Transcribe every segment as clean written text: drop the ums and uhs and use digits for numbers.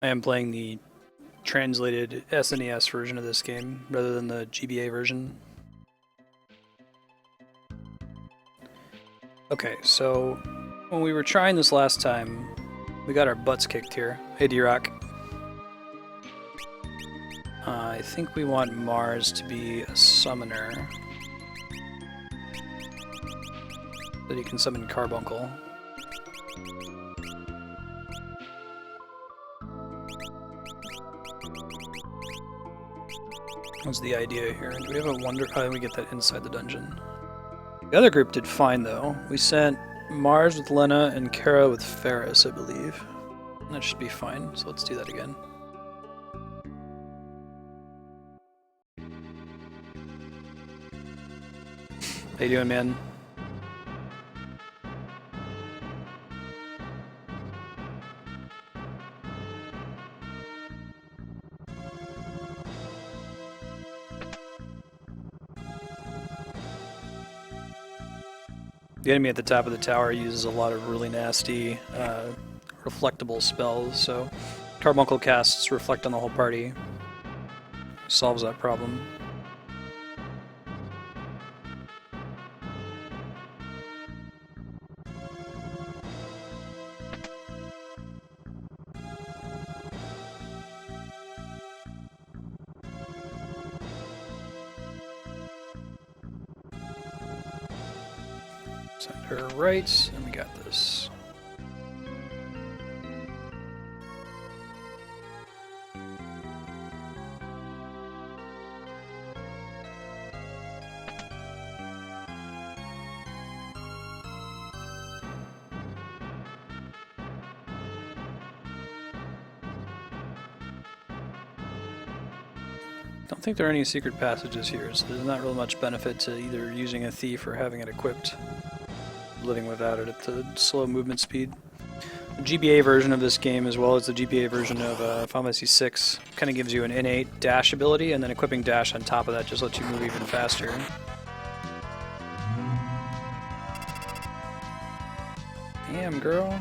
I am playing the translated SNES version of this game rather than the GBA version. Okay, so when we were trying this last time, we got our butts kicked here. Hey, D-Rock. I think we want Mars to be a summoner. So that he can summon Carbuncle. What's the idea here? Do we have a wonder? Oh, we get that inside the dungeon. The other group did fine, though. We sent Mars with Lena and Kara with Ferris, I believe. That should be fine, so let's do that again. How you doing, man? The enemy at the top of the tower uses a lot of really nasty reflectable spells, so Carbuncle casts Reflect on the whole party. Solves that problem. Send her right, and we got this. I don't think there are any secret passages here, so there's not really much benefit to either using a thief or having it equipped. Living without it at the slow movement speed. The GBA version of this game, as well as the GBA version of Final Fantasy VI, kind of gives you an innate dash ability, and then equipping dash on top of that just lets you move even faster. Damn, girl.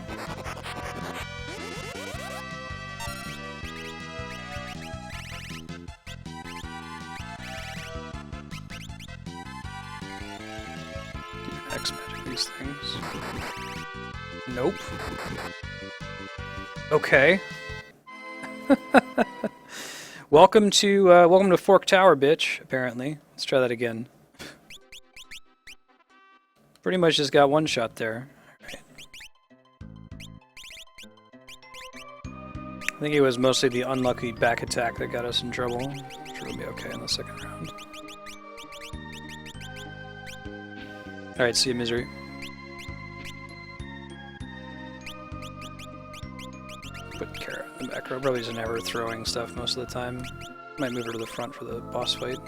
X-magic these things. Nope. Okay. Welcome to Fork Tower, bitch. Apparently, let's try that again. Pretty much just got one shot there. Right. I think it was mostly the unlucky back attack that got us in trouble. I'm sure we'll be okay in the second round. Alright, see you, Misery. Put Kara in the back row. Probably just never throwing stuff most of the time. Might move her to the front for the boss fight.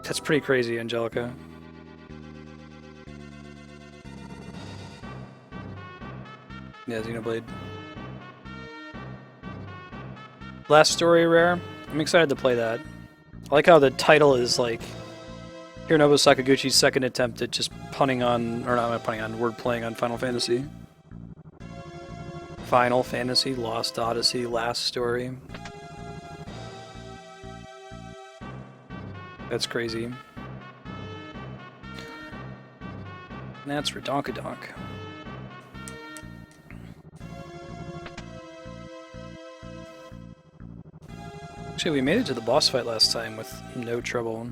That's pretty crazy, Angelica. Yeah, Xenoblade. Last story rare. I'm excited to play that. I like how the title is like Hironobu Sakaguchi's second attempt at just punning on, or not punning on, word playing on Final Fantasy. Final Fantasy, Lost Odyssey, Last Story. That's crazy. And that's for Donkadonk. Actually, we made it to the boss fight last time with no trouble.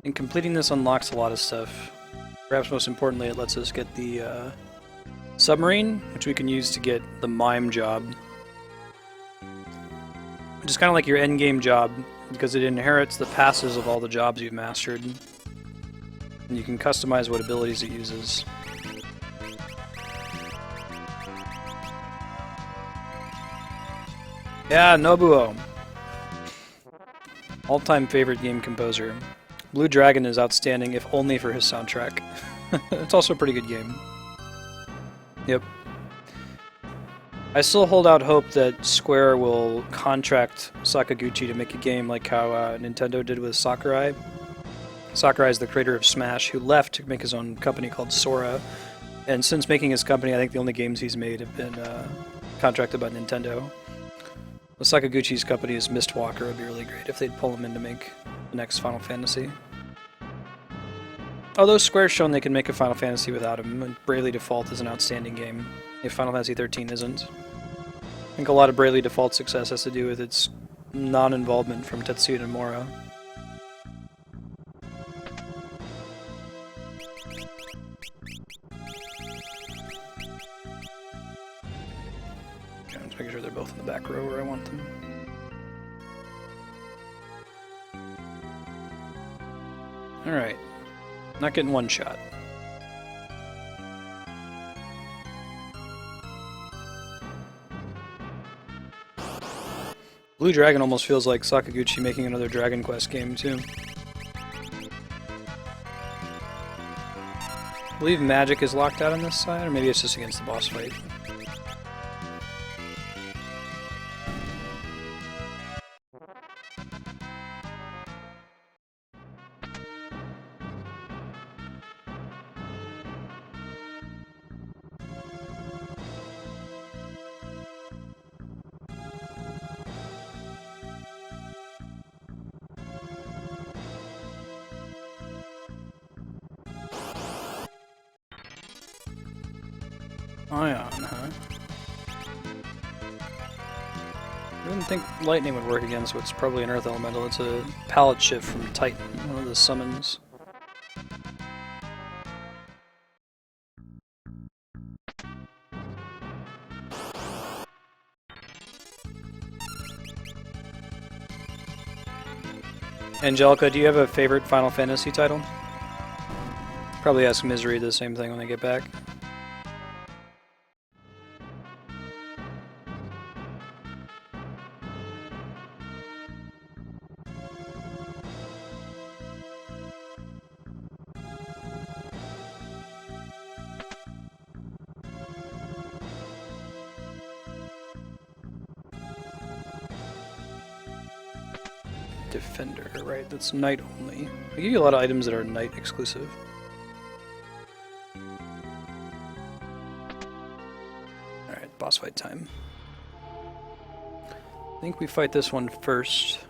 And completing this unlocks a lot of stuff. Perhaps most importantly, it lets us get the submarine, which we can use to get the mime job. Which is kind of like your endgame job, because it inherits the passes of all the jobs you've mastered. And you can customize what abilities it uses. Yeah, Nobuo. All-time favorite game composer. Blue Dragon is outstanding, if only for his soundtrack. It's also a pretty good game. Yep. I still hold out hope that Square will contract Sakaguchi to make a game like how Nintendo did with Sakurai. Sakurai is the creator of Smash, who left to make his own company called Sora. And since making his company, I think the only games he's made have been contracted by Nintendo. Well, Sakaguchi's company is Mistwalker. It would be really great if they'd pull him in to make the next Final Fantasy. Although Square's shown they can make a Final Fantasy without him, and Bravely Default is an outstanding game, if Final Fantasy XIII isn't. I think a lot of Bravely Default's success has to do with its non-involvement from Tetsuya Nomura. Okay, I'm just making sure they're both in the back row where I want them. Alright. Not getting one shot. Blue Dragon almost feels like Sakaguchi making another Dragon Quest game, too. I believe magic is locked out on this side, or maybe it's just against the boss fight. Ion, huh? I didn't think lightning would work against what's probably an earth elemental. It's a palette shift from Titan, one of the summons. Angelica, do you have a favorite Final Fantasy title? Probably ask Misery the same thing when they get back. Defender, right? That's night only. They give you a lot of items that are night exclusive. Alright, boss fight time. I think we fight this one first.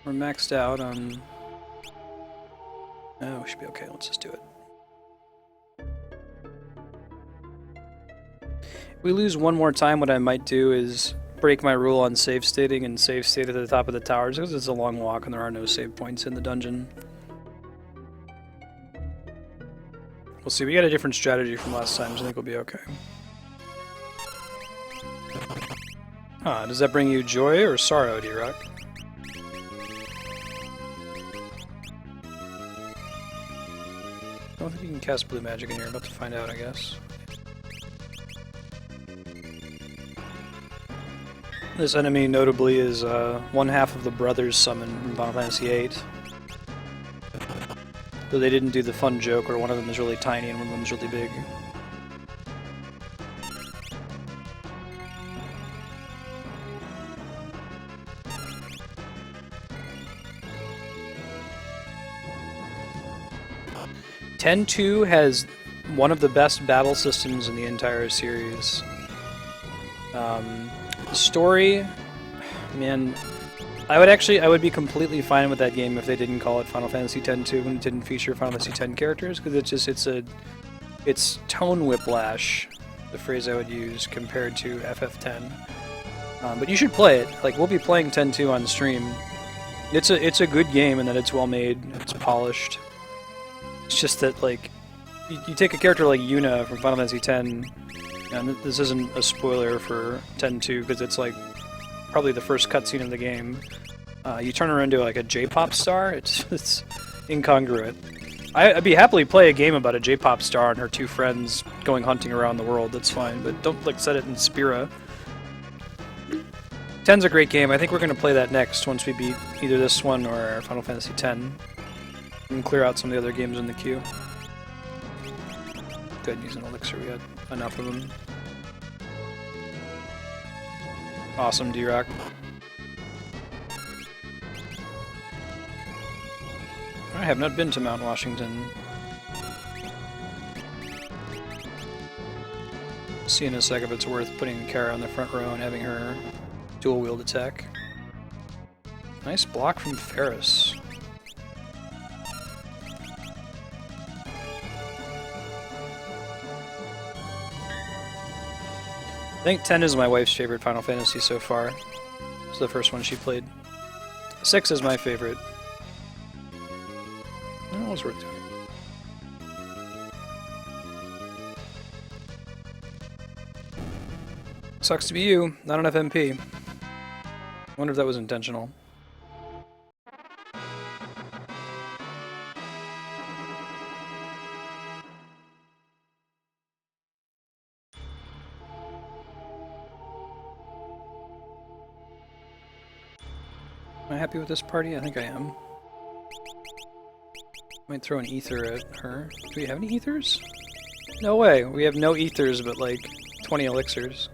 We're maxed out on... Oh, we should be okay. Let's just do it. If we lose one more time, what I might do is break my rule on save stating and save state at the top of the towers because it's a long walk and there are no save points in the dungeon. We'll see. We got a different strategy from last time, so I think we'll be okay. Huh, does that bring you joy or sorrow, D-Rock? I don't think you can cast blue magic in here. I'm about to find out, I guess. This enemy, notably, is one half of the brothers summon in Final Fantasy VIII. Though they didn't do the fun joke where one of them is really tiny and one of them is really big. Ten-2 has one of the best battle systems in the entire series. The story, man, I would be completely fine with that game if they didn't call it Final Fantasy X-2 and it didn't feature Final Fantasy X characters, because it's tone whiplash, the phrase I would use, compared to FF10. But you should play it. Like, we'll be playing X-2 on stream. It's a good game in that it's well made, it's polished. It's just that, like, you take a character like Yuna from Final Fantasy X, and this isn't a spoiler for X-2 because it's like probably the first cutscene of the game. You turn her into like a J-pop star. It's incongruent. I'd be happily play a game about a J-pop star and her two friends going hunting around the world. That's fine, but don't like set it in Spira. 10's a great game. I think we're gonna play that next once we beat either this one or Final Fantasy X. And clear out some of the other games in the queue. Good, use an elixir. We had enough of them. Awesome, D-Rock. I have not been to Mount Washington. See in a sec if it's worth putting Kara on the front row and having her dual wield attack. Nice block from Ferris. I think 10 is my wife's favorite Final Fantasy so far. It's the first one she played. 6 is my favorite. That was worth doing. Sucks to be you. Not enough MP. Wonder if that was intentional. Am I happy with this party? I think I am. Might throw an ether at her. Do we have any ethers? No way. We have no ethers, but like 20 elixirs.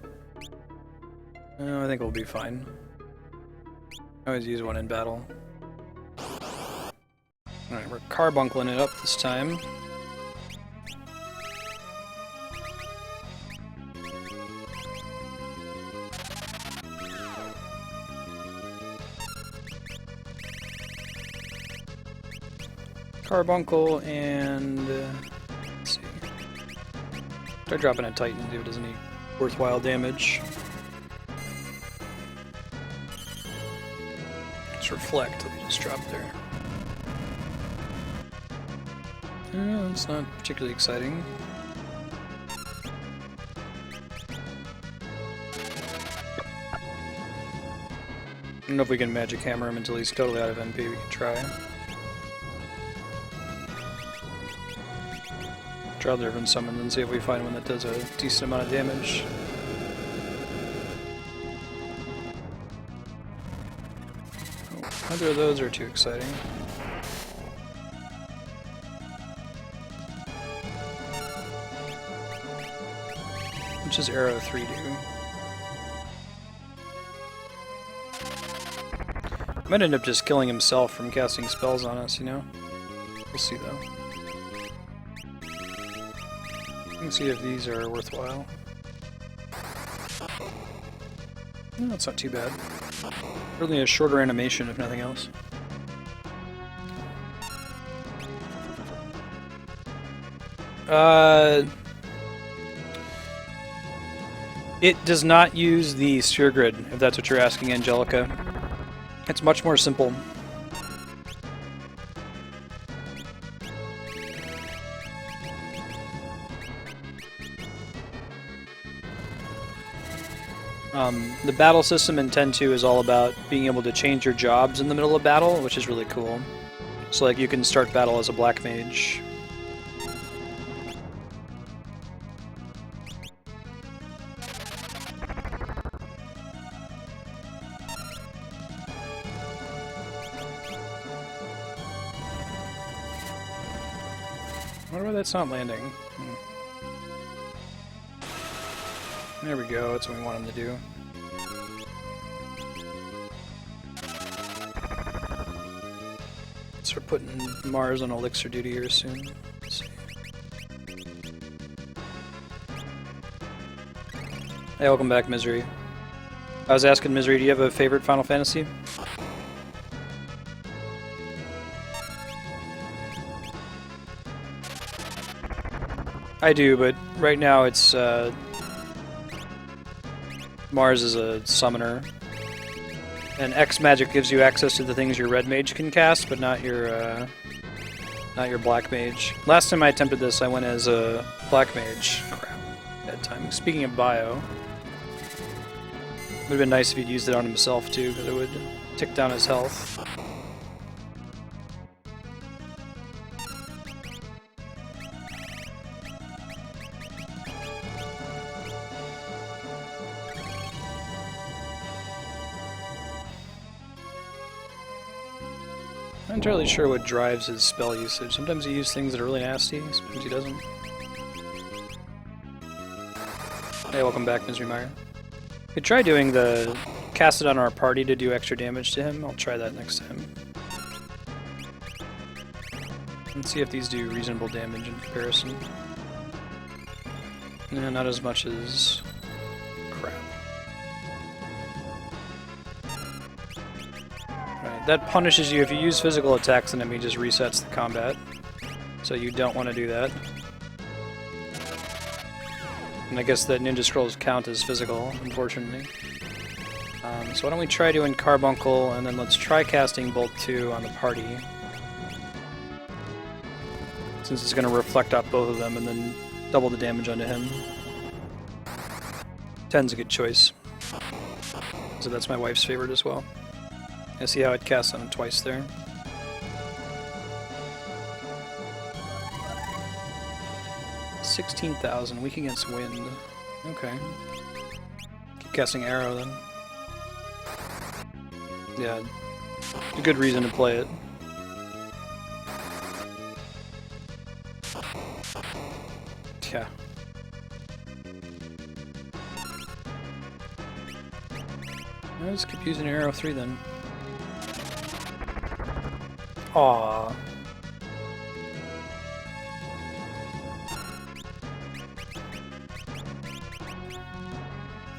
Oh, I think we'll be fine. I always use one in battle. Alright, we're carbuncling it up this time. Carbuncle and let's see. Try dropping a Titan, see if it does any worthwhile damage. Let's reflect. Let me just drop there. It's not particularly exciting. I don't know if we can magic hammer him until he's totally out of MP. We can try. Draw the Urban Summon and see if we find one that does a decent amount of damage. Oh, neither of those are too exciting. Which does Arrow 3 do? Might end up just killing himself from casting spells on us, you know? We'll see though. Let's see if these are worthwhile. No, it's not too bad. Really a shorter animation, if nothing else. It does not use the sphere grid, if that's what you're asking, Angelica. It's much more simple. The battle system in 10.2 is all about being able to change your jobs in the middle of battle, which is really cool. So like you can start battle as a black mage. I wonder why that's not landing. There we go, that's what we want him to do. So we're putting Mars on elixir duty here soon. Let's see. Hey, welcome back, Misery. I was asking Misery, do you have a favorite Final Fantasy? I do, but right now it's Mars is a summoner, and X magic gives you access to the things your red mage can cast, but not your black mage. Last time I attempted this, I went as a black mage. Crap, bad time. Speaking of bio, would have been nice if he'd used it on himself too, because it would tick down his health. I'm not entirely sure what drives his spell usage. Sometimes he uses things that are really nasty, sometimes he doesn't. Hey, welcome back, Misery Meyer. Could try doing the cast it on our party to do extra damage to him. I'll try that next time. Let's see if these do reasonable damage in comparison. No, not as much as... crap. Right, that punishes you. If you use physical attacks, an enemy just resets the combat. So you don't want to do that. And I guess that Ninja Scrolls count as physical, unfortunately. So why don't we try doing Carbuncle, and then let's try casting Bolt 2 on the party. Since it's going to reflect off both of them, and then double the damage onto him. 10's a good choice. So that's my wife's favorite as well. I see how it casts on him twice there. $16,000, weak against wind. Okay. Keep casting arrow then. Yeah, a good reason to play it. Yeah. I'll just keep using arrow 3 then. Aww.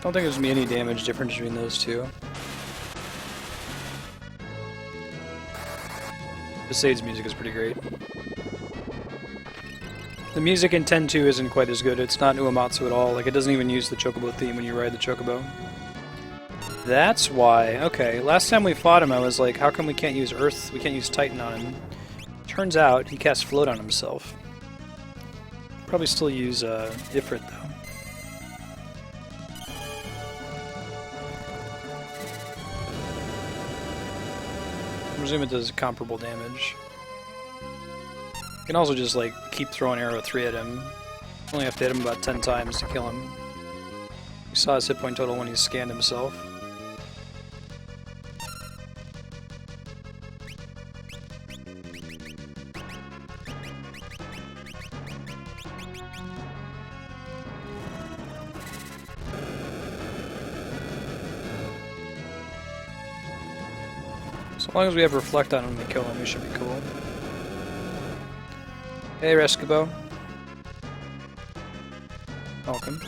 Don't think there's gonna be any damage difference between those two. Besaid's music is pretty great. The music in 10-2 isn't quite as good. It's not Uematsu at all. Like, it doesn't even use the Chocobo theme when you ride the Chocobo. That's why. Okay, last time we fought him, I was like, how come we can't use Earth? We can't use Titan on him. Turns out, he casts Float on himself. Probably still use Ifrit, though. I presume it does comparable damage. You can also just, like, keep throwing arrow 3 at him. Only have to hit him about 10 times to kill him. We saw his hit point total when he scanned himself. As long as we have Reflect on him to kill him, we should be cool. Hey, Rescubo. Welcome.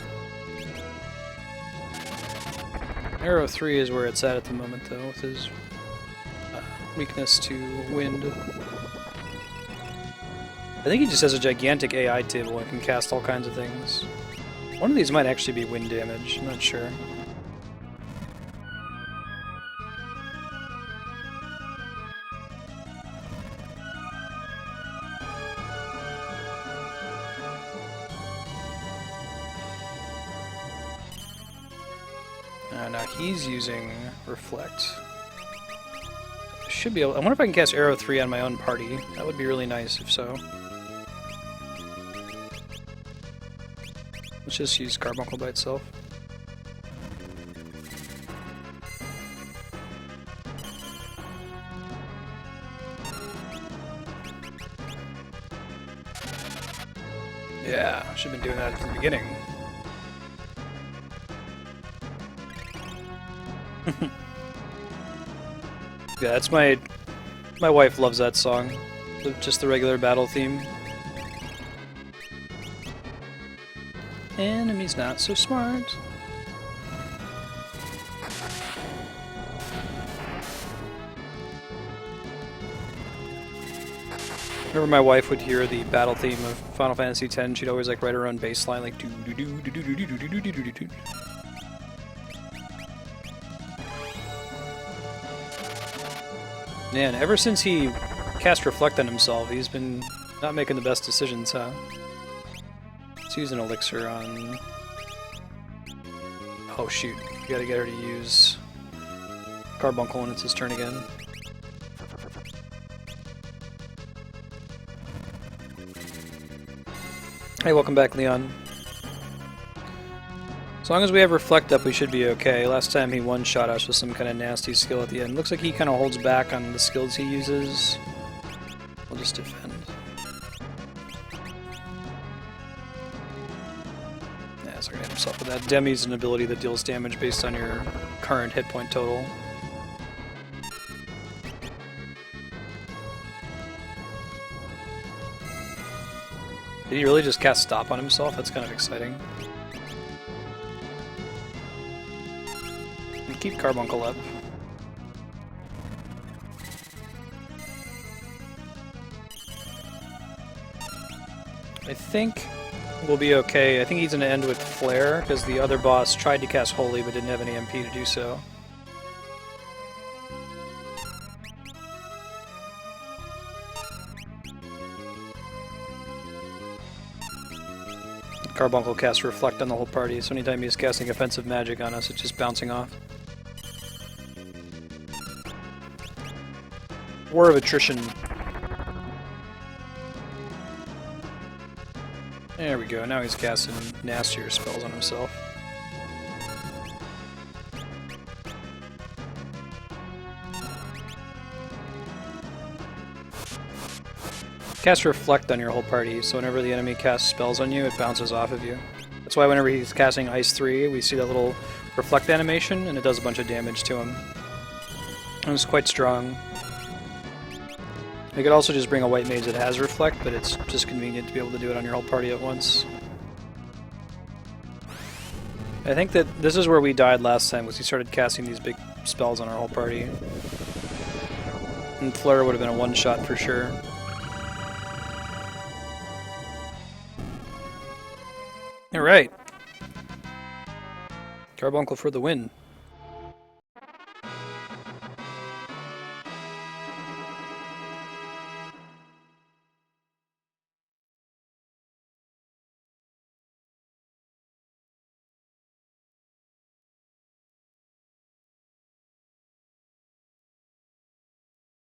Arrow 3 is where it's at the moment, though, with his weakness to wind. I think he just has a gigantic AI table and can cast all kinds of things. One of these might actually be wind damage, I'm not sure. Now he's using Reflect. Should be able. I wonder if I can cast Arrow 3 on my own party. That would be really nice if so. Let's just use Carbuncle by itself. Yeah, should have been doing that at the beginning. Yeah, that's my wife loves that song. Just the regular battle theme. Enemy's not so smart. Whenever my wife would hear the battle theme of Final Fantasy X, she'd always like write her own bass line, like do do do do do do do do do do do. Man, ever since he cast Reflect on himself, he's been not making the best decisions, huh? Let's use an elixir on... Oh shoot, you gotta get her to use Carbuncle when it's his turn again. Hey, welcome back, Leon. As long as we have Reflect up, we should be okay. Last time he one-shot us with some kind of nasty skill at the end. Looks like he kind of holds back on the skills he uses. We'll just defend. Yeah, so we're gonna hit himself with that. Demi's an ability that deals damage based on your current hit point total. Did he really just cast Stop on himself? That's kind of exciting. And keep Carbuncle up. I think we'll be okay. I think he's going to end with Flare, because the other boss tried to cast Holy but didn't have any MP to do so. Carbuncle casts Reflect on the whole party, so anytime he's casting offensive magic on us, it's just bouncing off. War of Attrition. There we go, now he's casting nastier spells on himself. Cast Reflect on your whole party, so whenever the enemy casts spells on you, it bounces off of you. That's why whenever he's casting Ice 3, we see that little Reflect animation, and it does a bunch of damage to him. And it's quite strong. You could also just bring a white mage that has Reflect, but it's just convenient to be able to do it on your whole party at once. I think that this is where we died last time, was he started casting these big spells on our whole party. And Flare would have been a one-shot for sure. Alright. Carbuncle for the win.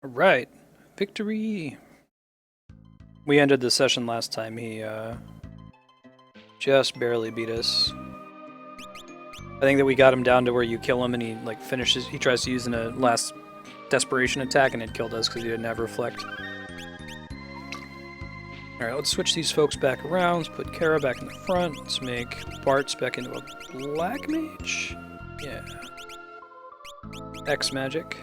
Alright. Victory! We ended the session last time. He, just barely beat us. I think that we got him down to where you kill him and he like finishes. He tries to use a last desperation attack and it killed us because he didn't have Reflect. Alright, let's switch these folks back around. Let's put Kara back in the front. Let's make Bartz back into a Black Mage. Yeah. X Magic.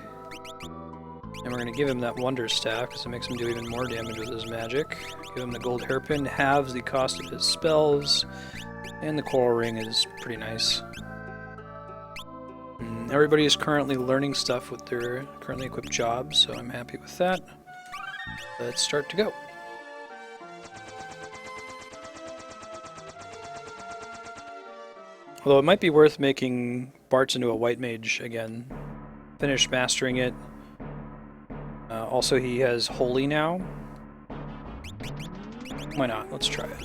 And we're going to give him that Wonder Staff because it makes him do even more damage with his magic. Give him the Gold Hairpin, halves the cost of his spells, and the Coral Ring is pretty nice. Everybody is currently learning stuff with their currently equipped jobs, so I'm happy with that. Let's start to go. Although it might be worth making Bartz into a White Mage again. Finish mastering it. Also, he has Holy now. Why not? Let's try it.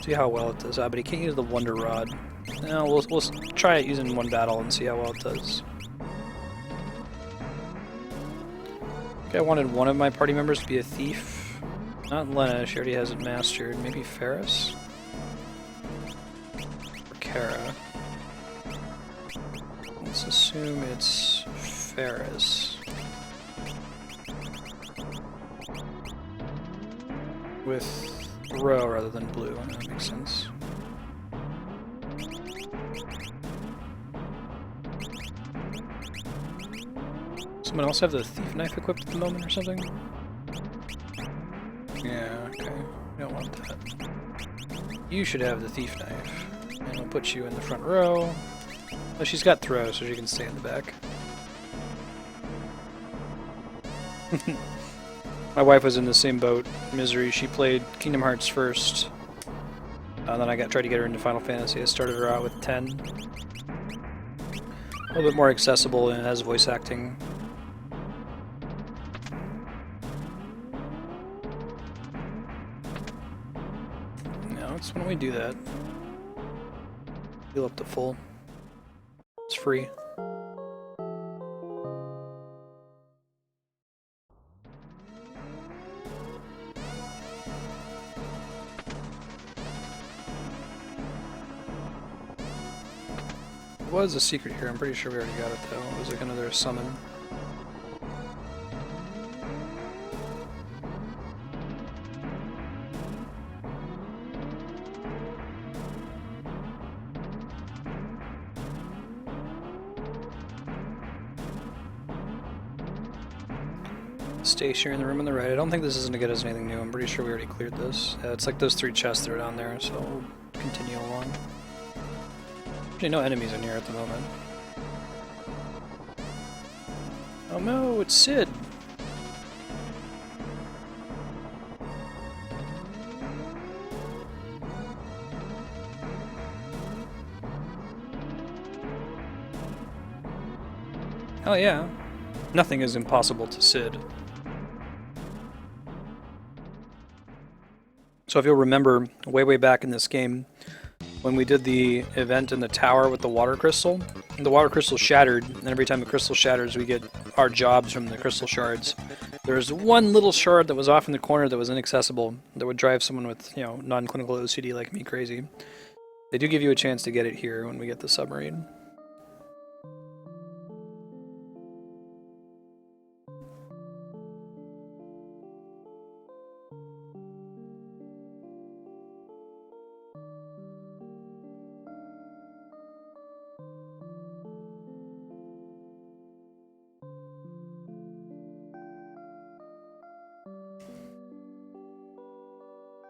See how well it does. But he can't use the Wonder Rod. No, we'll try it using one battle and see how well it does. Okay, I wanted one of my party members to be a thief. Not Lena, she already has it mastered. Maybe Ferris? Or Kara. Let's assume it's Ferris. With Ro rather than blue, that makes sense. Someone else have the Thief Knife equipped at the moment or something? Yeah, okay. We don't want that. You should have the Thief Knife. And we'll put you in the front row. Oh, she's got Throw, so she can stay in the back. My wife was in the same boat, Misery. She played Kingdom Hearts first. Then I tried to get her into Final Fantasy. I started her out with 10. A little bit more accessible and it has voice acting. Now, why don't we do that? Heal up to full. It's free. There was a secret here. I'm pretty sure we already got it though. It was like another summon. Stationary in the room on the right. I don't think this is going to get us anything new. I'm pretty sure we already cleared this. It's like those 3 chests that are down there, so we'll continue along. Actually, no enemies in here at the moment. Oh no, it's Sid! Oh yeah. Nothing is impossible to Sid. So if you'll remember, way back in this game, when we did the event in the tower with the water crystal shattered, and every time the crystal shatters we get our jobs from the crystal shards. There's one little shard that was off in the corner that was inaccessible, that would drive someone with, you know, non-clinical OCD like me crazy. They do give you a chance to get it here when we get the submarine.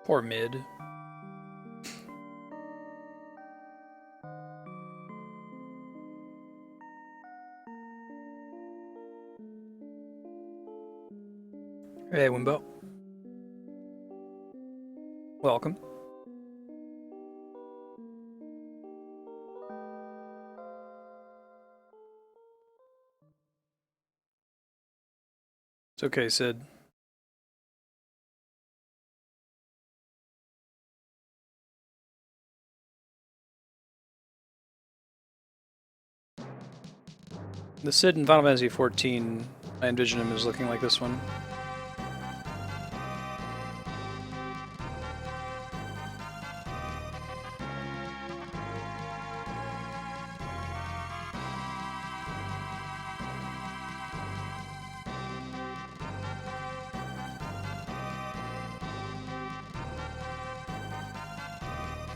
Poor mid. Hey, Wimbo. Welcome. It's okay, Sid. The Sid in Final Fantasy XIV, I envision him as looking like this one.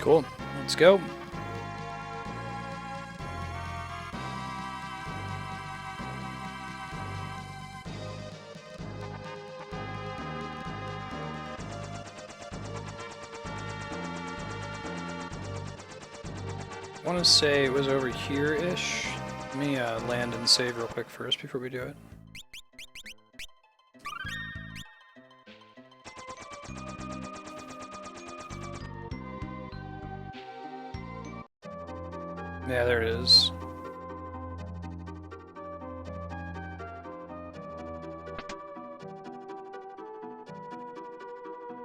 Cool. Let's go. I want to say it was over here-ish. Let me land and save real quick first before we do it. Yeah, there it is.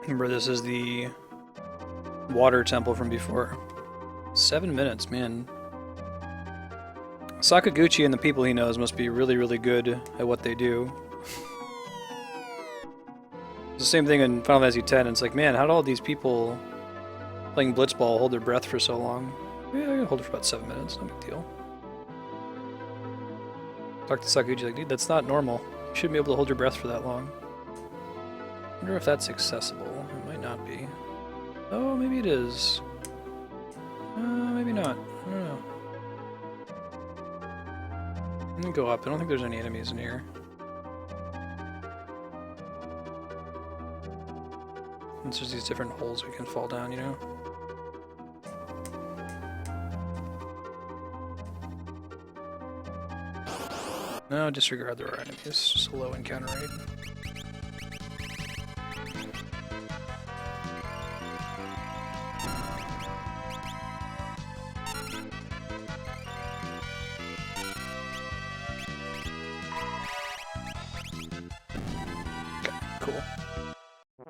Remember, this is the water temple from before. 7 minutes, man. Sakaguchi and the people he knows must be really good at what they do. It's the same thing in Final Fantasy X. It's like, man, how do all these people playing Blitzball hold their breath for so long? Yeah, I can hold it for about 7 minutes, no big deal. Talk to Sakaguchi like, dude, that's not normal. You shouldn't be able to hold your breath for that long. I wonder if that's accessible. It might not be. Oh, maybe it is. Maybe not. I don't know. Let me go up. I don't think there's any enemies in here. It's just these different holes we can fall down, you know? No, disregard there are enemies. Just a low encounter rate. Cool.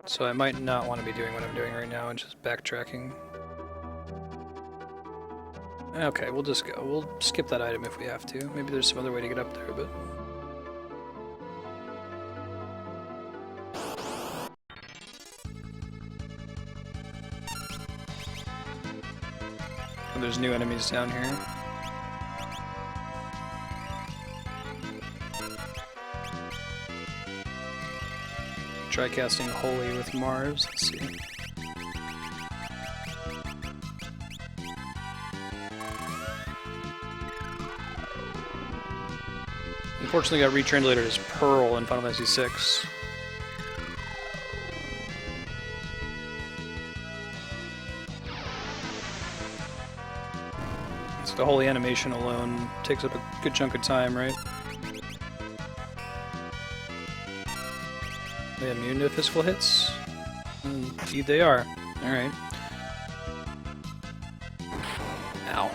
So I might not want to be doing what I'm doing right now and just backtracking. Okay, we'll just go. We'll skip that item if we have to. Maybe there's some other way to get up there, but... Oh, there's new enemies down here. Try casting Holy with Mars. Let's see. Unfortunately got retranslated as Pearl in Final Fantasy VI. So the holy animation alone takes up a good chunk of time, right? They immune to physical hits? Indeed they are. Alright. Ow.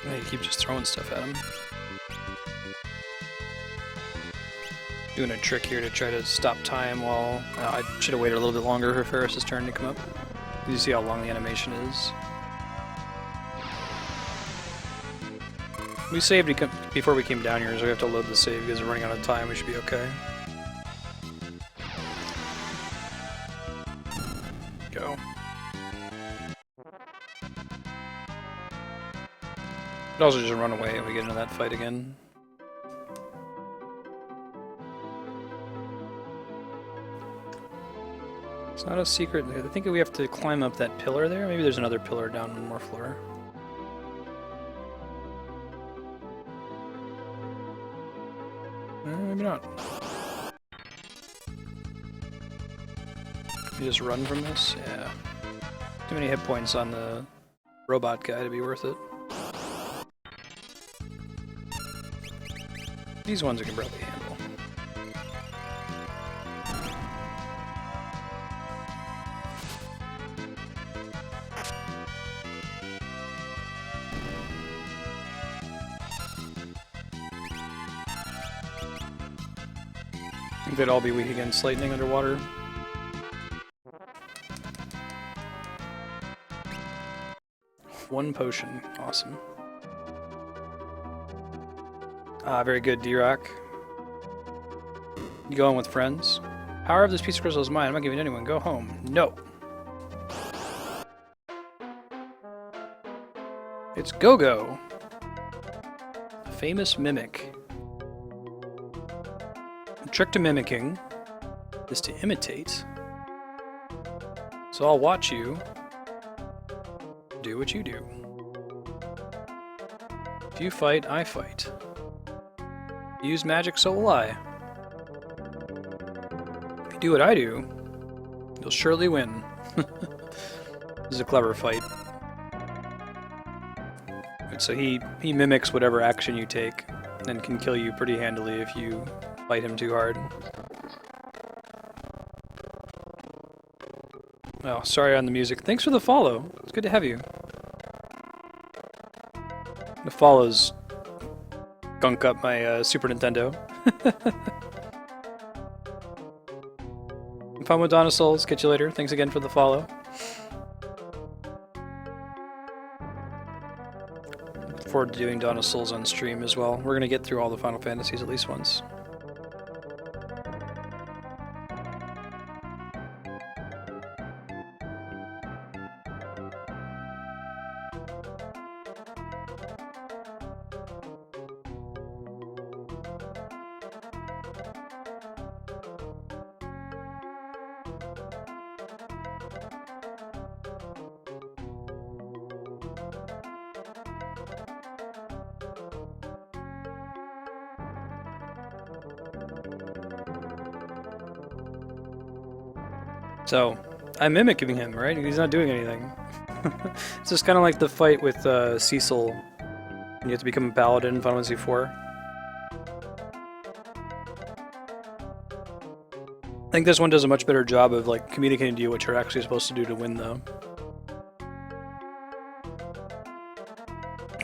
You keep just throwing stuff at him. Doing a trick here to try to stop time while... I should have waited a little bit longer for Ferris's turn to come up. You see how long the animation is. We saved before we came down here, so we have to load the save because we're running out of time. We should be okay. Go. Could also just run away and we get into that fight again. It's not a secret. I think we have to climb up that pillar there. Maybe there's another pillar down one more floor. Maybe not. You just run from this? Yeah. Too many hit points on the robot guy to be worth it. These ones I can probably handle. I think they'd all be weak against lightning underwater. One potion. Awesome. Ah, very good, D-Rock. You going with friends? Power of this piece of crystal is mine. I'm not giving it to anyone. Go home. No. It's Gogo. A famous mimic. The trick to mimicking is to imitate. So I'll watch you do what you do. If you fight, I fight. Use magic, so will I. If you do what I do, you'll surely win. This is a clever fight. So he mimics whatever action you take, and can kill you pretty handily if you fight him too hard. Oh, sorry on the music. Thanks for the follow. It's good to have you. The follows gunk up my Super Nintendo. Have fun with Dawn of Souls. Catch you later. Thanks again for the follow. Look forward to doing Dawn of Souls on stream as well. We're going to get through all the Final Fantasies at least once. So, I'm mimicking him, right? He's not doing anything. It's just kind of like the fight with Cecil when you have to become a paladin in Final Fantasy IV. I think this one does a much better job of like communicating to you what you're actually supposed to do to win, though.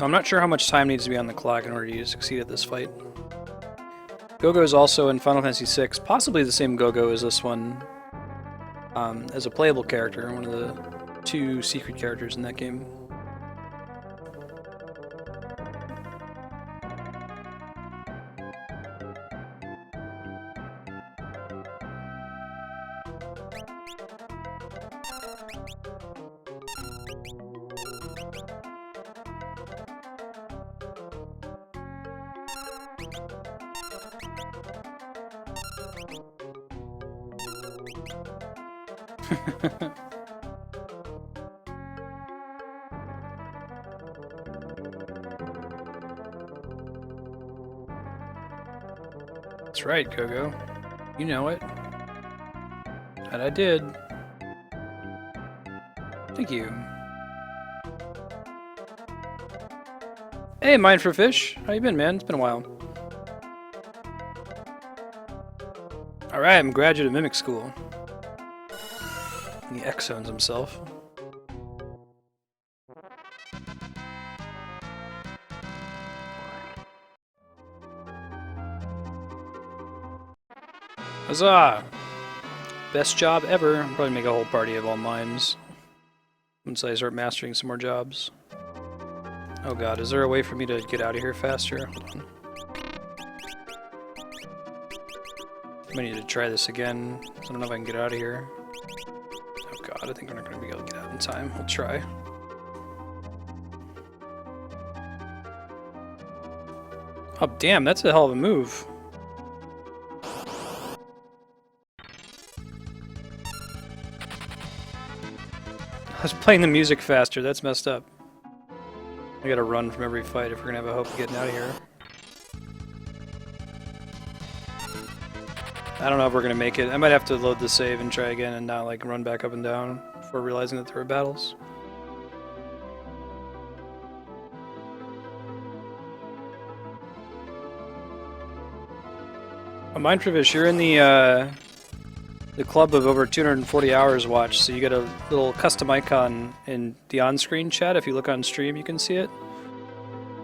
I'm not sure how much time needs to be on the clock in order to succeed at this fight. Gogo is also in Final Fantasy VI, possibly the same Gogo as this one. As a playable character, one of the two secret characters in that game. That's right, Gogo. You know it. And I did. Thank you. Hey, Mind for Fish. How you been, man? It's been a while. Alright, I'm a graduate of Mimic School. He X-zones himself. Huzzah! Best job ever. I'll probably make a whole party of all mimes once I start mastering some more jobs. Oh god, is there a way for me to get out of here faster? Hold on. I might need to try this again. I don't know if I can get out of here. Oh god, I think we're not going to be able to get out in time. We'll try. Oh damn, that's a hell of a move. I was playing the music faster, that's messed up. I gotta run from every fight if we're gonna have a hope of getting out of here. I don't know if we're gonna make it. I might have to load the save and try again and not like run back up and down before realizing that there were battles. Oh, Mind for Fish, you're in the club of over 240 hours watched, so you get a little custom icon in the on-screen chat. If you look on stream, you can see it.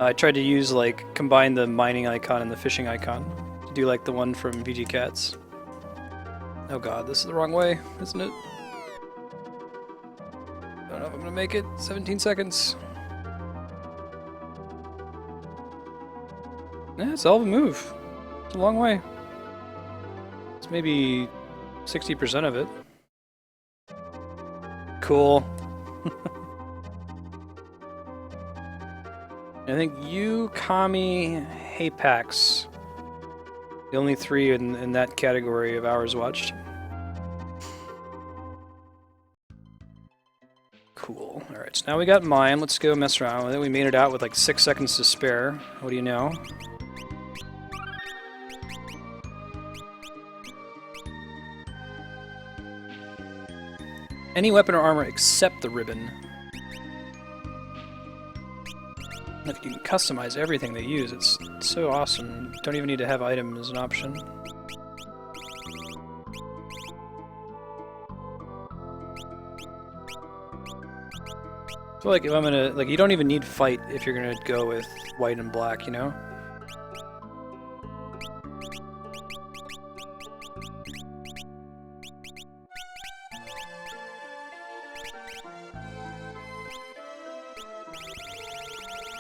I tried to use, like, combine the mining icon and the fishing icon to do, like, the one from VG Cats. Oh god, this is the wrong way, isn't it? I don't know if I'm gonna make it. 17 seconds. Yeah, it's a hell of a move. It's a long way. It's maybe 60% of it. Cool. I think you, Kami, Hapax. The only three in that category of hours watched. Cool. Alright, so now we got mine. Let's go mess around with it. We made it out with like 6 seconds to spare. What do you know? Any weapon or armor except the ribbon. Look, you can customize everything they use. It's so awesome. Don't even need to have item as an option. I feel like if I'm gonna, like, you don't even need fight if you're gonna go with white and black, you know?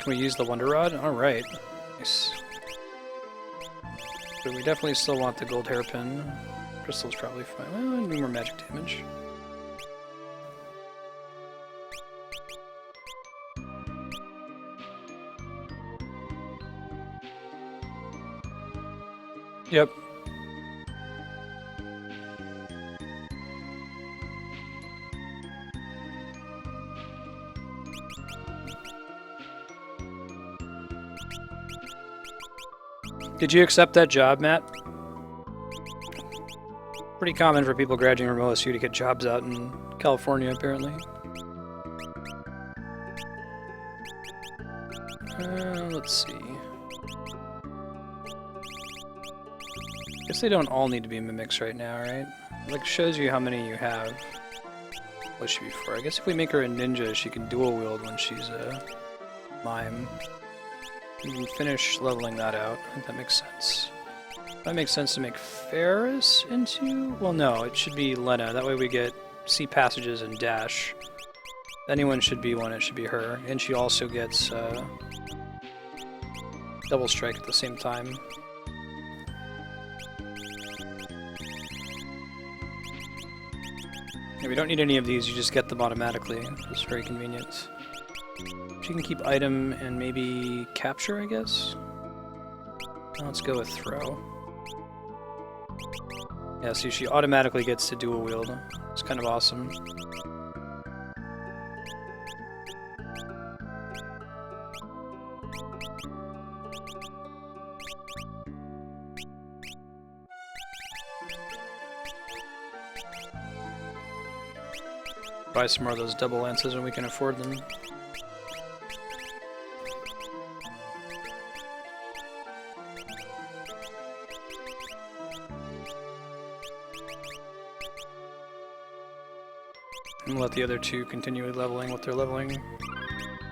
Can we use the Wonder Rod? Alright. Nice. But we definitely still want the gold hairpin. Crystal's probably fine. Well, I need more magic damage. Yep. Did you accept that job, Matt? Pretty common for people graduating from OSU to get jobs out in California, apparently. Let's see. Guess they don't all need to be mimics right now, right? Like, shows you how many you have. What should be for? I guess if we make her a ninja, she can dual wield when she's a mime. We can finish leveling that out. I think that makes sense. That makes sense to make Ferris into... Well, no, it should be Lena. That way we get sea passages and dash. If anyone should be one, it should be her. And she also gets double strike at the same time. Yeah, we don't need any of these, you just get them automatically. It's very convenient. She can keep item and maybe capture, I guess? Let's go with throw. Yeah, see, she automatically gets to dual wield. It's kind of awesome. buy some more of those double lances when we can afford them. And let the other two continue leveling what they're leveling.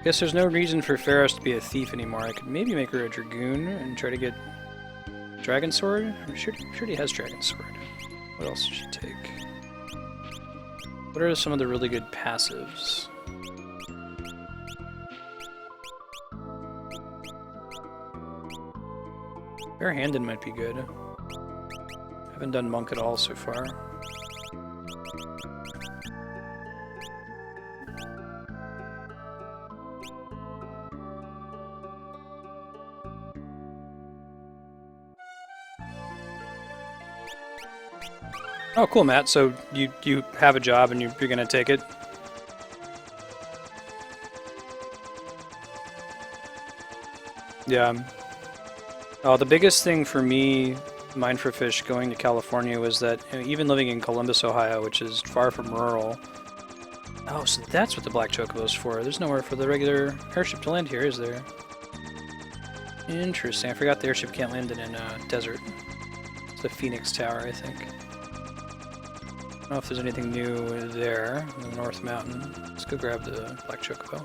Guess there's no reason for Pharos to be a thief anymore. I could maybe make her a Dragoon and try to get Dragon Sword. I'm sure he has Dragon Sword. What else does she take? What are some of the really good passives? Barehanded might be good. Haven't done Monk at all so far. Oh, cool, Matt. So you have a job and you're gonna take it? Yeah. Oh, the biggest thing for me, Mine for Fish, going to California was that, you know, even living in Columbus, Ohio, which is far from rural. Oh, so that's what the Black Chocobo's for. There's nowhere for the regular airship to land here, is there? Interesting. I forgot the airship can't land in a desert. It's the Phoenix Tower, I think. I don't know if there's anything new there in the North Mountain. Let's go grab the Black Chocobo.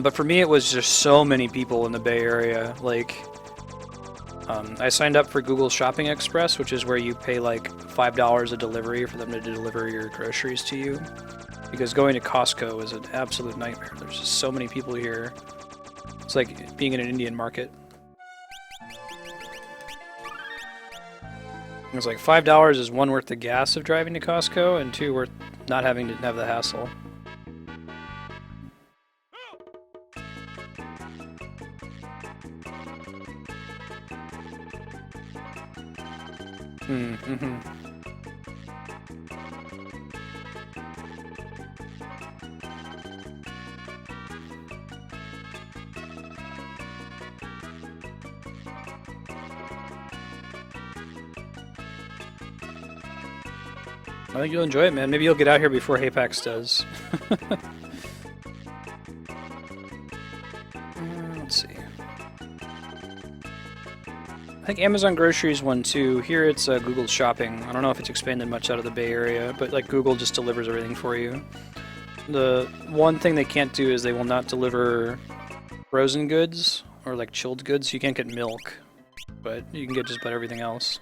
But for me, it was just so many people in the Bay Area. Like, I signed up for Google Shopping Express, which is where you pay like $5 a delivery for them to deliver your groceries to you. Because going to Costco is an absolute nightmare. There's just so many people here. It's like being in an Indian market. It was like $5 is one worth the gas of driving to Costco, and two worth not having to have the hassle. Mm-hmm. I think you'll enjoy it, man. Maybe you'll get out here before Hapax does. Let's see. I think Amazon Groceries won too. Here it's Google Shopping. I don't know if it's expanded much out of the Bay Area, but like Google just delivers everything for you. The one thing they can't do is they will not deliver frozen goods or like chilled goods. You can't get milk, but you can get just about everything else.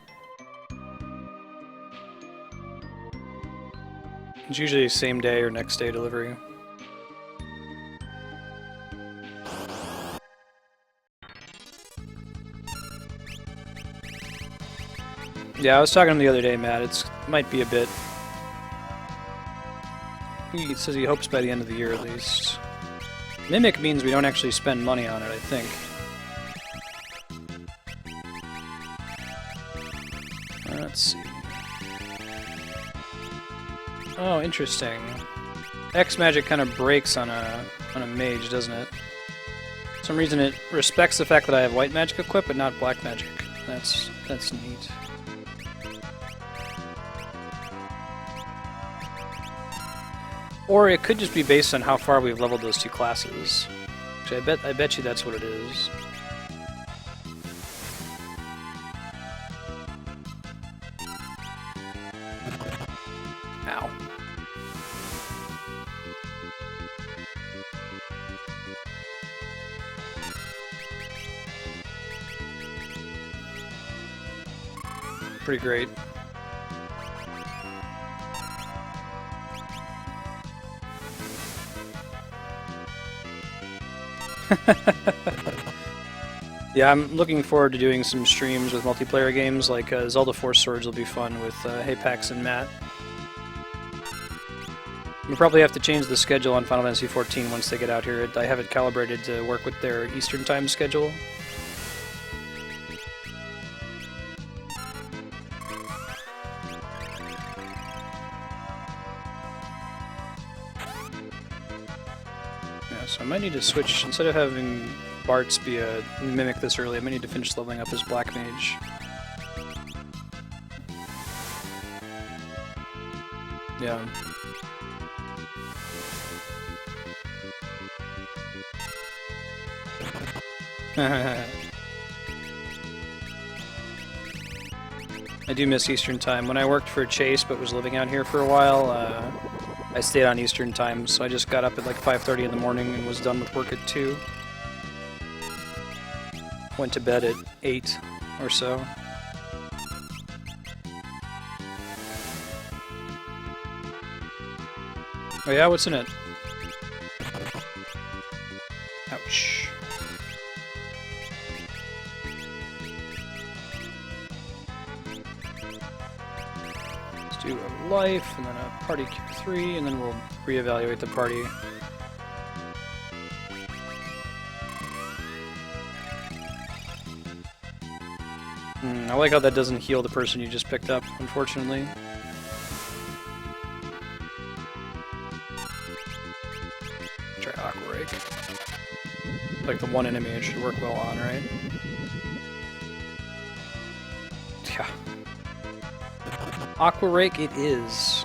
It's usually same day or next day delivery. Yeah, I was talking to him the other day, Matt. It might be a bit. He says he hopes by the end of the year at least. Mimic means we don't actually spend money on it, I think. Let's see. Oh, interesting. X magic kind of breaks on a mage, doesn't it? For some reason it respects the fact that I have white magic equipped, but not black magic. That's neat. Or it could just be based on how far we've leveled those two classes. Actually, I bet you that's what it is. Ow. Pretty great. Yeah, I'm looking forward to doing some streams with multiplayer games, like Zelda Force Swords will be fun with Hapax and Matt. We'll probably have to change the schedule on Final Fantasy XIV once they get out here. I have it calibrated to work with their Eastern Time schedule. Yeah, so I might need to switch, instead of having Bart's be a Mimic this early, I might need to finish leveling up his Black Mage. Yeah. I do miss Eastern Time. When I worked for Chase but was living out here for a while, I stayed on Eastern Time, so I just got up at like 5:30 in the morning and was done with work at 2. Went to bed at 8 or so. Oh yeah, what's in it? Ouch. Let's do a life, and then a party Q3, and then we'll reevaluate the party. I like how that doesn't heal the person you just picked up, unfortunately. Try Aqua Rake. Like the one enemy it should work well on, right? Yeah. Aqua Rake it is.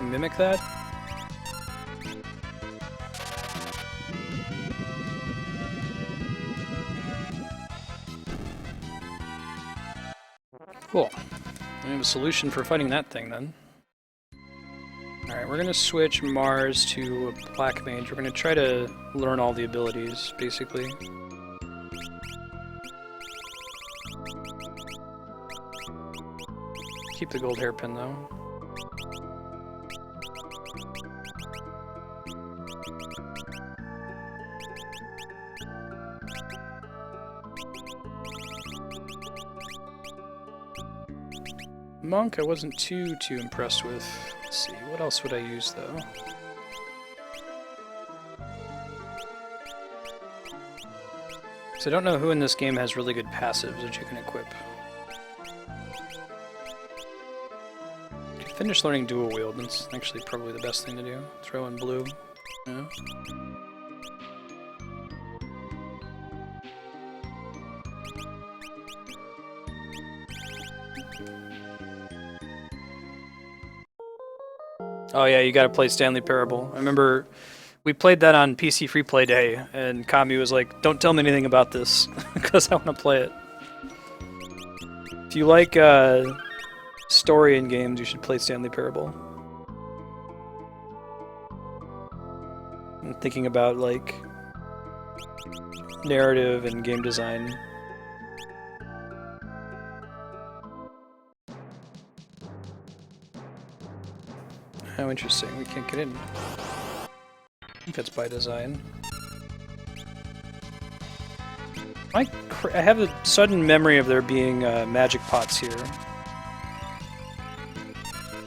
Mimic that? Cool. We have a solution for fighting that thing then. Alright, we're gonna switch Mars to a Black Mage. We're gonna try to learn all the abilities, basically. Keep the gold hairpin though. Monk I wasn't too impressed with. Let's see, what else would I use though? So I don't know who in this game has really good passives that you can equip. Finish learning dual wield, that's actually probably the best thing to do. Throw in blue. Yeah. Oh yeah, you gotta play Stanley Parable. I remember we played that on PC Free Play Day, and Kami was like, don't tell me anything about this, because I want to play it. If you like story in games, you should play Stanley Parable. I'm thinking about, like, narrative and game design. How interesting, we can't get in. I think that's by design. I have a sudden memory of there being magic pots here.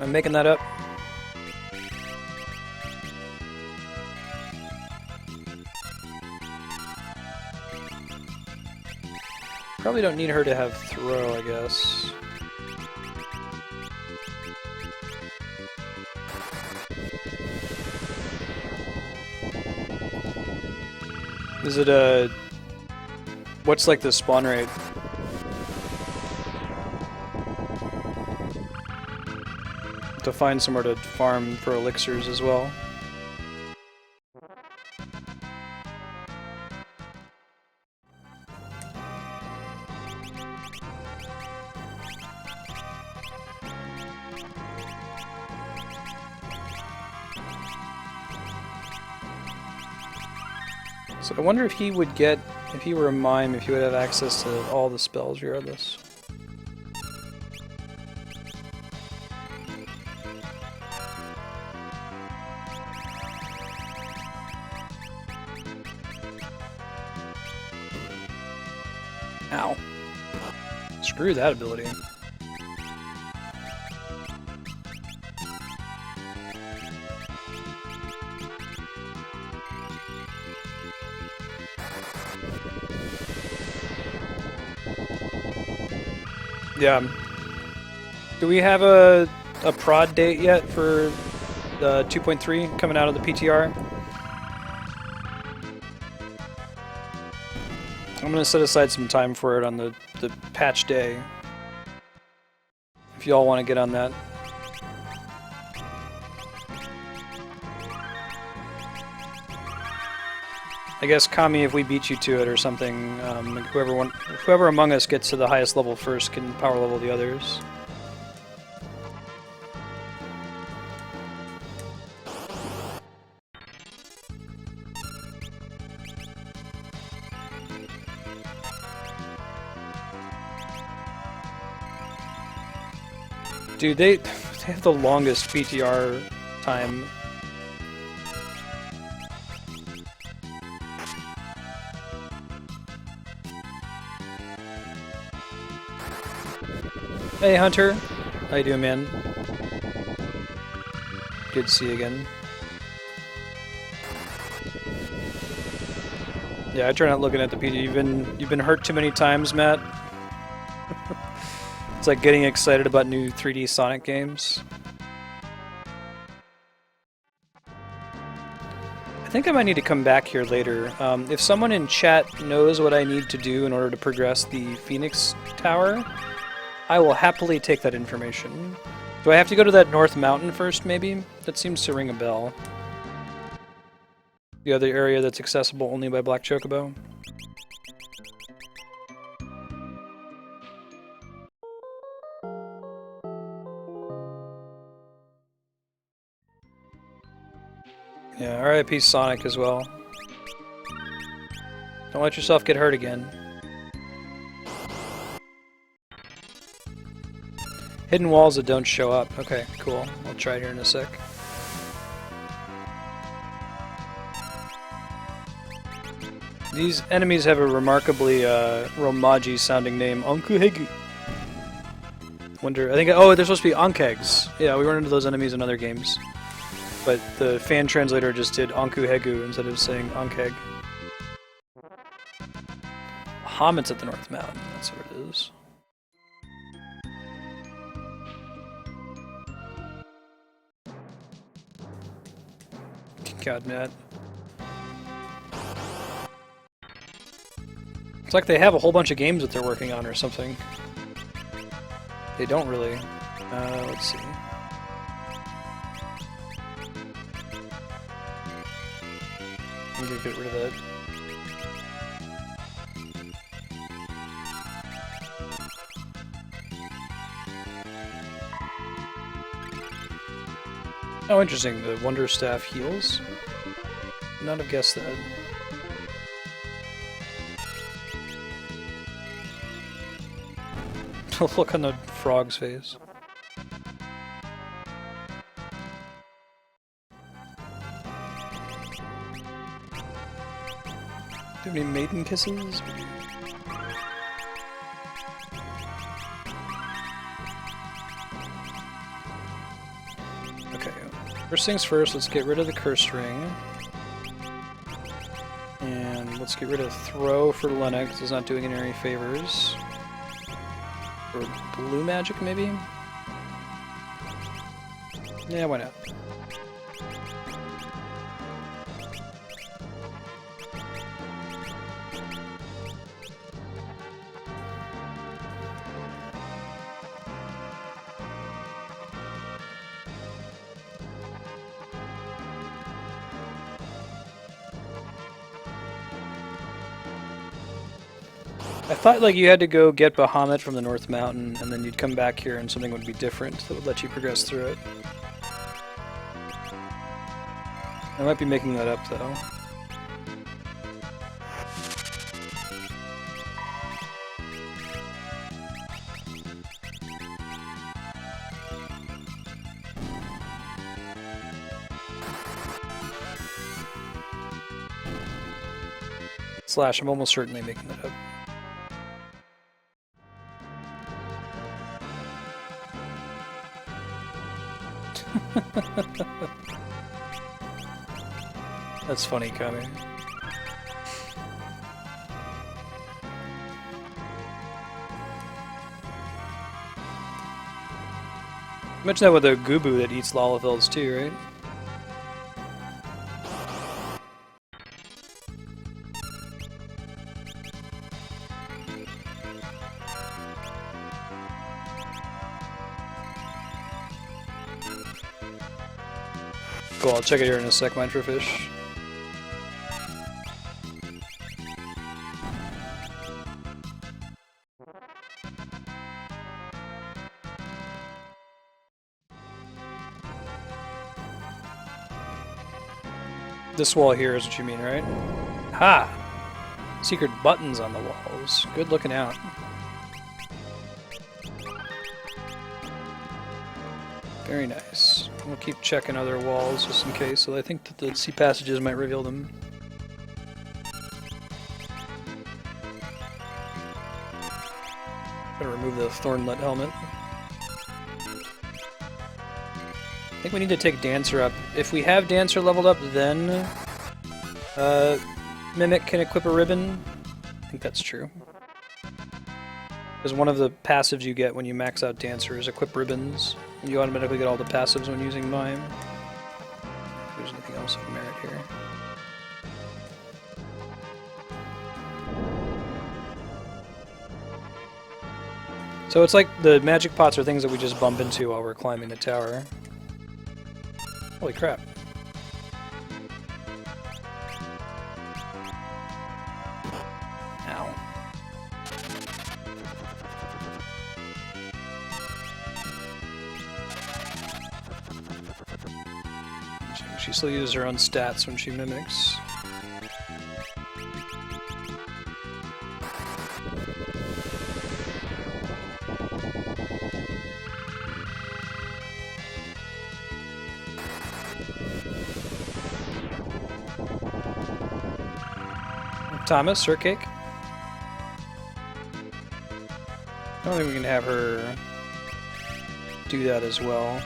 I'm making that up. Probably don't need her to have throw, I guess. Is it a... What's like the spawn rate? To find somewhere to farm for elixirs as well. So I wonder if he would get, if he were a mime, if he would have access to all the spells regardless. Ow. Screw that ability. Yeah. Do we have a prod date yet for 2.3 coming out of the PTR? I'm gonna set aside some time for it on the patch day. If y'all want to get on that. I guess, Kami, if we beat you to it or something, whoever among us gets to the highest level first can power level the others. Dude, they have the longest PTR time. Hey Hunter, how you doing, man? Good to see you again. Yeah, I try not looking at the PD. You've been hurt too many times, Matt. It's like getting excited about new 3D Sonic games. I think I might need to come back here later. If someone in chat knows what I need to do in order to progress the Phoenix Tower, I will happily take that information. Do I have to go to that North Mountain first, maybe? That seems to ring a bell. The other area that's accessible only by Black Chocobo. Yeah, RIP Sonic as well. Don't let yourself get hurt again. Hidden walls that don't show up. Okay, cool. I'll try it here in a sec. These enemies have a remarkably Romaji sounding name. Ankuhegu. Wonder, I think, oh, they're supposed to be Ankegs. Yeah, we run into those enemies in other games. But the fan translator just did Ankuhegu instead of saying Ankeg. Bahamut's at the North Mountain, that's what it is. God, Matt. It's like they have a whole bunch of games that they're working on or something. They don't really. Let's see. I'm gonna get rid of that. Oh, interesting. The Wonder Staff heals. Would not have guessed that. Look on the frog's face. Do you have any maiden kisses? Okay, first things first, let's get rid of the curse ring. And let's get rid of throw for Lennox, it's not doing it any favors. Or blue magic, maybe? Yeah, why not? I thought like you had to go get Bahamut from the North Mountain, and then you'd come back here and something would be different that would let you progress through it. I might be making that up, though. Slash, I'm almost certainly making that up. That's funny, Kami. Imagine that with a Gubu that eats Lalavelds too, right? Cool, I'll check it here in a sec, Mind for Fish. This wall here is what you mean, right? Ha! Secret buttons on the walls. Good looking out. Very nice. We'll keep checking other walls just in case, so I think that the sea passages might reveal them. Gotta remove the thornlet helmet. I think we need to take Dancer up. If we have Dancer leveled up, then Mimic can equip a ribbon. I think that's true. Because one of the passives you get when you max out Dancer is equip ribbons. And you automatically get all the passives when using Mime. If there's anything else of merit here. So it's like the magic pots are things that we just bump into while we're climbing the tower. Holy crap. Ow. She still uses her own stats when she mimics. Thomas, her cake. I don't think we can have her do that as well.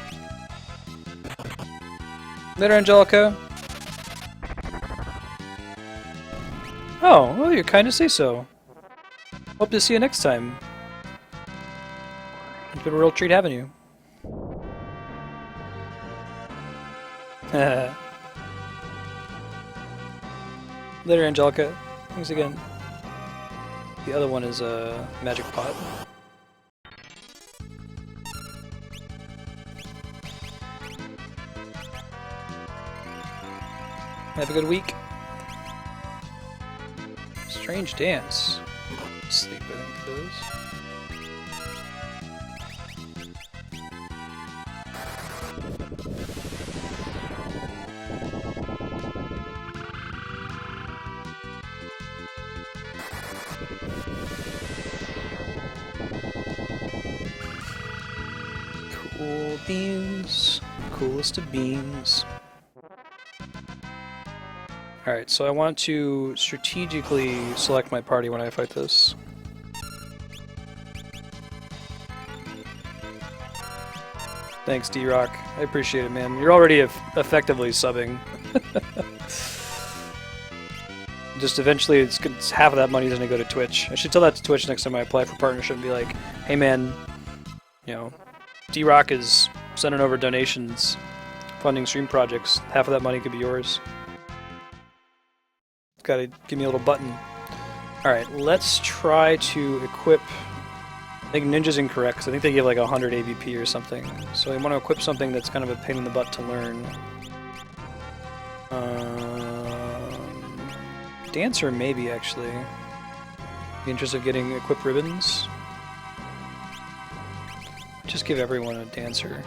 Later, Angelica. Oh, well, you're kind to say so. Hope to see you next time. It's been a real treat having you. Later, Angelica. Thanks again. The other one is a magic pot. Have a good week. Strange dance. Sleep, I think it is. Cool beans. Coolest of beans. Alright, so I want to strategically select my party when I fight this. Thanks, D-Rock. I appreciate it, man. You're already effectively subbing. Just eventually, it's half of that money is going to go to Twitch. I should tell that to Twitch next time I apply for partnership and be like, hey man, you know, D-Rock is sending over donations, funding stream projects. Half of that money could be yours. Gotta give me a little button. Alright, let's try to equip... I think Ninja's incorrect, because I think they give like 100 ABP or something. So I want to equip something that's kind of a pain in the butt to learn. Dancer maybe, actually. The interest of getting equip ribbons. Just give everyone a Dancer.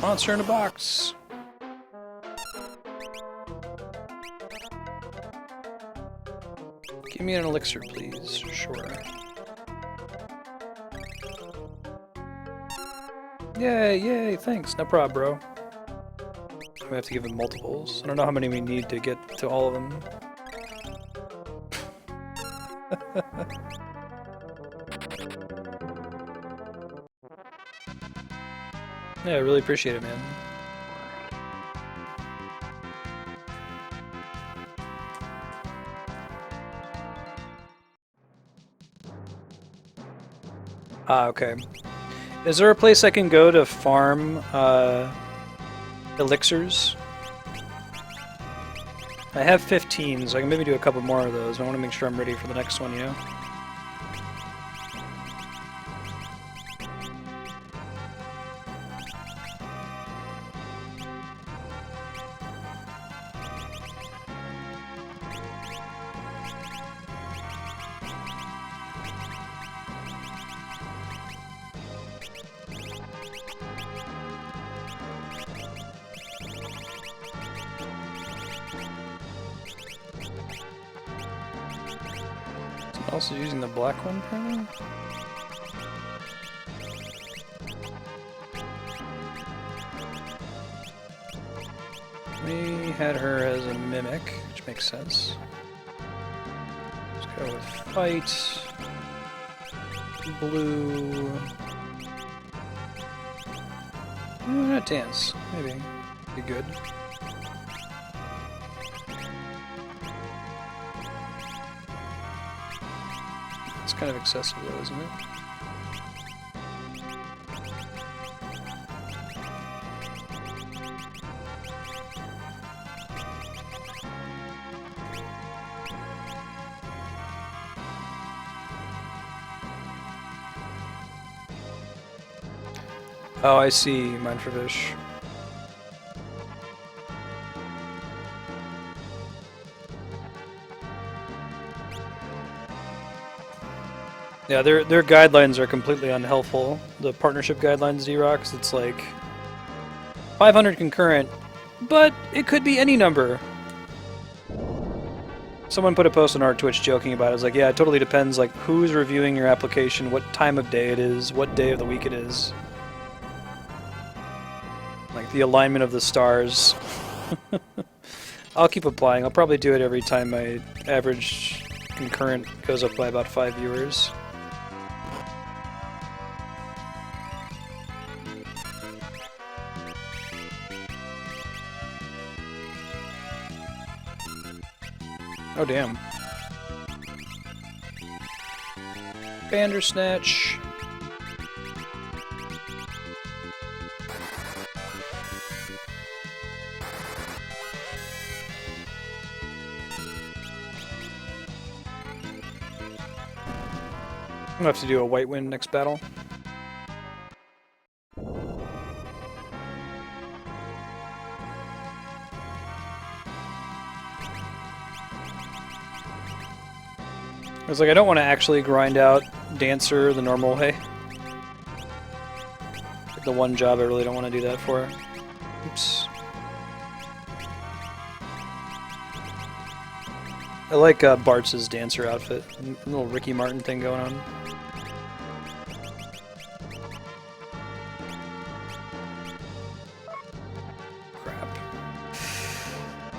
Monster in a box. Give me an elixir, please. Sure. Yay, yay, thanks. No problem, bro. We have to give him multiples. I don't know how many we need to get to all of them. Yeah, I really appreciate it, man. Ah, okay. Is there a place I can go to farm elixirs? I have 15, so I can maybe do a couple more of those. I want to make sure I'm ready for the next one, you know? Also using the black one, apparently? We had her as a mimic, which makes sense. Let's go with fight. Blue. Not dance, maybe. Be good. It's kind of excessive though, isn't it? Oh, I see, Mind for Fish. Yeah, their guidelines are completely unhelpful. The partnership guidelines, Z-Rocks, it's like 500 concurrent, but it could be any number. Someone put a post on our Twitch joking about it. It's like, yeah, it totally depends, like, who's reviewing your application, what time of day it is, what day of the week it is. Like, the alignment of the stars. I'll keep applying. I'll probably do it every time my average concurrent goes up by about 5 viewers. Oh, damn. Bandersnatch. I'm gonna have to do a white win next battle. It's like I don't want to actually grind out Dancer the normal way. Like the one job I really don't want to do that for. Oops. I like Bartz's Dancer outfit. A little Ricky Martin thing going on. Crap.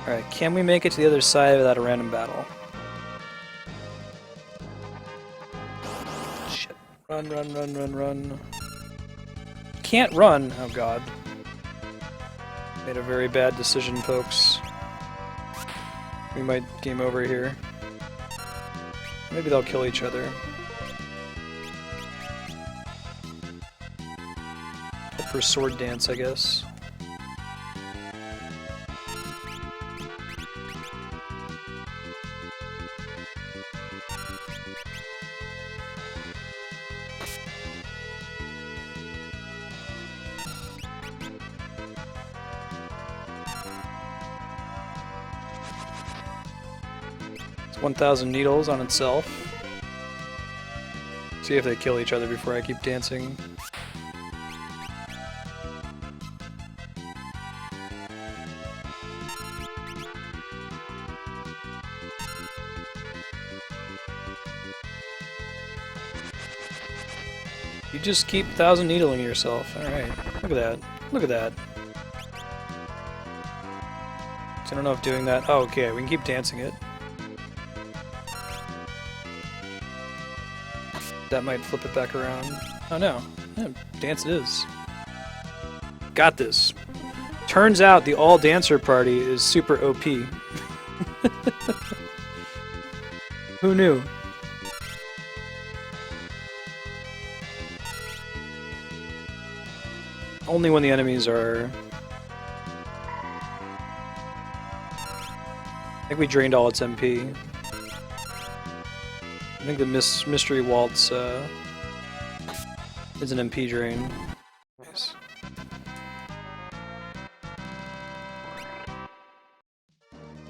Alright, can we make it to the other side without a random battle? Run, run, run, run, run. Can't run! Oh god. Made a very bad decision, folks. We might game over here. Maybe they'll kill each other. Hope for sword dance, I guess. It's 1,000 needles on itself. See if they kill each other before I keep dancing. You just keep 1,000 needling yourself. Alright. Look at that. Look at that. So I don't know if doing that... Oh, okay. We can keep dancing it. That might flip it back around. Oh no. Yeah, dance it is. Got this. Turns out the all-dancer party is super OP. Who knew? Only when the enemies are think we drained all its MP. I think the Mystery Waltz is an MP drain. Nice.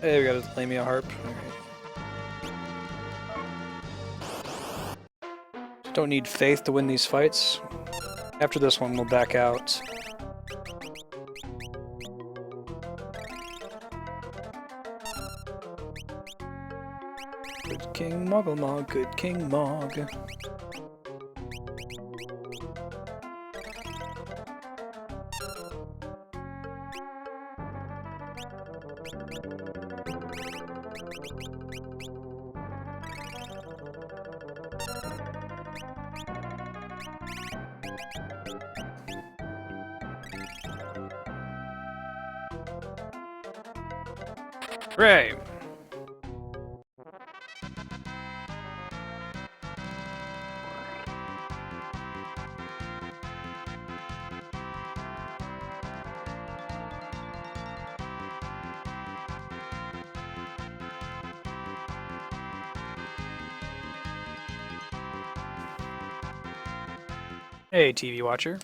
Hey, we got a Lamia Harp. Alright. Don't need faith to win these fights. After this one, we'll back out. Good King Moggle, good King Mog. Hooray! Hey, TV watcher.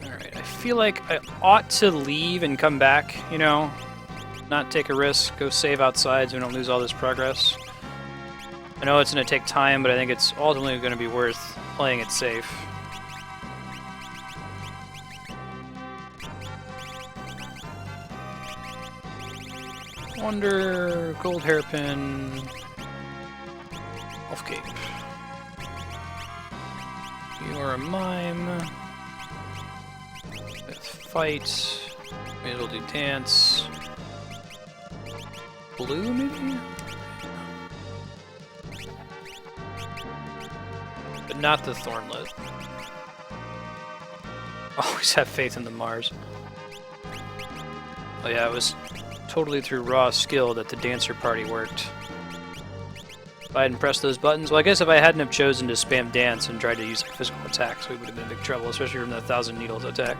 Alright, I feel like I ought to leave and come back, you know? Not take a risk, go save outside so we don't lose all this progress. I know it's going to take time, but I think it's ultimately going to be worth playing it safe. Wonder, gold hairpin, off cape. You're a mime. Let's fight. May as well do dance. Blue, maybe? But not the Thornlet. Always have faith in the Mars. Oh yeah, it was totally through raw skill that the dancer party worked. If I hadn't pressed those buttons, well, I guess if I hadn't have chosen to spam dance and tried to use like, physical attacks, we would have been in big trouble, especially from the 1,000 Needles attack.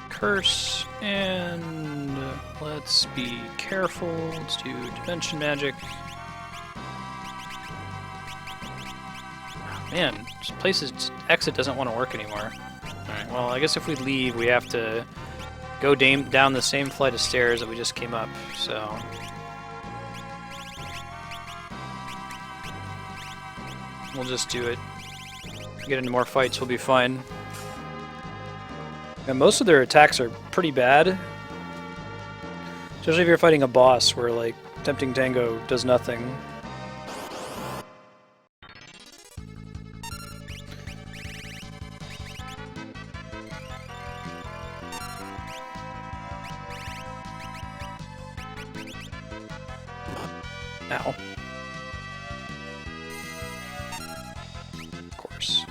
Curse, and let's be careful. Let's do Dimension Magic. Oh, man, this place's exit doesn't want to work anymore. Alright, well, I guess if we leave, we have to go down the same flight of stairs that we just came up, so... we'll just do it. If we get into more fights, we'll be fine. And most of their attacks are pretty bad. Especially if you're fighting a boss where, like, Tempting Tango does nothing. Ow. Of course.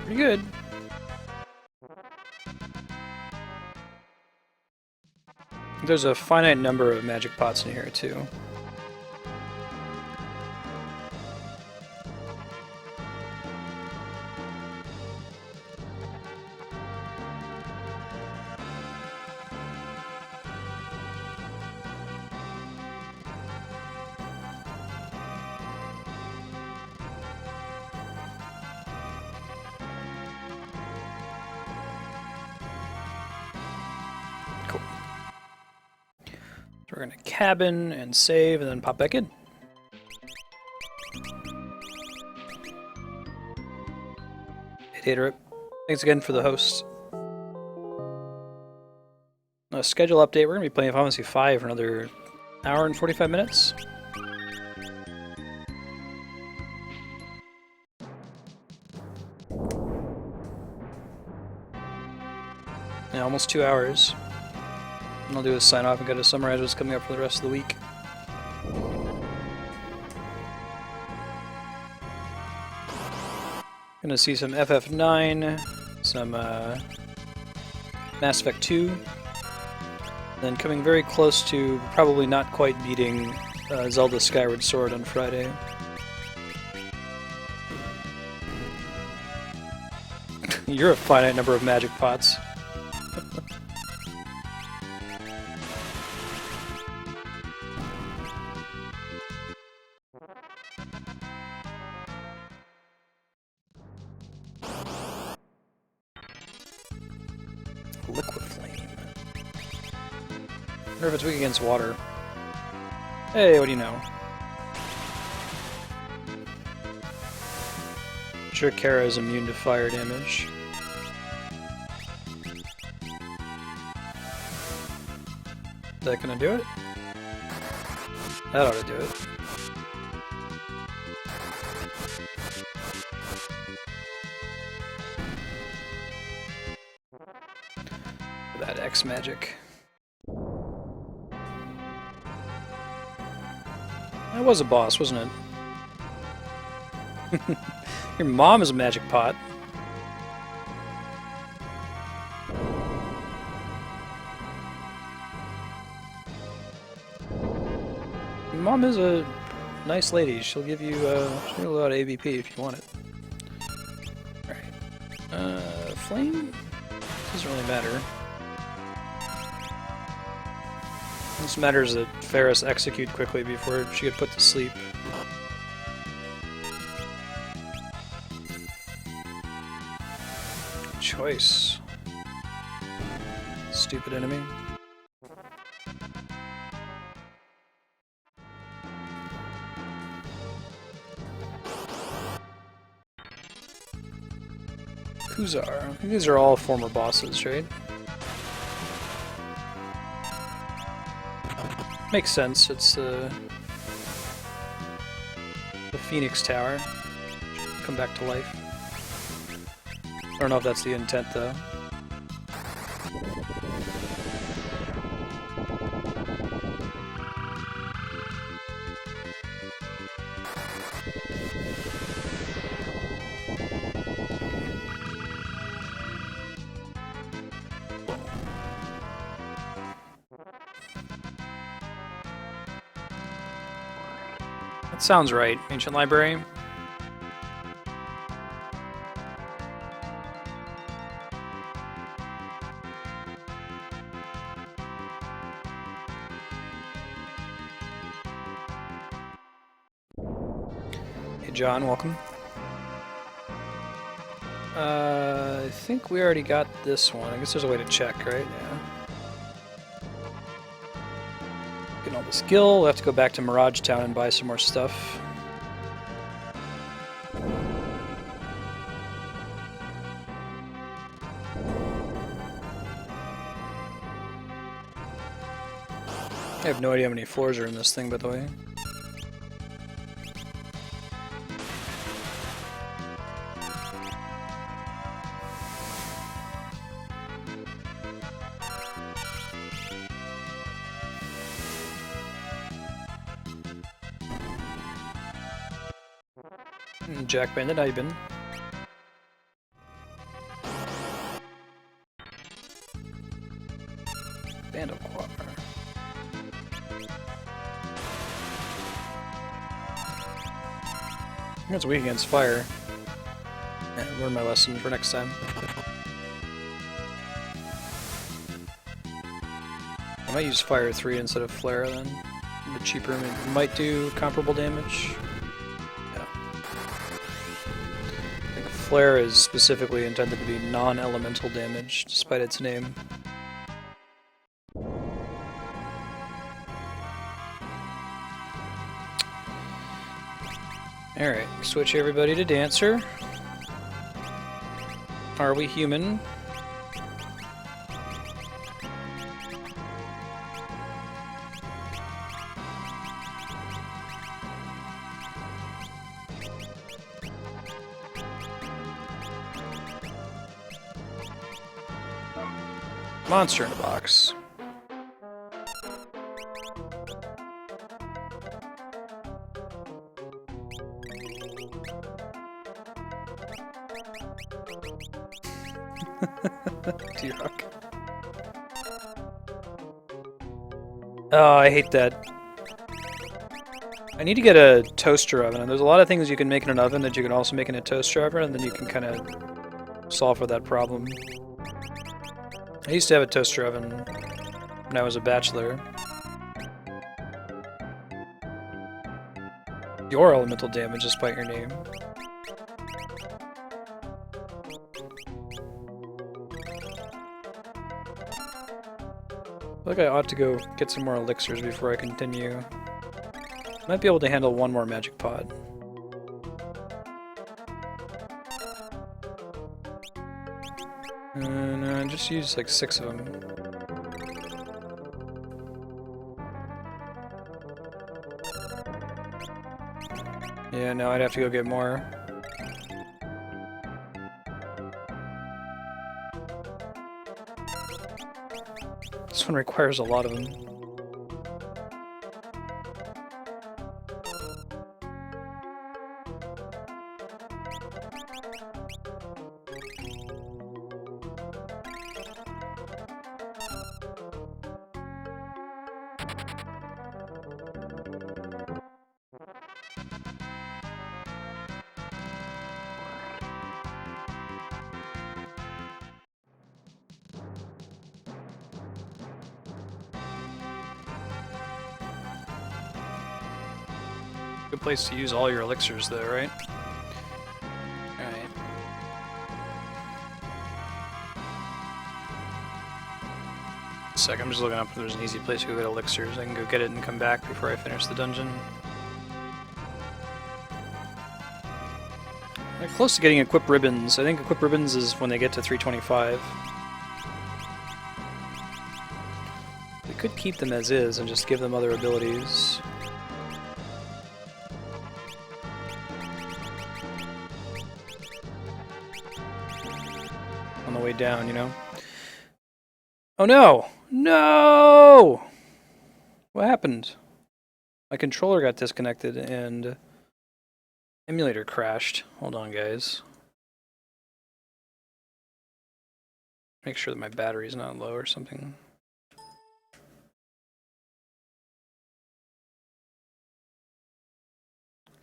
Pretty good. There's a finite number of magic pots in here, too. We're gonna cabin and save and then pop back in. Hey, Taterip. Thanks again for the host. Schedule update. We're gonna be playing Final Fantasy V for another hour and 45 minutes. Yeah, almost 2 hours. And I'll do is sign off and go to summarize what's coming up for the rest of the week. Gonna see some FF9, some Mass Effect 2. Then coming very close to probably not quite beating Zelda Skyward Sword on Friday. You're a finite number of magic pots. Liquid Flame. I wonder if it's weak against water. Hey, what do you know? Sure, Kara is immune to fire damage. Is that gonna do it? That ought to do it. That X magic. That was a boss, wasn't it? Your mom is a magic pot. Your mom is a nice lady. She'll give you a lot of ABP if you want it. Alright. Flame? Doesn't really matter. This matters that Ferris execute quickly before she get put to sleep. Good choice. Stupid enemy. Kuzar. These are all former bosses, right? Makes sense, it's the Phoenix Tower. Come back to life. I don't know if that's the intent, though. Sounds right. Ancient Library. Hey John, welcome. I think we already got this one. I guess there's a way to check, right? Yeah. Getting all the skill. We'll have to go back to Mirage Town and buy some more stuff. I have no idea how many floors are in this thing, by the way. Jack Bandit, how you been? Band of Quar. It's weak against fire. Yeah, learn my lesson for next time. I might use Fire 3 instead of Flare then. A bit cheaper, it might do comparable damage. Flare is specifically intended to be non-elemental damage, despite its name. Alright, switch everybody to Dancer. Are we human? Monster in a box. T-Rock. Oh, I hate that. I need to get a toaster oven, and there's a lot of things you can make in an oven that you can also make in a toaster oven, and then you can kind of solve for that problem. I used to have a toaster oven when I was a bachelor. Your elemental damage despite your name. I feel like I ought to go get some more elixirs before I continue. Might be able to handle one more magic pod. No, just use like 6 of them. Yeah, no, I'd have to go get more. This one requires a lot of them. Good place to use all your elixirs though, right? Alright. I'm just looking up if there's an easy place to go get elixirs. I can go get it and come back before I finish the dungeon. They're close to getting equip ribbons. I think equip ribbons is when they get to 325. We could keep them as is and just give them other abilities. On the way down, you know? Oh no! No! What happened? My controller got disconnected and emulator crashed. Hold on, guys. Make sure that my battery's not low or something.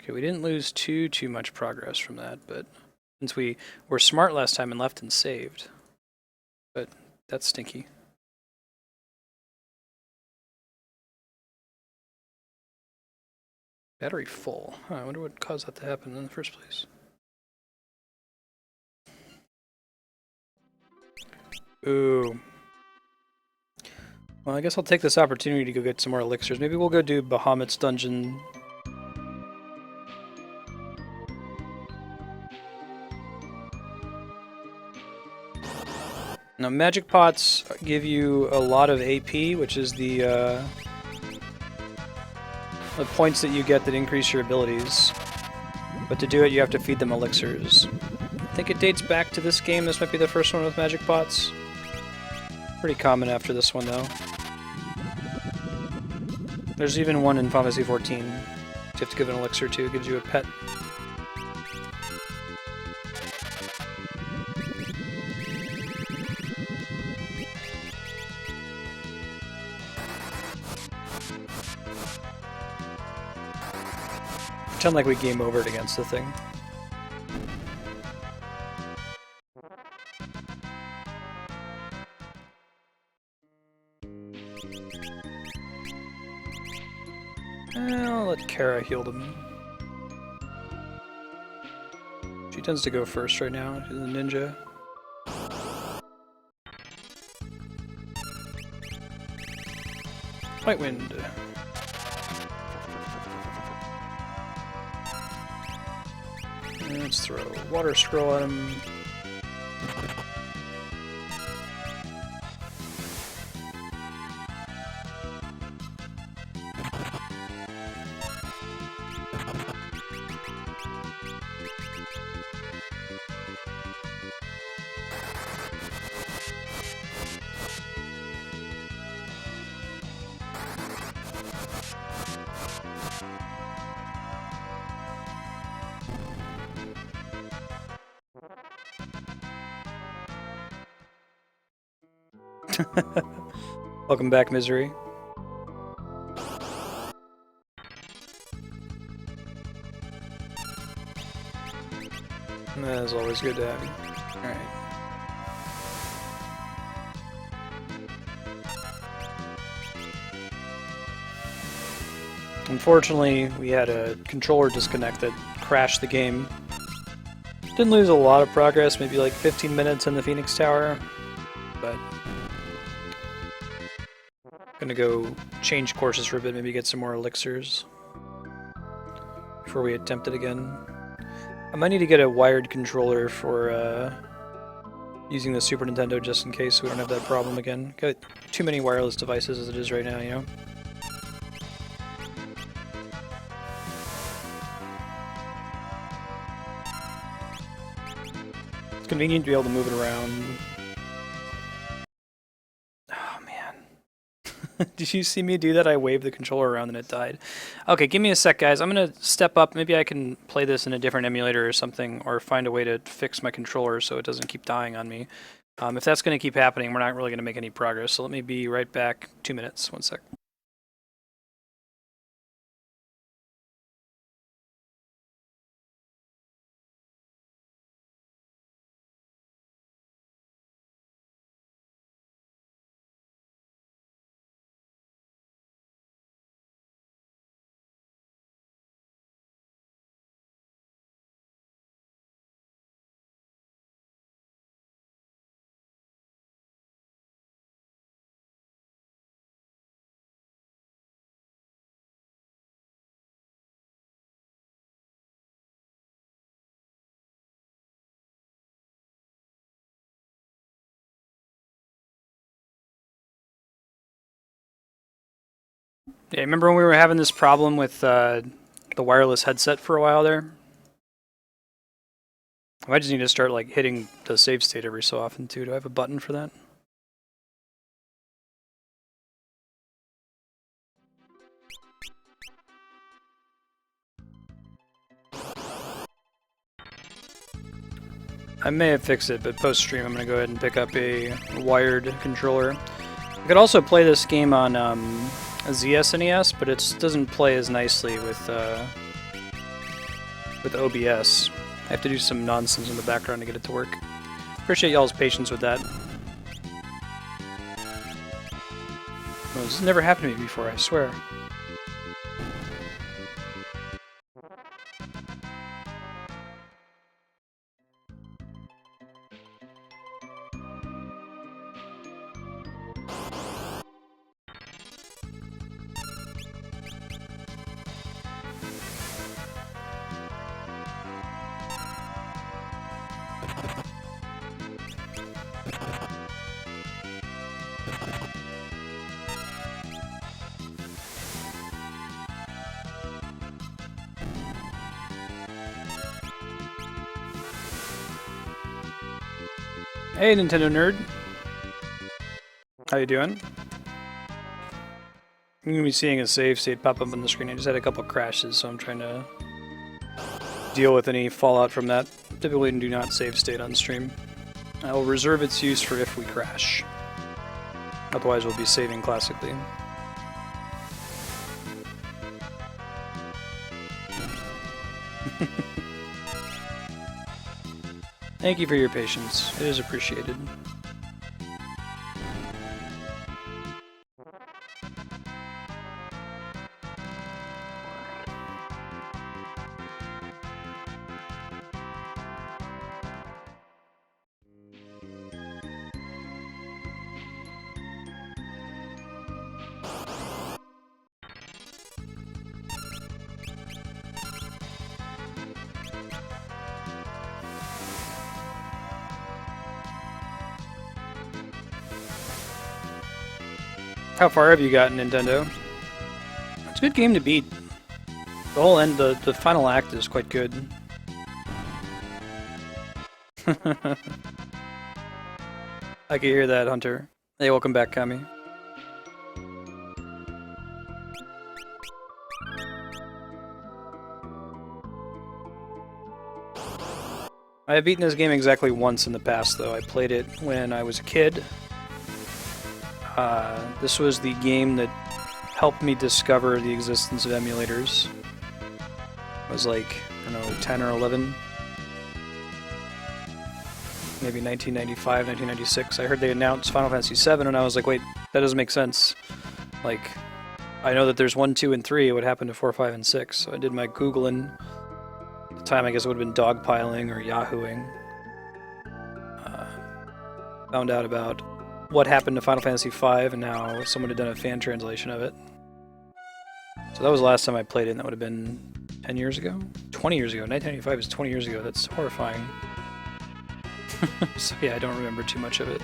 Okay, we didn't lose too much progress from that, but since we were smart last time and left and saved. But that's stinky. Battery full. Huh, I wonder what caused that to happen in the first place. Ooh. Well, I guess I'll take this opportunity to go get some more elixirs. Maybe we'll go do Bahamut's dungeon. Now, magic pots give you a lot of AP, which is the points that you get that increase your abilities. But to do it, you have to feed them elixirs. I think it dates back to this game. This might be the first one with magic pots. Pretty common after this one, though. There's even one in Final Fantasy XIV. You have to give an elixir to. It gives you a pet. Pretend like we game over it against the thing. I'll let Kara heal them. She tends to go first right now. She's a ninja. White Wind. Let's throw a water scroll at him. Welcome back, Misery. That is always good to have you. Alright. Unfortunately, we had a controller disconnect that crashed the game. Didn't lose a lot of progress, maybe like 15 minutes in the Phoenix Tower, but gonna go change courses for a bit, maybe get some more elixirs before we attempt it again. I might need to get a wired controller for using the Super Nintendo just in case we don't have that problem again. Got too many wireless devices as it is right now, you know? It's convenient to be able to move it around. Oh man. Did you see me do that? I waved the controller around and it died. Okay, give me a sec, guys. I'm gonna step up. Maybe I can play this in a different emulator or something, or find a way to fix my controller so it doesn't keep dying on me. If that's gonna keep happening, we're not really gonna make any progress. So let me be right back. 2 minutes. 1 sec. Yeah, remember when we were having this problem with the wireless headset for a while there? I might just need to start like hitting the save state every so often too. Do I have a button for that? I may have fixed it, but post-stream I'm going to go ahead and pick up a wired controller. I could also play this game on a ZSNES, but it doesn't play as nicely with OBS. I have to do some nonsense in the background to get it to work. Appreciate y'all's patience with that. Well, this has never happened to me before, I swear. Hey, Nintendo nerd. How you doing? I'm gonna be seeing a save state pop up on the screen. I just had a couple crashes, so I'm trying to deal with any fallout from that. Typically do not save state on stream. I will reserve its use for if we crash. Otherwise we'll be saving classically. Thank you for your patience. It is appreciated. How far have you gotten, Nintendo? It's a good game to beat. The whole end, the final act is quite good. I can hear that, Hunter. Hey, welcome back, Kami. I have beaten this game exactly once in the past, though. I played it when I was a kid. This was the game that helped me discover the existence of emulators. I was like, I don't know, 10 or 11. maybe 1995, 1996. I heard they announced Final Fantasy VII, and I was like, wait, that doesn't make sense. Like, I know that there's 1, 2, and 3. What happened to 4, 5, and 6? So I did my Googling. At the time, I guess it would have been dogpiling or Yahooing. Found out about what happened to Final Fantasy V, and how someone had done a fan translation of it. So that was the last time I played it, and that would have been 10 years ago? 20 years ago. 1995 is 20 years ago. That's horrifying. So yeah, I don't remember too much of it.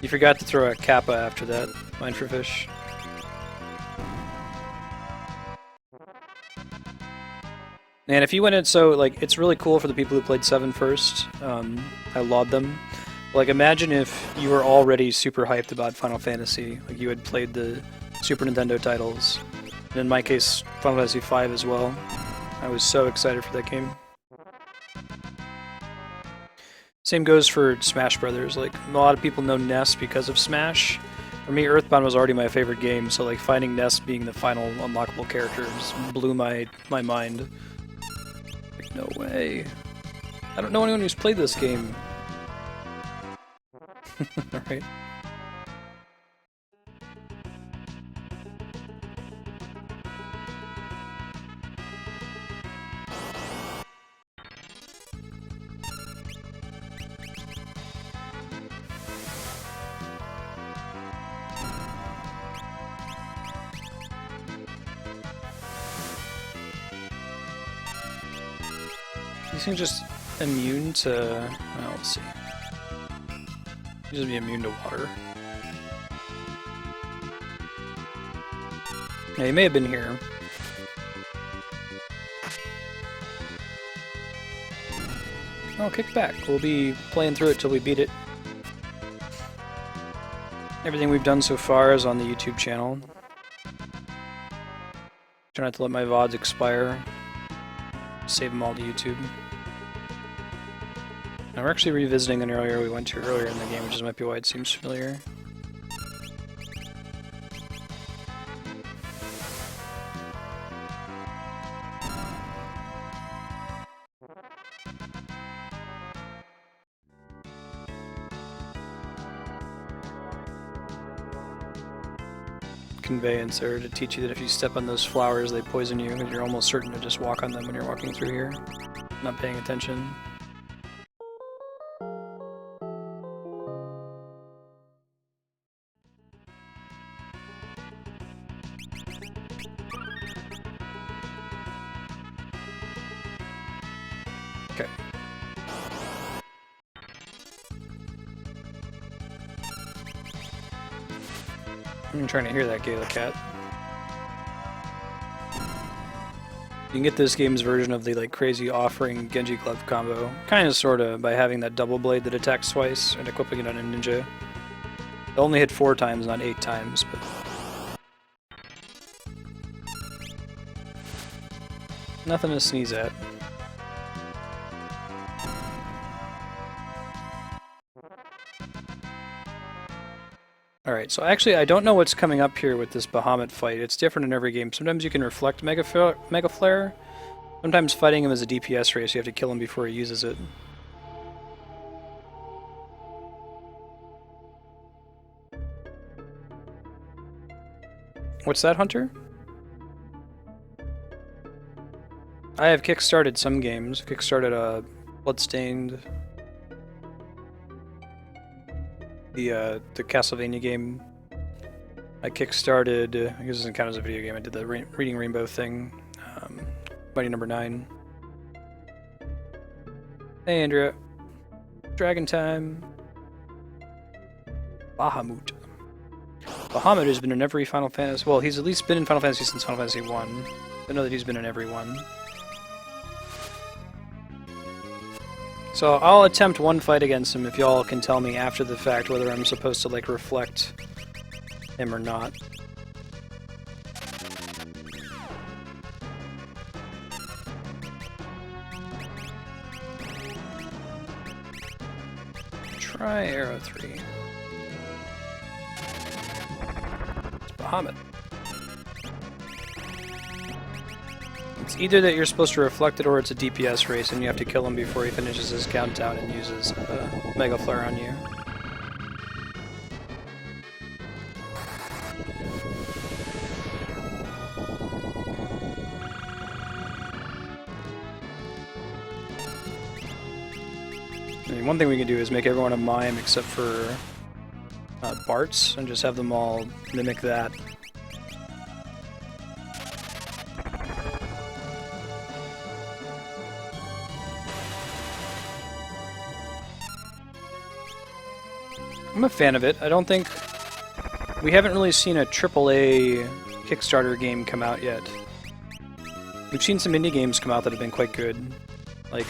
You forgot to throw a kappa after that, Mine for Fish. And if you went in, so like, it's really cool for the people who played 7 first. I laud them. Like, imagine if you were already super hyped about Final Fantasy, like you had played the Super Nintendo titles, and in my case, Final Fantasy V as well. I was so excited for that game. Same goes for Smash Brothers. Like, a lot of people know Ness because of Smash. For me, Earthbound was already my favorite game, so like finding Ness being the final unlockable character just blew my mind. Like, no way. I don't know anyone who's played this game. Alright. These things just immune to... well, let's see. These would be immune to water. Yeah, he may have been here. Oh, kick back. We'll be playing through it till we beat it. Everything we've done so far is on the YouTube channel. Try not to let my VODs expire. Save them all to YouTube. Now we're actually revisiting an area we went to earlier in the game, which might be why it seems familiar. Conveyancer to teach you that if you step on those flowers, they poison you, and you're almost certain to just walk on them when you're walking through here, not paying attention. Okay. I'm trying to hear that Gala cat. You can get this game's version of the like crazy offering Genji Glove combo, kind of sorta, by having that double blade that attacks twice and equipping it on a ninja. It only hit 4 times, not 8 times, but nothing to sneeze at. Alright, so actually I don't know what's coming up here with this Bahamut fight. It's different in every game. Sometimes you can reflect Mega Flare. Sometimes fighting him is a DPS race, you have to kill him before he uses it. What's that, Hunter? I have kickstarted some games. Kickstarted Bloodstained, the Castlevania game. I kickstarted, I guess it doesn't count as a video game, I did the Reading Rainbow thing. Mighty Number 9. Hey Andrea. Dragon time. Bahamut. Bahamut has been in every Final Fantasy, well, he's at least been in Final Fantasy since Final Fantasy 1. I know that he's been in every one. So I'll attempt one fight against him if y'all can tell me after the fact whether I'm supposed to like reflect him or not. Try Arrow 3. It's Bahamut. It's either that you're supposed to reflect it or it's a DPS race and you have to kill him before he finishes his countdown and uses Mega Flare on you. I mean, one thing we can do is make everyone a mime except for Barts and just have them all mimic that. I'm a fan of it. I don't think... We haven't really seen a AAA Kickstarter game come out yet. We've seen some indie games come out that have been quite good. Like,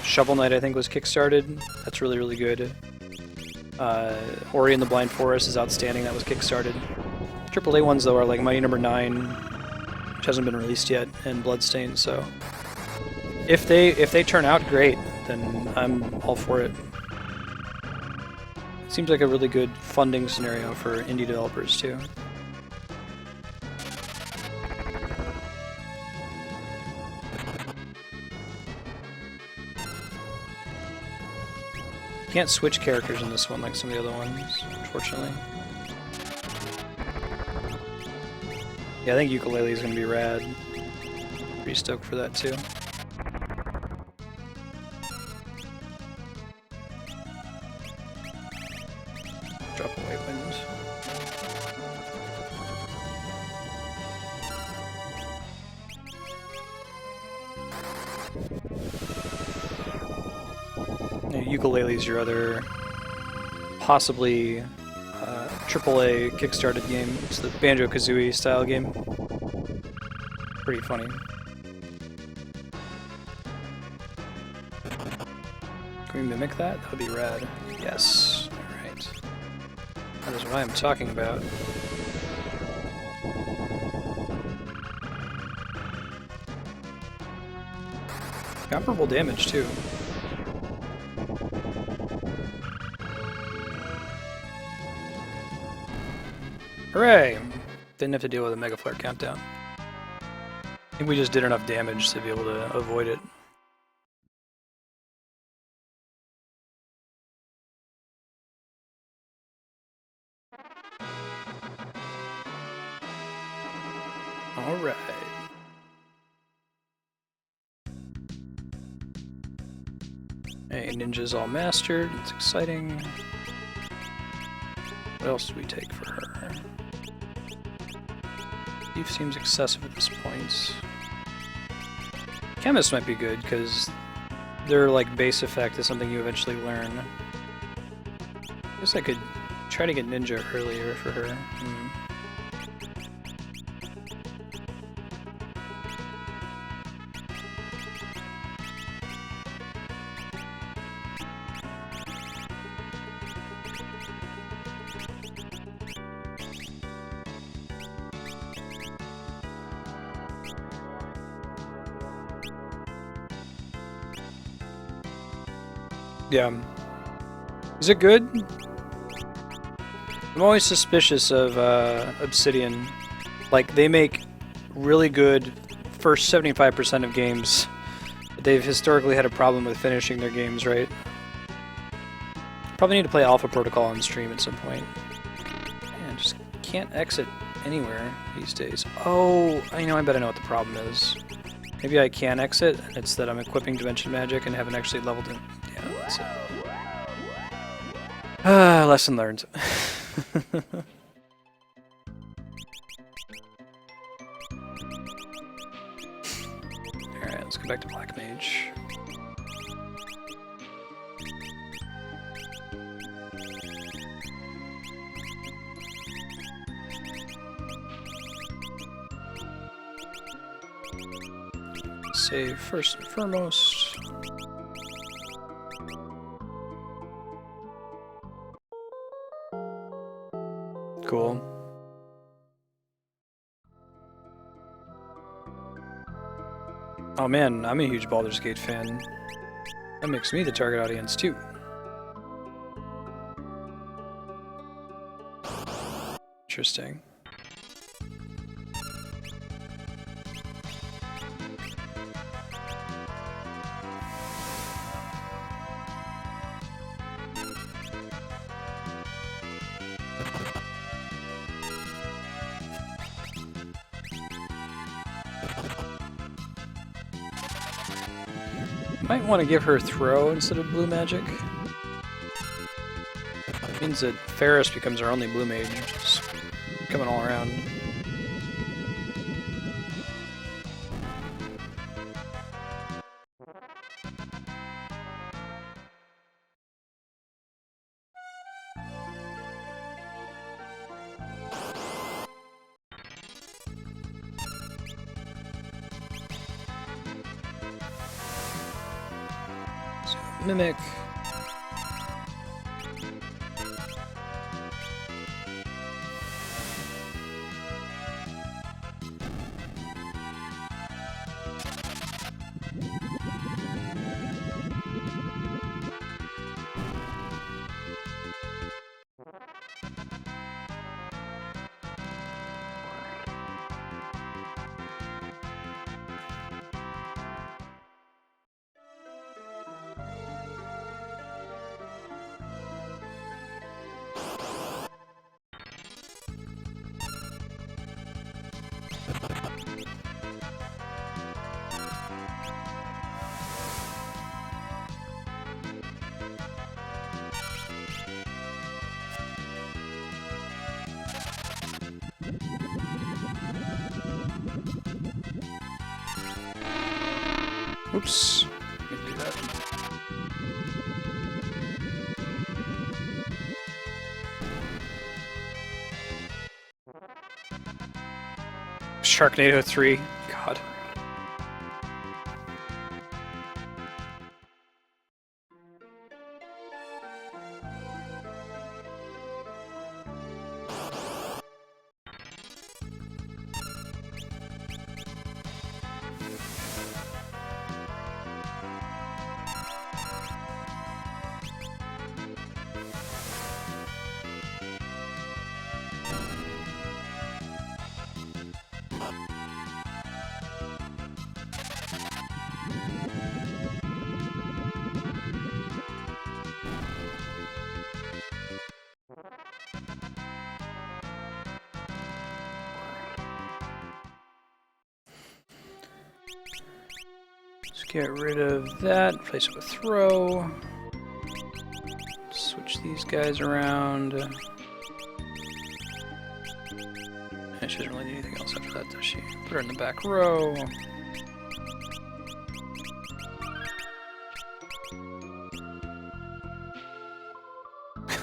Shovel Knight, I think, was kickstarted. That's really, really good. Ori and the Blind Forest is outstanding. That was kickstarted. AAA ones, though, are like Mighty Number 9, which hasn't been released yet, and Bloodstained, so... If they turn out great, then I'm all for it. Seems like a really good funding scenario for indie developers, too. Can't switch characters in this one like some of the other ones, unfortunately. Yeah, I think ukulele is going to be rad. Pretty stoked for that, too. Drop away wind. Yeah, ukulele is your other possibly AAA kickstarted game. It's the Banjo-Kazooie style game. Pretty funny. Can we mimic that? That would be rad. Yes. Alright. That is what I am talking about. Comparable damage, too. Hooray! Didn't have to deal with a Mega Flare countdown. I think we just did enough damage to be able to avoid it. Alright. Hey, Ninja's all mastered. It's exciting. What else do we take for her? Thief seems excessive at this point. Chemist might be good, because their like base effect is something you eventually learn. I guess I could try to get Ninja earlier for her. Yeah. Is it good? I'm always suspicious of Obsidian. Like, they make really good first 75% of games. They've historically had a problem with finishing their games, right? Probably need to play Alpha Protocol on stream at some point. Man, just can't exit anywhere these days. Oh, I bet I know what the problem is. Maybe I can exit, and it's that I'm equipping Dimension Magic and haven't actually leveled it. Yeah, that's it. Lesson learned. Alright, let's go back to Black Mage. Save first and foremost. Cool. Oh man, I'm a huge Baldur's Gate fan. That makes me the target audience too. Interesting. Might want to give her throw instead of blue magic. It means that Ferris becomes our only blue mage, just coming all around. Mimic. Oops. Let me do that. Sharknado 3. God. Get rid of that, replace it with throw. Switch these guys around. And she doesn't really need anything else after that, does she? Put her in the back row.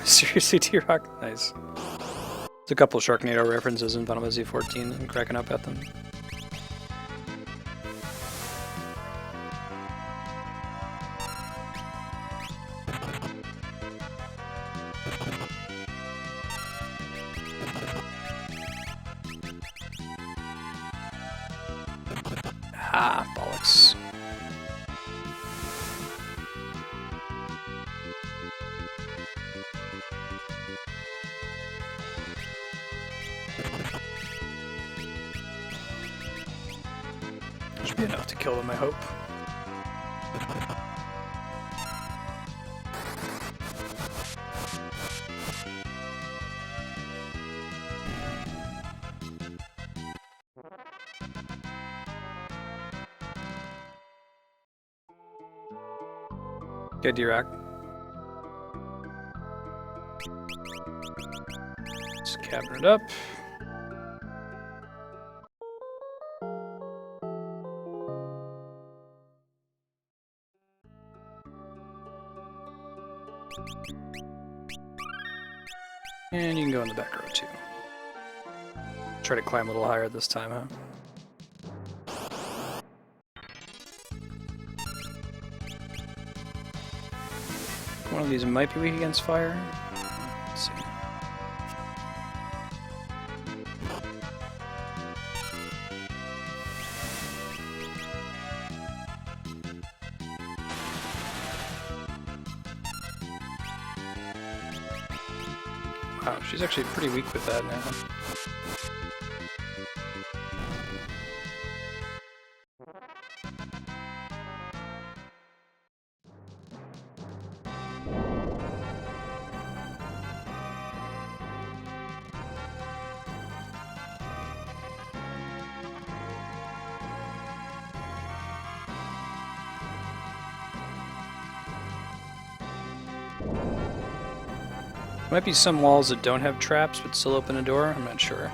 Seriously, T-Rock? Nice. There's a couple Sharknado references in Final Fantasy XIV and cracking up at them. Ah, bollocks. Should be enough to kill them, I hope. Good, D-Rock. Let's cabinet up. And you can go in the back row too. Try to climb a little higher this time, huh? One of these might be weak against fire. Let's see. Wow, she's actually pretty weak with that now. Might be some walls that don't have traps but still open a door, I'm not sure.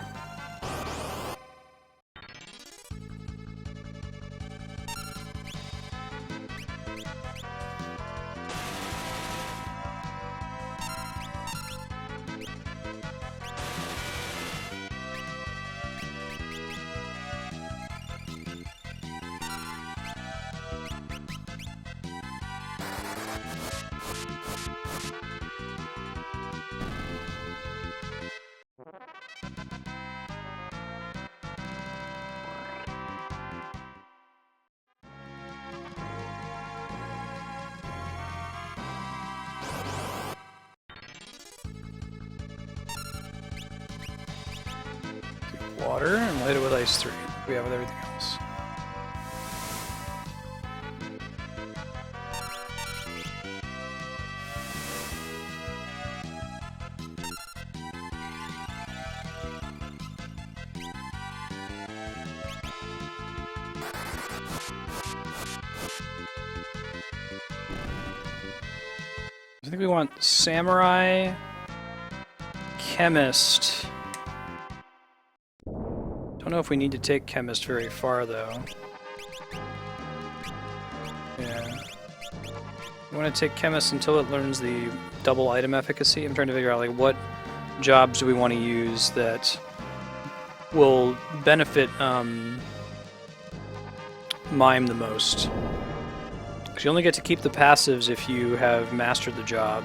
Water and light it with ice 3. We have with everything else. I think we want Samurai, Chemist. Don't know if we need to take Chemist very far, though. Yeah. We want to take Chemist until it learns the double item efficacy. I'm trying to figure out, like, what jobs do we want to use that will benefit Mime the most. Because you only get to keep the passives if you have mastered the job.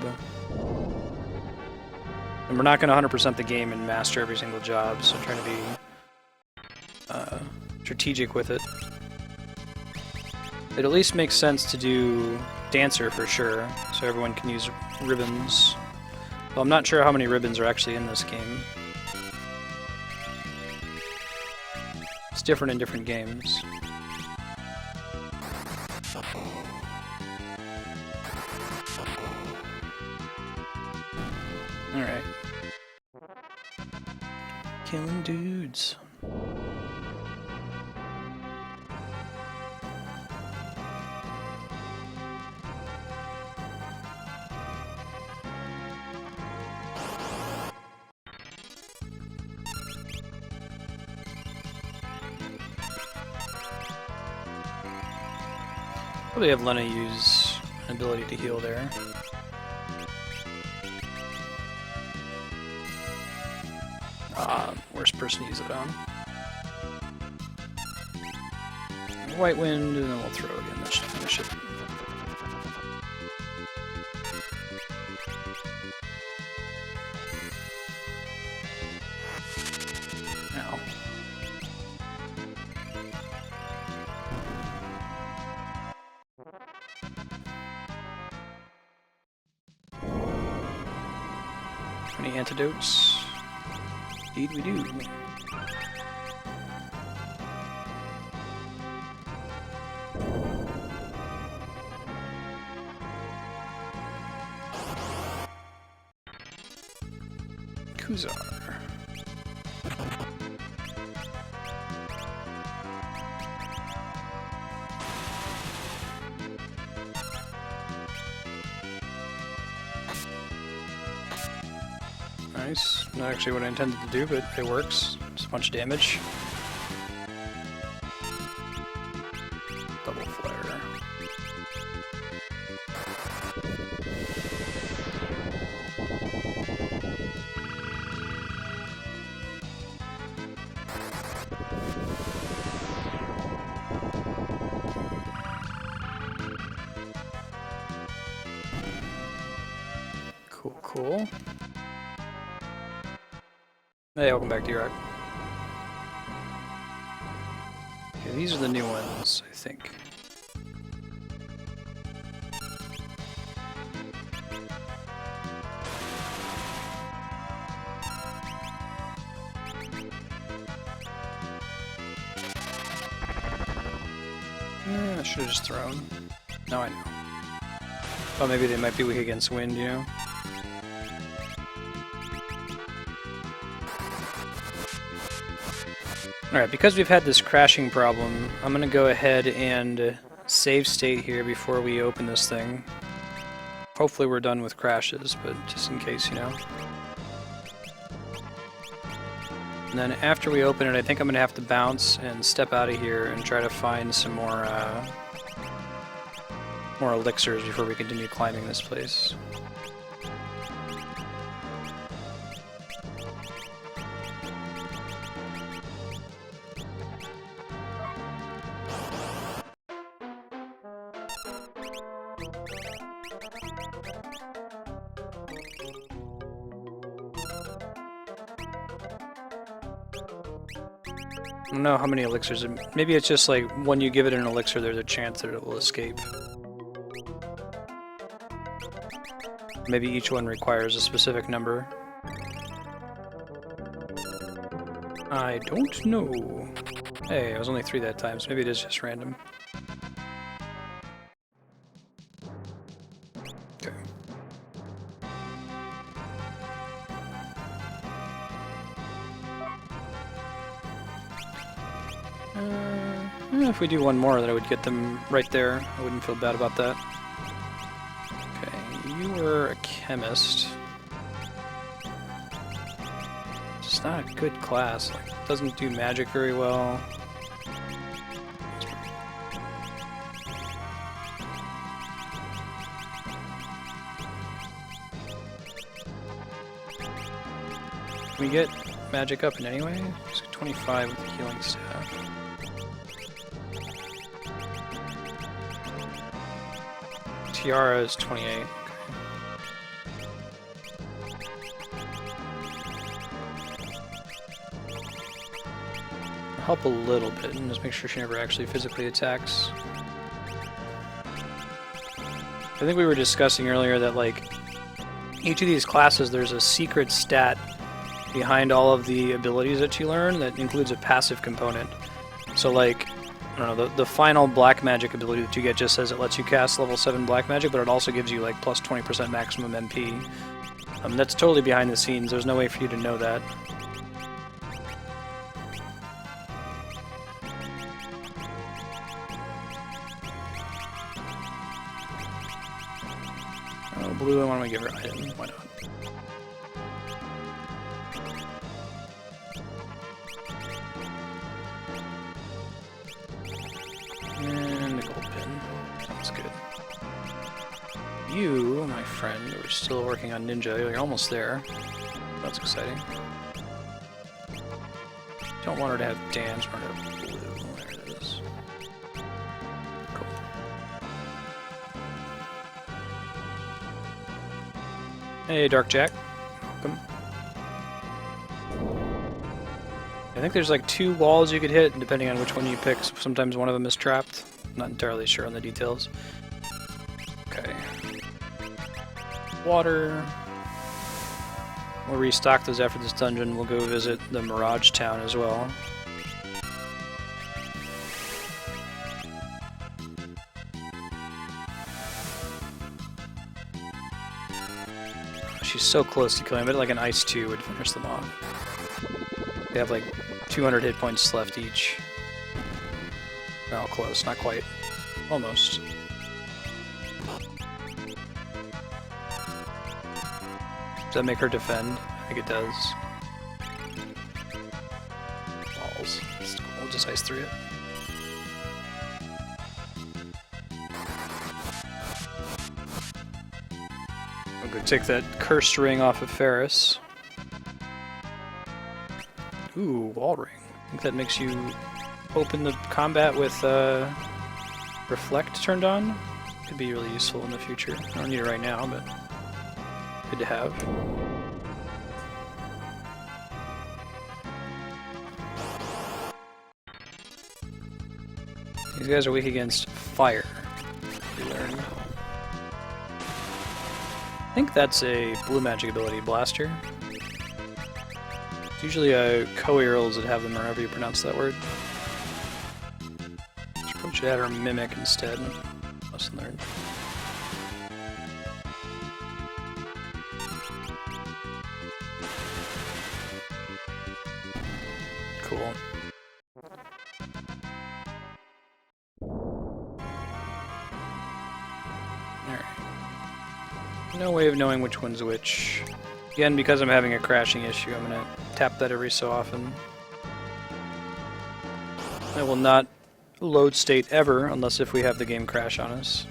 And we're not going to 100% the game and master every single job, so I'm trying to be strategic with it. It at least makes sense to do Dancer for sure, so everyone can use ribbons. Well, I'm not sure how many ribbons are actually in this game. It's different in different games. Alright. Killing dudes. Probably have Lena use an ability to heal there. Worst person to use it on. White Wind, and then we'll throw again. That should finish it. Ow. Any antidotes? Indeed we do. Kuzar. Nice. Not actually what I intended to do, but it works. Just a bunch of damage. Double flare. Cool, cool. Hey, welcome back to Iraq. Okay, these are the new ones, I think. I should have just thrown. Now I know. Oh, maybe they might be weak against wind, you know? Alright, because we've had this crashing problem, I'm going to go ahead and save state here before we open this thing. Hopefully we're done with crashes, but just in case, you know. And then after we open it, I think I'm going to have to bounce and step out of here and try to find some more elixirs before we continue climbing this place. I don't know how many elixirs. Maybe it's just like when you give it an elixir, there's a chance that it will escape. Maybe each one requires a specific number. I don't know. Hey, I was only 3 that time, so maybe it is just random. Okay. If we do one more, then I would get them right there. I wouldn't feel bad about that. Okay, you were a chemist. It's not a good class. Like, it doesn't do magic very well. Can we get magic up in any way? It's 25 with the healing staff. Tiara is 28. Okay. Help a little bit and just make sure she never actually physically attacks. I think we were discussing earlier that like each of these classes there's a secret stat behind all of the abilities that you learn that includes a passive component. So like, I don't know, the final black magic ability that you get just says it lets you cast level 7 black magic, but it also gives you like plus 20% maximum MP. That's totally behind the scenes. There's no way for you to know that. Oh, blue, why don't we give her a item? Why not? And the gold pin. Sounds good. You, my friend, are still working on ninja. You're almost there. That's exciting. Don't want her to have dance. Want her to have blue. There it is. Cool. Hey, Dark Jack. Welcome. I think there's like 2 walls you could hit, and depending on which one you pick, sometimes one of them is trapped. I'm not entirely sure on the details. Okay. Water. We'll restock those after this dungeon. We'll go visit the Mirage Town as well. She's so close to killing him, but like an Ice 2 would finish them off. They have like 200 hit points left each. Oh, close, not quite. Almost. Does that make her defend? I think it does. Balls. We'll just Ice 3 it. I'll go take that cursed ring off of Ferris. Ooh, wall ring. I think that makes you open the combat with Reflect turned on. Could be really useful in the future. I don't need it right now, but good to have. These guys are weak against fire. We learned. I think that's a blue magic ability, Blaster. It's usually co-earls that have them, or however you pronounce that word. Should add her Mimic instead. Lesson learned. Cool. Alright. No way of knowing which one's which. Again, because I'm having a crashing issue, I'm going to tap that every so often. I will not load state ever, unless if we have the game crash on us.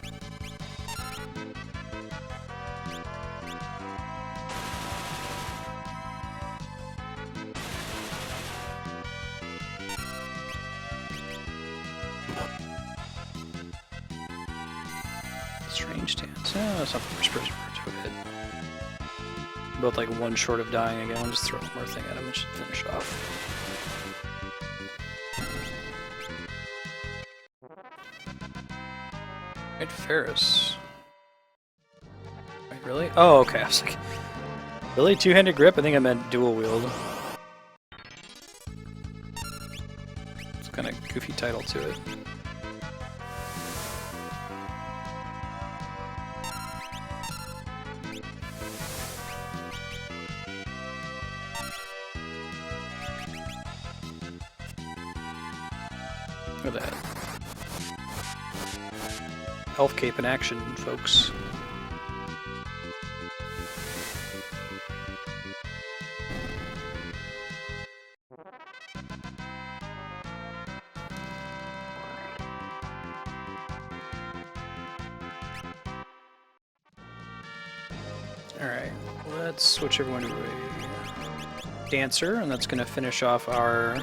Strange stance. Oh, that's not the first person to hit. Both like one short of dying again. I'll just throw one more thing at him and just finish it off. Right, Ferris. Wait, really? Oh, okay. I was like, really? Two-handed grip? I think I meant dual wield. It's kind of goofy title to it. Look at that. Elf Cape in action, folks. Alright, let's switch everyone to a dancer, and that's going to finish off our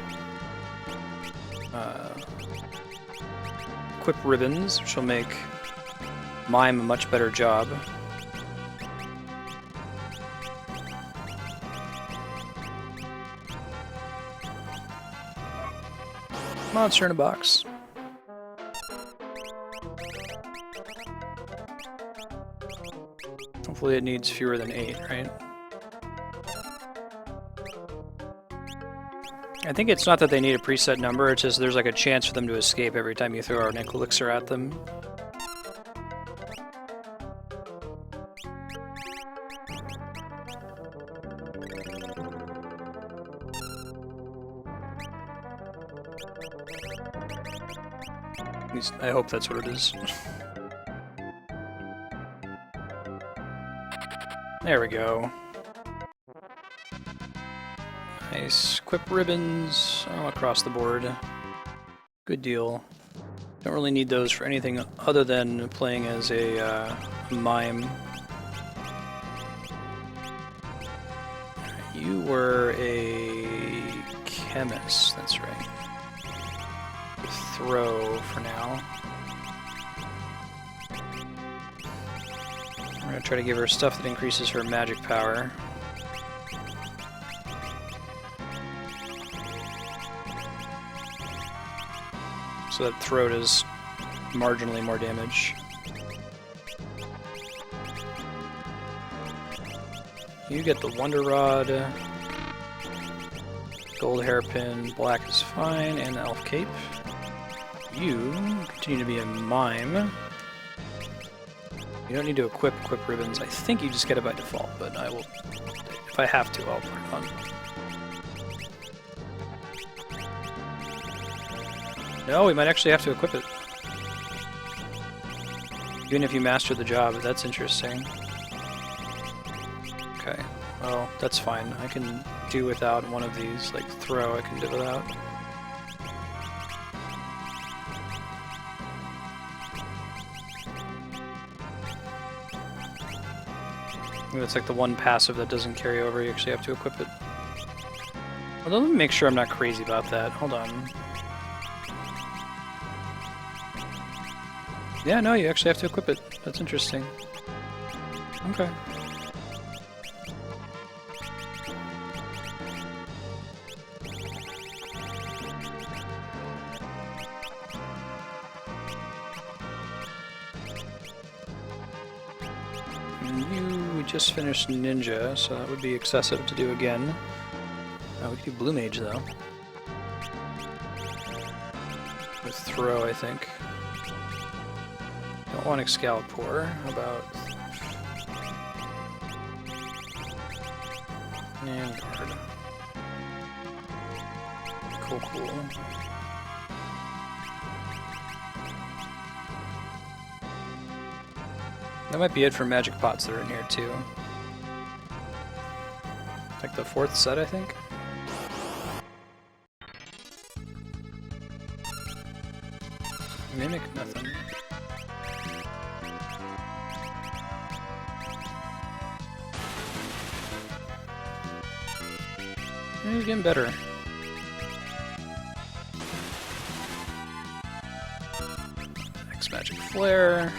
equip ribbons, which will make Mime a much better job. Monster in a box. Hopefully it needs fewer than 8, right? I think it's not that they need a preset number, it's just there's like a chance for them to escape every time you throw an elixir at them. At least I hope that's what it is. There we go. Nice. Equip ribbons all across the board. Good deal. Don't really need those for anything other than playing as a mime. You were a chemist, that's right. Throw for now. We're going to try to give her stuff that increases her magic power. So that throw does marginally more damage. You get the Wonder Rod. Gold hairpin, black is fine, and the Elf Cape. You continue to be a mime. You don't need to equip ribbons. I think you just get it by default, but I will, if I have to, I'll put it on. No, we might actually have to equip it. Even if you master the job, that's interesting. Okay, well, that's fine. I can do without one of these, like throw I can do without. It's like the one passive that doesn't carry over, you actually have to equip it. Well, let me make sure I'm not crazy about that. Hold on. Yeah, no, you actually have to equip it. That's interesting. Okay. You just finished Ninja, so that would be excessive to do again. We could do Blue Mage, though. With Throw, I think. Don't want Excalibur. How about... And Guard. Cool, cool. That might be it for magic pots that are in here too. Like the 4th set, I think. Mimic, nothing. He's getting better. X-Magic Flare.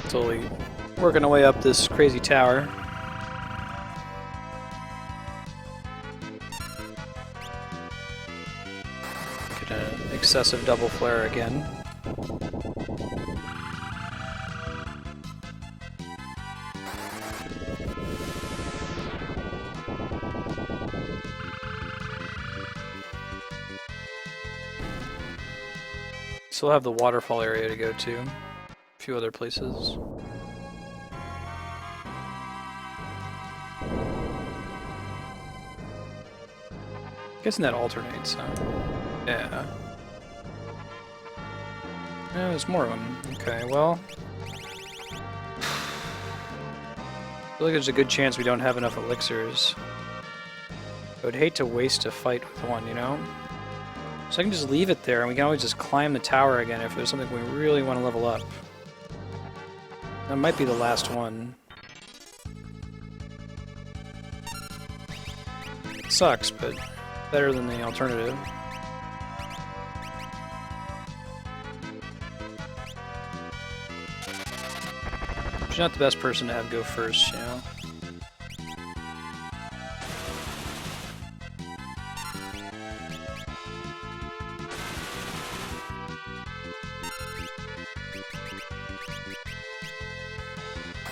Slowly working our way up this crazy tower. Get an excessive double flare again. Still have the waterfall area to go to. A few other places. Guessing that alternates, huh? Yeah. Yeah, there's more of them. Okay, well. I feel like there's a good chance we don't have enough elixirs. I would hate to waste a fight with one, you know? So I can just leave it there, and we can always just climb the tower again if there's something we really want to level up. That might be the last one. It sucks, but better than the alternative. She's not the best person to have go first, you know?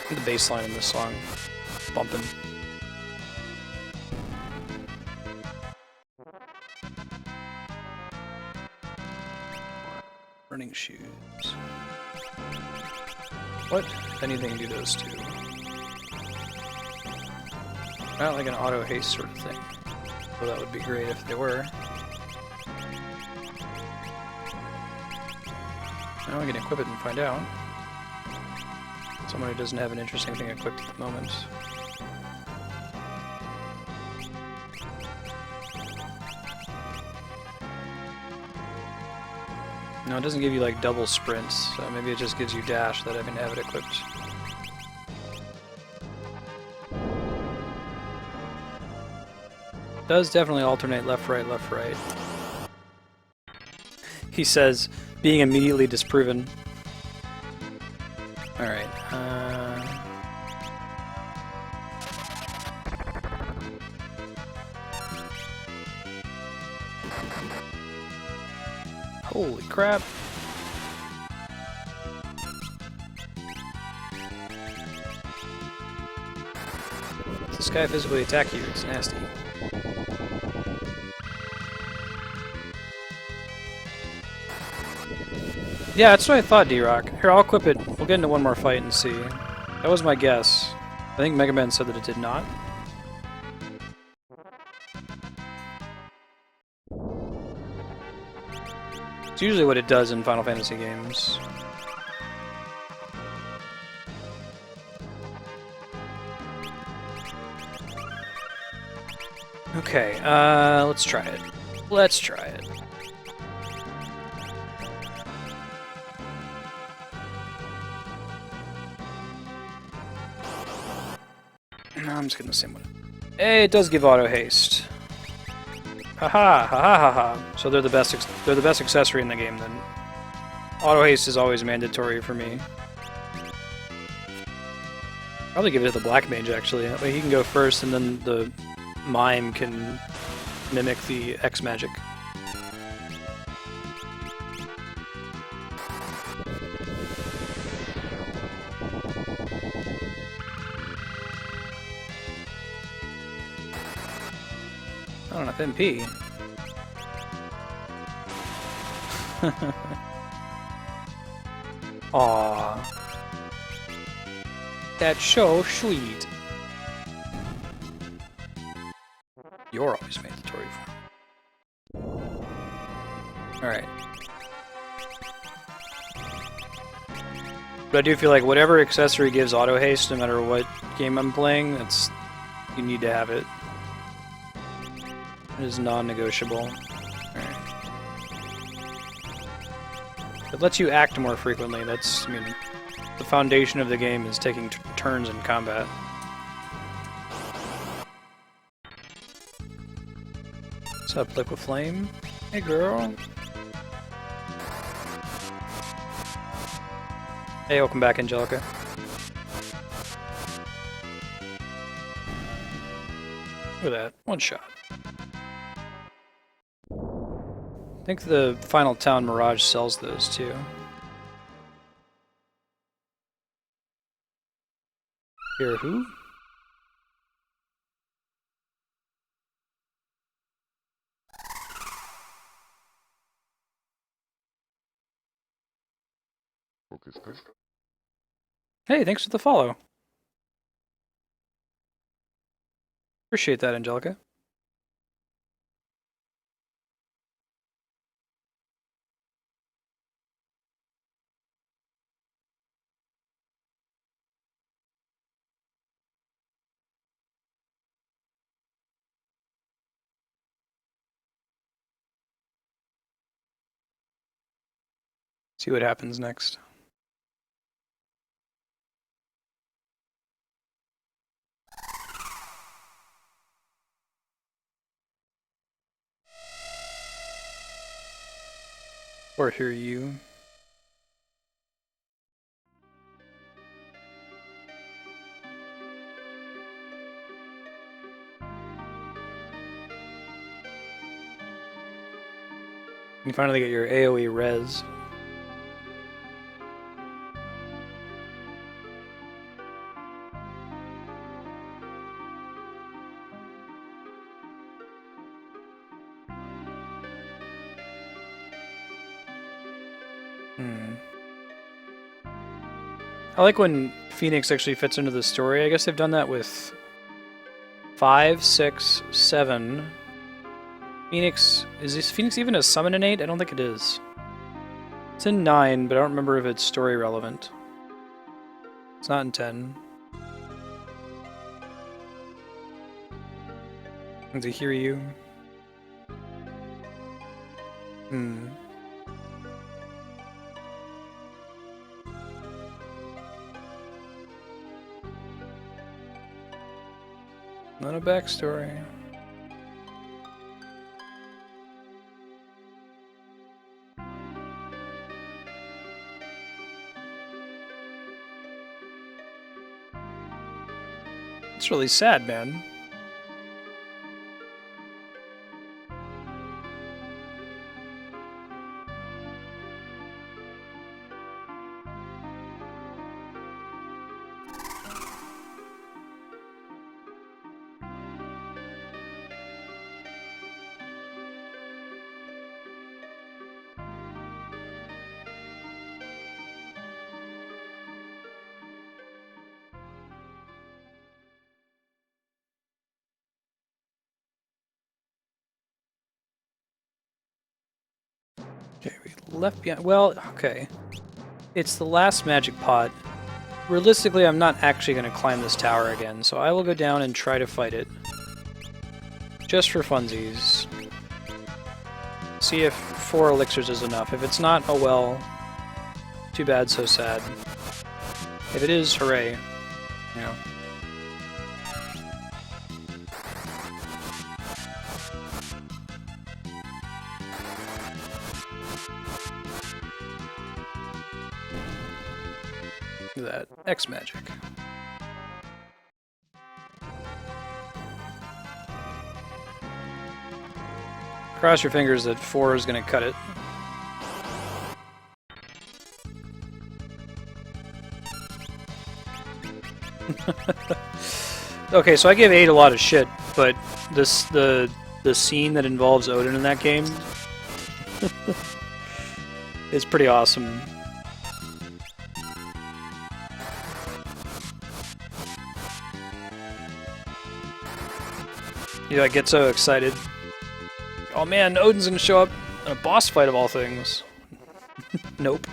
The bass line in this song. Bumping. Running shoes. What, if anything, do those two? Not like an auto haste sort of thing. Well, that would be great if they were. Now we can equip it and find out. Someone who doesn't have an interesting thing equipped at the moment. No, it doesn't give you like double sprints, so maybe it just gives you dash that I can have it equipped. Does definitely alternate left, right, left, right. He says, being immediately disproven. Alright, holy crap. Does this guy physically attack you? It's nasty. Yeah, that's what I thought, D-Rock. Here, I'll equip it. We'll get into one more fight and see. That was my guess. I think Mega Man said that it did not. It's usually what it does in Final Fantasy games. Okay, let's try it. Let's try it. No, I'm just getting the same one. Hey, it does give auto haste. Haha, haha, haha. So they're the best. They're the best accessory in the game. Then auto haste is always mandatory for me. Probably give it to the Black Mage actually. That way he can go first, and then the Mime can mimic the X magic. Not enough MP. Aww. That's so sweet. You're always mandatory form. Alright. But I do feel like whatever accessory gives auto haste, no matter what game I'm playing, that's you need to have it. It is non-negotiable. Alright. It lets you act more frequently. That's, I mean, the foundation of the game is taking turns in combat. What's up, Liquid Flame? Hey, girl. Hey, welcome back, Angelica. Look at that. One shot. I think the Final Town Mirage sells those, too. Here, who? Hey, thanks for the follow. Appreciate that, Angelica. See what happens next. Or hear you. You finally get your AoE res. I like when Phoenix actually fits into the story. I guess they've done that with 5, 6, 7. Phoenix, is this Phoenix even a summon in 8? I don't think it is. It's in 9, but I don't remember if it's story relevant. It's not in 10. To hear you. Not a backstory. It's really sad, man. Okay, we left behind. Well, okay. It's the last magic pot. Realistically, I'm not actually going to climb this tower again, so I will go down and try to fight it. Just for funsies. See if 4 elixirs is enough. If it's not, oh well. Too bad, so sad. If it is, hooray. You know. Look at that. X magic. Cross your fingers that 4 is going to cut it. Okay, so I give 8 a lot of shit, but the scene that involves Odin in that game is pretty awesome. You know, I get so excited. Oh man, Odin's gonna show up in a boss fight of all things. Nope.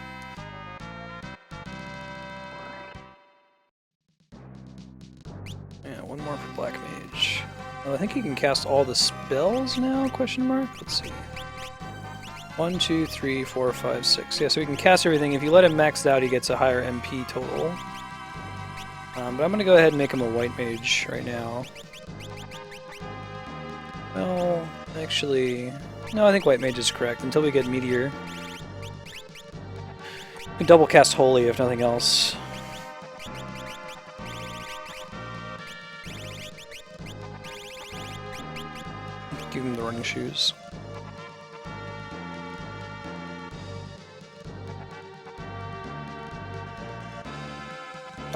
Yeah, one more for Black Mage. Oh, I think he can cast all the spells now, question mark? Let's see. 1, 2, 3, 4, 5, 6. Yeah, so he can cast everything. If you let him maxed out, he gets a higher MP total. But I'm going to go ahead and make him a white mage right now. Well, actually... No, I think white mage is correct, until we get meteor. We can double cast holy, if nothing else. Give him the running shoes.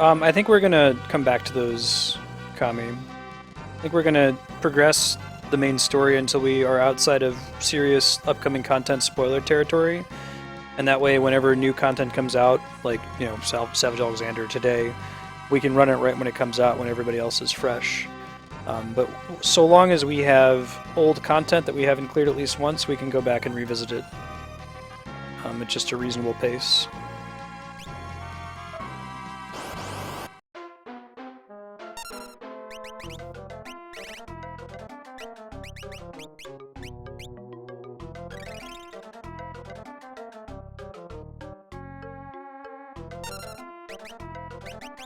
I think we're gonna come back to those, Kami. I think we're gonna progress the main story until we are outside of serious upcoming content spoiler territory, and that way whenever new content comes out, like, you know, Savage Alexander today, we can run it right when it comes out when everybody else is fresh. But so long as we have old content that we haven't cleared at least once, we can go back and revisit it at just a reasonable pace.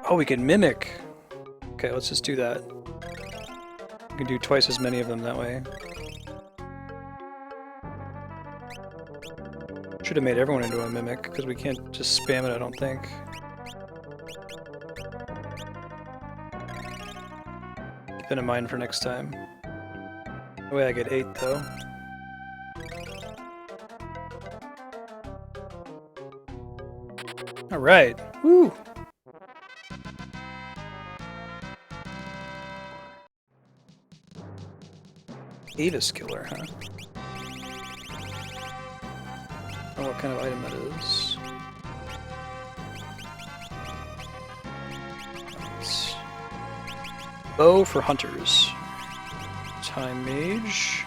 Oh, we can mimic! Okay, let's just do that. We can do twice as many of them that way. Should have made everyone into a mimic, because we can't just spam it, I don't think. Keep that in mind for next time. No way I get 8, though. Alright! Woo! Avis killer, huh? Oh, what kind of item that is. It's bow for hunters. Time mage.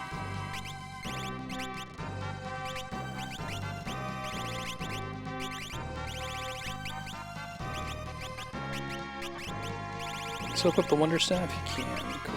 So equip the wonder staff you can. Cool.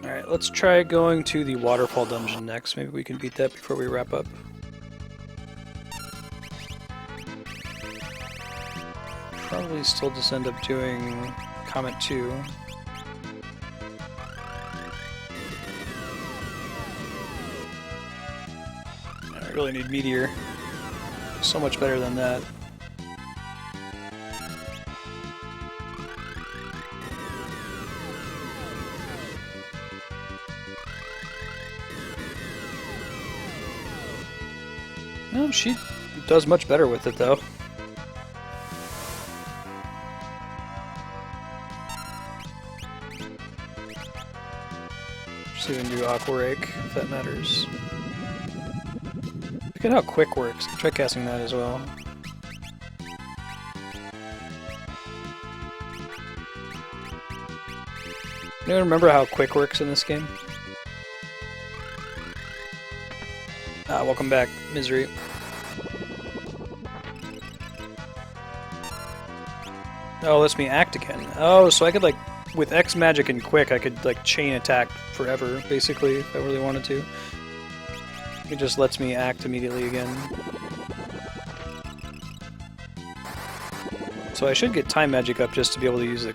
Alright, let's try going to the waterfall dungeon next. Maybe we can beat that before we wrap up. Probably still just end up doing Comet 2. I really need Meteor. So much better than that. No, she does much better with it, though. Just even do Aqua Rake, if that matters. Look at how quick works. Try casting that as well. Anyone remember how quick works in this game? Ah, welcome back, Misery. Oh, lets me act again. Oh, so I could, like, with X magic and quick, I could, like, chain attack forever, basically, if I really wanted to. It just lets me act immediately again. So I should get time magic up just to be able to use the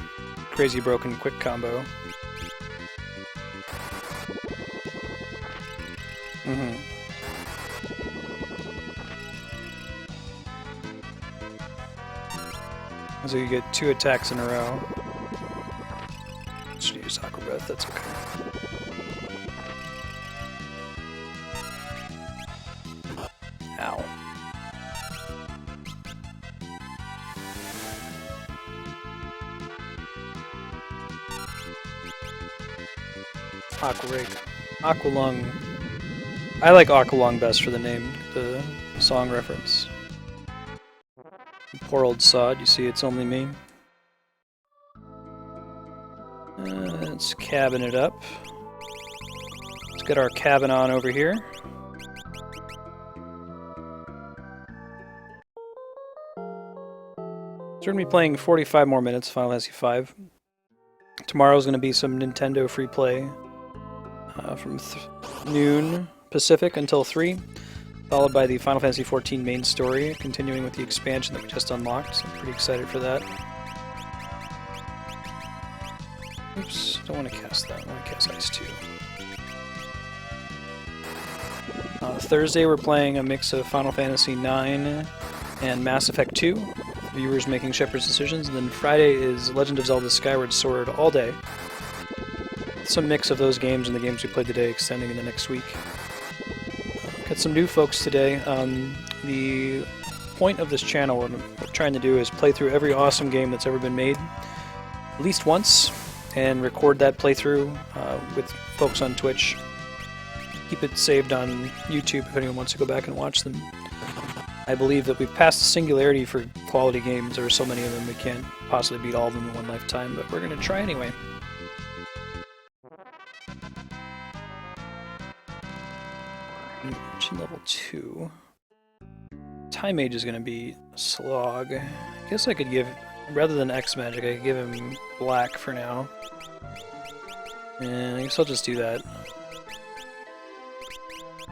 crazy broken quick combo. So you get 2 attacks in a row. with, that's okay. Ow. Aqualung. I like Aqualung best for the name, the song reference. Poor old sod, you see it's only me. Let's cabin it up. Let's get our cabin on over here. So we're going to be playing 45 more minutes, Final Fantasy V. Tomorrow's going to be some Nintendo free play from noon Pacific until 3, followed by the Final Fantasy XIV main story, continuing with the expansion that we just unlocked. So I'm pretty excited for that. Oops, don't want to cast that. I want to cast Ice 2. Thursday we're playing a mix of Final Fantasy IX and Mass Effect 2. Viewers making Shepherd's decisions. And then Friday is Legend of Zelda Skyward Sword all day. Some mix of those games and the games we played today extending into next week. Got some new folks today. The point of this channel, what I'm trying to do is play through every awesome game that's ever been made at least once and record that playthrough with folks on Twitch. Keep it saved on YouTube if anyone wants to go back and watch them. I believe that we've passed the singularity for quality games. There are so many of them we can't possibly beat all of them in one lifetime, but we're going to try anyway. Level 2. Time Mage is going to be Slog. I guess I could give, rather than X Magic, I could give him Black for now. And I guess I'll just do that.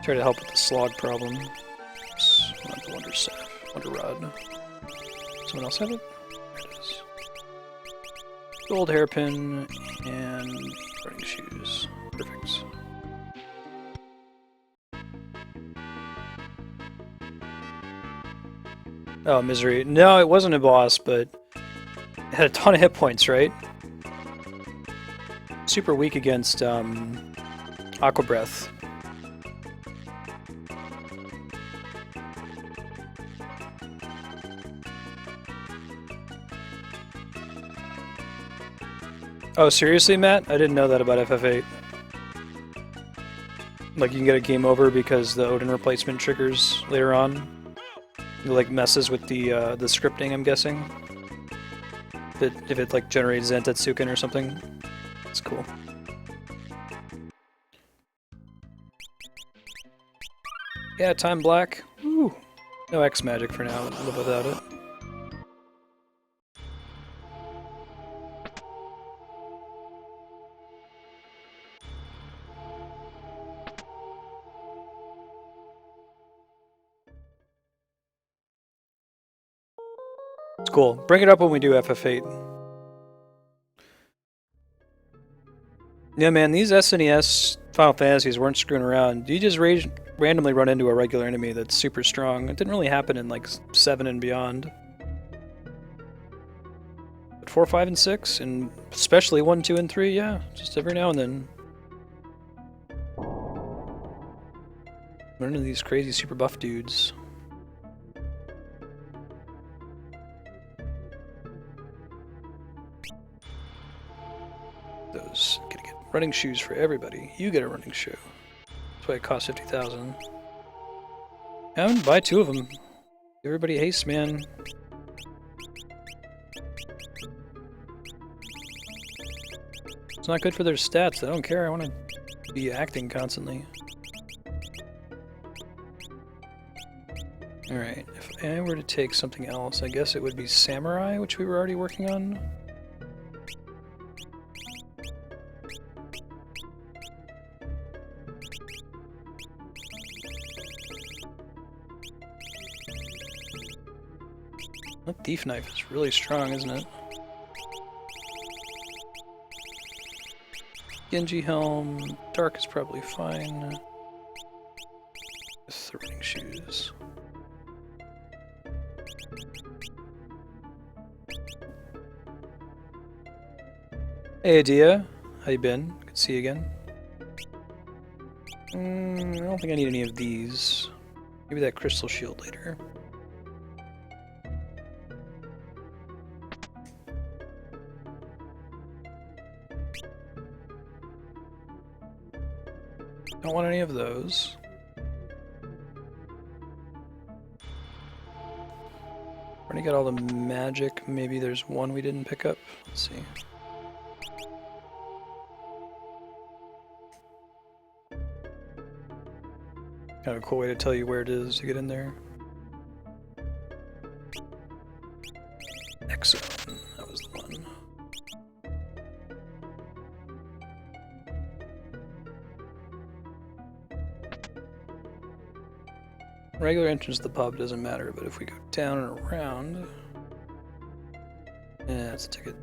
Try to help with the Slog problem. Oops, not the Wonder Staff. Wonder Rod. Someone else have it? There it is. Gold Hairpin and running shoes. Perfect. Oh, Misery. No, it wasn't a boss, but it had a ton of hit points, right? Super weak against Aqua Breath. Oh, seriously, Matt? I didn't know that about FF8. Like, you can get a game over because the Odin replacement triggers later on. It, like, messes with the scripting, I'm guessing. If it like generates Zentetsuken or something. It's cool. Yeah, Time Black. Woo. No X Magic for now. I'll live without it. It's cool. Bring it up when we do FF8. Yeah, man, these SNES Final Fantasies weren't screwing around. You just randomly run into a regular enemy that's super strong. It didn't really happen in like 7 and beyond. But 4, 5, and 6, and especially 1, 2, and 3, yeah. Just every now and then. Run into these crazy super buff dudes. Those gonna get running shoes for everybody. You get a running shoe. That's why it costs 50,000. I'm gonna buy 2 of them. Everybody haste, man. It's not good for their stats. I don't care. I want to be acting constantly. Alright, if I were to take something else, I guess it would be Samurai, which we were already working on. That Thief Knife is really strong, isn't it? Genji Helm, Dark is probably fine. The running shoes. Hey Adia, How you been? Good to see you again. I don't think I need any of these. Maybe that crystal shield later. Don't want any of those. We're gonna get all the magic. Maybe there's one we didn't pick up. Let's see. Kind of a cool way to tell you where it is to get in there. Exo. That was the one. Regular entrance to the pub doesn't matter, but if we go down and around... Yeah, that's a ticket.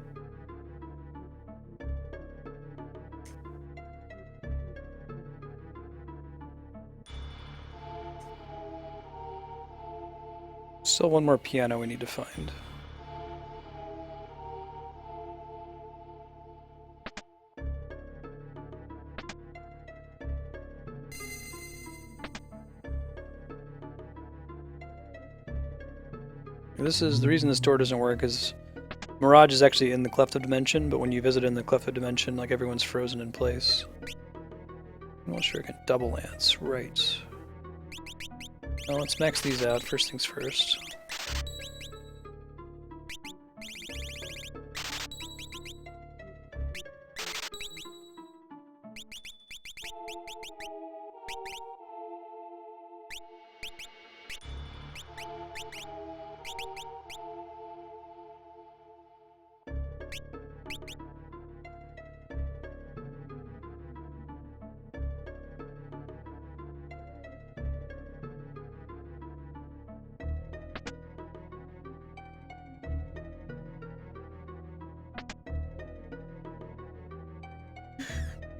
Still one more piano we need to find. This is the reason this door doesn't work is Mirage is actually in the Cleft of Dimension, but when you visit in the Cleft of Dimension, like everyone's frozen in place. I'm not sure I can double lance, right. Well, let's max these out, first things first.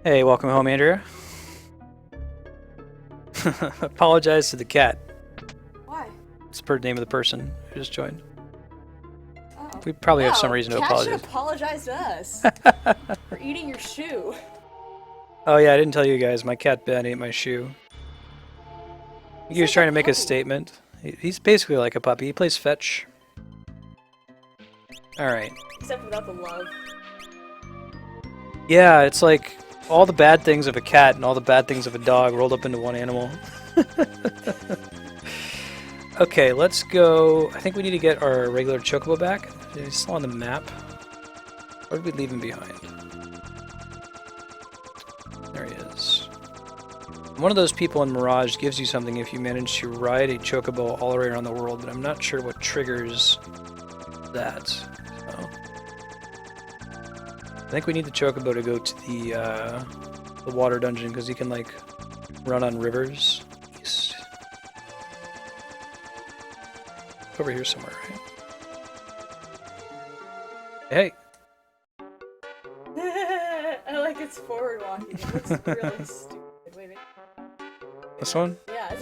Hey, welcome home, Andrea. Apologize to the cat. Why? It's the name of the person who just joined. Oh. We probably have some reason to apologize. Cat should apologize to us for eating your shoe. Oh yeah, I didn't tell you guys. My cat Ben ate my shoe. He was trying to make a statement. He's basically like a puppy. He plays fetch. All right. Except without the love. Yeah, it's like all the bad things of a cat and all the bad things of a dog rolled up into one animal. Okay, let's go. I think we need to get our regular chocobo back. He's still on the map. Or did we leave him behind? There he is. One of those people in Mirage gives you something if you manage to ride a chocobo all the way around the world, but I'm not sure what triggers that. So. I think we need the chocobo to go to the water dungeon because he can like run on rivers east. Over here somewhere, right? Hey. I like it's forward walking. It looks really stupid. Wait. This one? Yeah.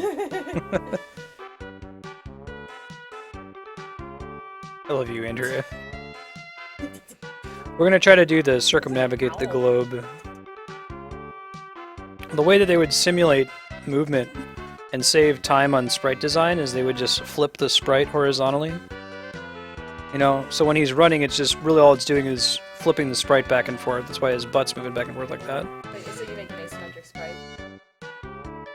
I love you, Andrea. We're gonna try to do the circumnavigate the globe. The way that they would simulate movement and save time on sprite design is they would just flip the sprite horizontally. You know, so when he's running, it's just really all it's doing is flipping the sprite back and forth. That's why his butt's moving back and forth like that. Wait, so you make an asymmetric sprite?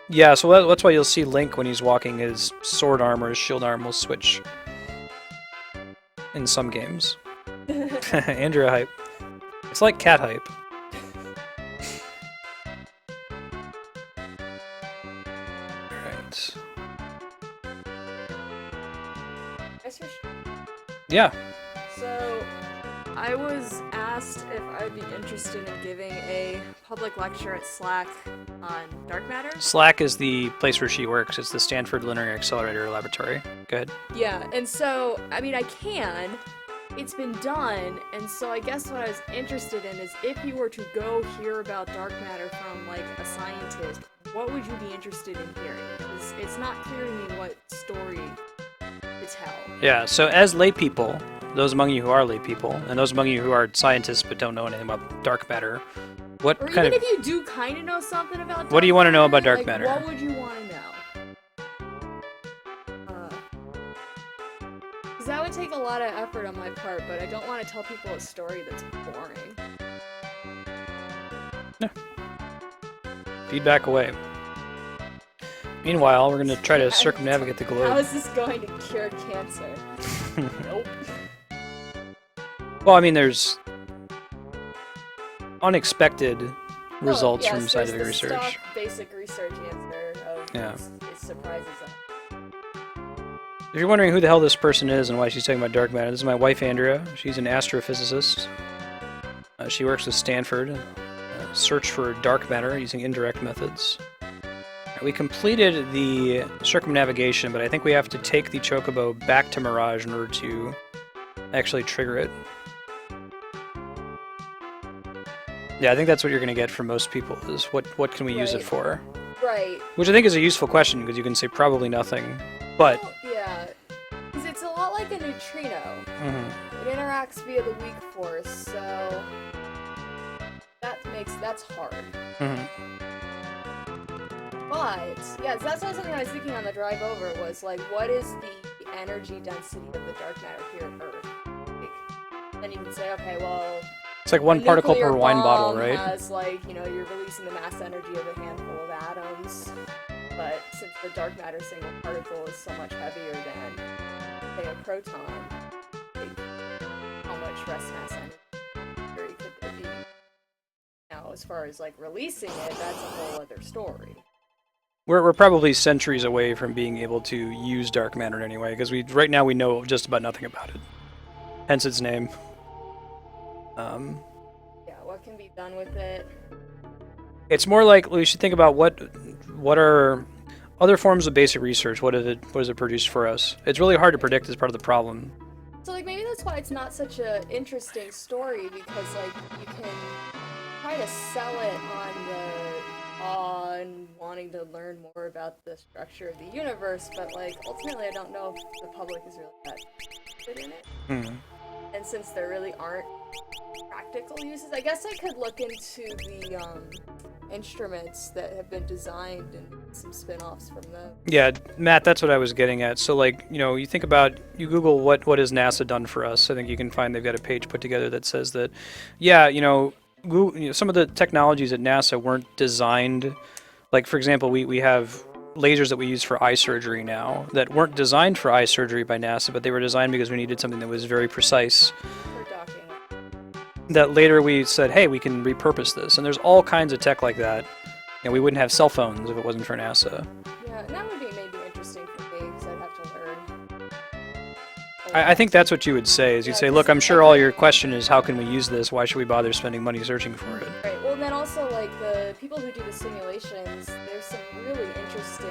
Yeah, so that's why you'll see Link when he's walking, his sword arm or his shield arm will switch in some games. Andrea hype. It's like cat hype. Alright. Yeah. So, I was asked if I'd be interested in giving a public lecture at Slack on dark matter. Slack is the place where she works. It's the Stanford Linear Accelerator Laboratory. Go ahead. Yeah, and so, I mean, I can. It's been done, and so I guess what I was interested in is if you were to go hear about dark matter from, like, a scientist, what would you be interested in hearing? Because it's not clear to me what story to tell. Yeah, so as lay people, those among you who are lay people, and those among you who are scientists but don't know anything about dark matter, What Or kind even of... if you do kind of know something about dark What do you want to know about dark like, matter? What would you want to know? Because that would take a lot of effort on my part, but I don't want to tell people a story that's boring. No. Feedback away. Meanwhile, we're going to try to circumnavigate the globe. How is this going to cure cancer? Nope. Well, I mean, there's unexpected results from scientific there's the research. Stock basic research answer of it surprises us. If you're wondering who the hell this person is and why she's talking about dark matter, this is my wife, Andrea. She's an astrophysicist. She works with Stanford. Search for dark matter using indirect methods. We completed the circumnavigation, but I think we have to take the chocobo back to Mirage in order to actually trigger it. Yeah, I think that's what you're going to get from most people, is what can we use it for? Right. Which I think is a useful question, because you can say probably nothing, but... Well, yeah, because it's a lot like a neutrino. Mm-hmm. It interacts via the weak force, so that's hard. Mm-hmm. But, yeah, so that's something I was thinking on the drive over, was, like, what is the energy density of the dark matter here at Earth? Like, then you can say, okay, well... It's like one particle per wine bottle, right? Has, like, you know, you're releasing the mass energy of a handful of atoms, but since the dark matter single particle is so much heavier than, say, a proton, like, how much rest mass energy could there be? Now, as far as, like, releasing it, that's a whole other story. We're probably centuries away from being able to use dark matter anyway, because right now we know just about nothing about it. Hence its name. Yeah, what can be done with it? It's more like we should think about what are other forms of basic research. What does it produce for us? It's really hard to predict as part of the problem. So, like, maybe that's why it's not such an interesting story, because, like, you can try to sell it on the awe and wanting to learn more about the structure of the universe, but, like, ultimately I don't know if the public is really that interested in it. Mm-hmm. And since there really aren't practical uses, I guess I could look into the instruments that have been designed and some spin-offs from them. Yeah, Matt, that's what I was getting at. So, like, you know, you think about, you Google what has NASA done for us. I think you can find they've got a page put together that says that, yeah, you know, Google, you know, some of the technologies at NASA weren't designed. Like, for example, we have lasers that we use for eye surgery now that weren't designed for eye surgery by NASA, but they were designed because we needed something that was very precise. For docking. That later we said, hey, we can repurpose this. And there's all kinds of tech like that. You know, we wouldn't have cell phones if it wasn't for NASA. Yeah, and that would be maybe interesting for me, because I'd have to learn. I think that's what you would say, is you'd say, look, I'm sure all your question is, how can we use this? Why should we bother spending money searching for it? Right, well, and then also, like, the people who do the simulations, there's some really interesting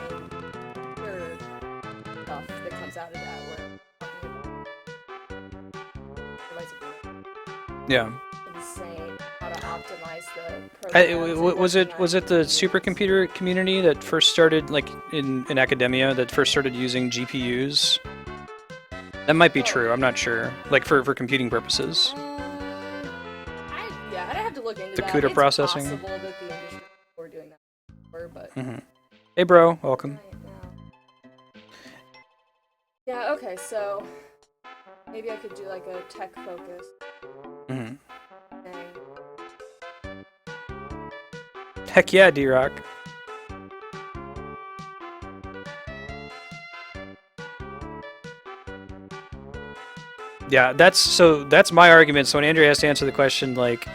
stuff that comes out of that, Yeah. Insane how to optimize the Was it the supercomputer community that first started, like, in academia, that first started using GPUs? That might be true, I'm not sure. Like, for computing purposes. I'd have to look into the CUDA processing. It's possible that the industry were doing that before, but... Mm-hmm. Hey, bro, welcome. Yeah, okay, so... Maybe I could do, like, a tech focus. Mm-hmm. thing. Heck yeah, D-Rock. Yeah, that's my argument. So when Andrea has to answer the question, like,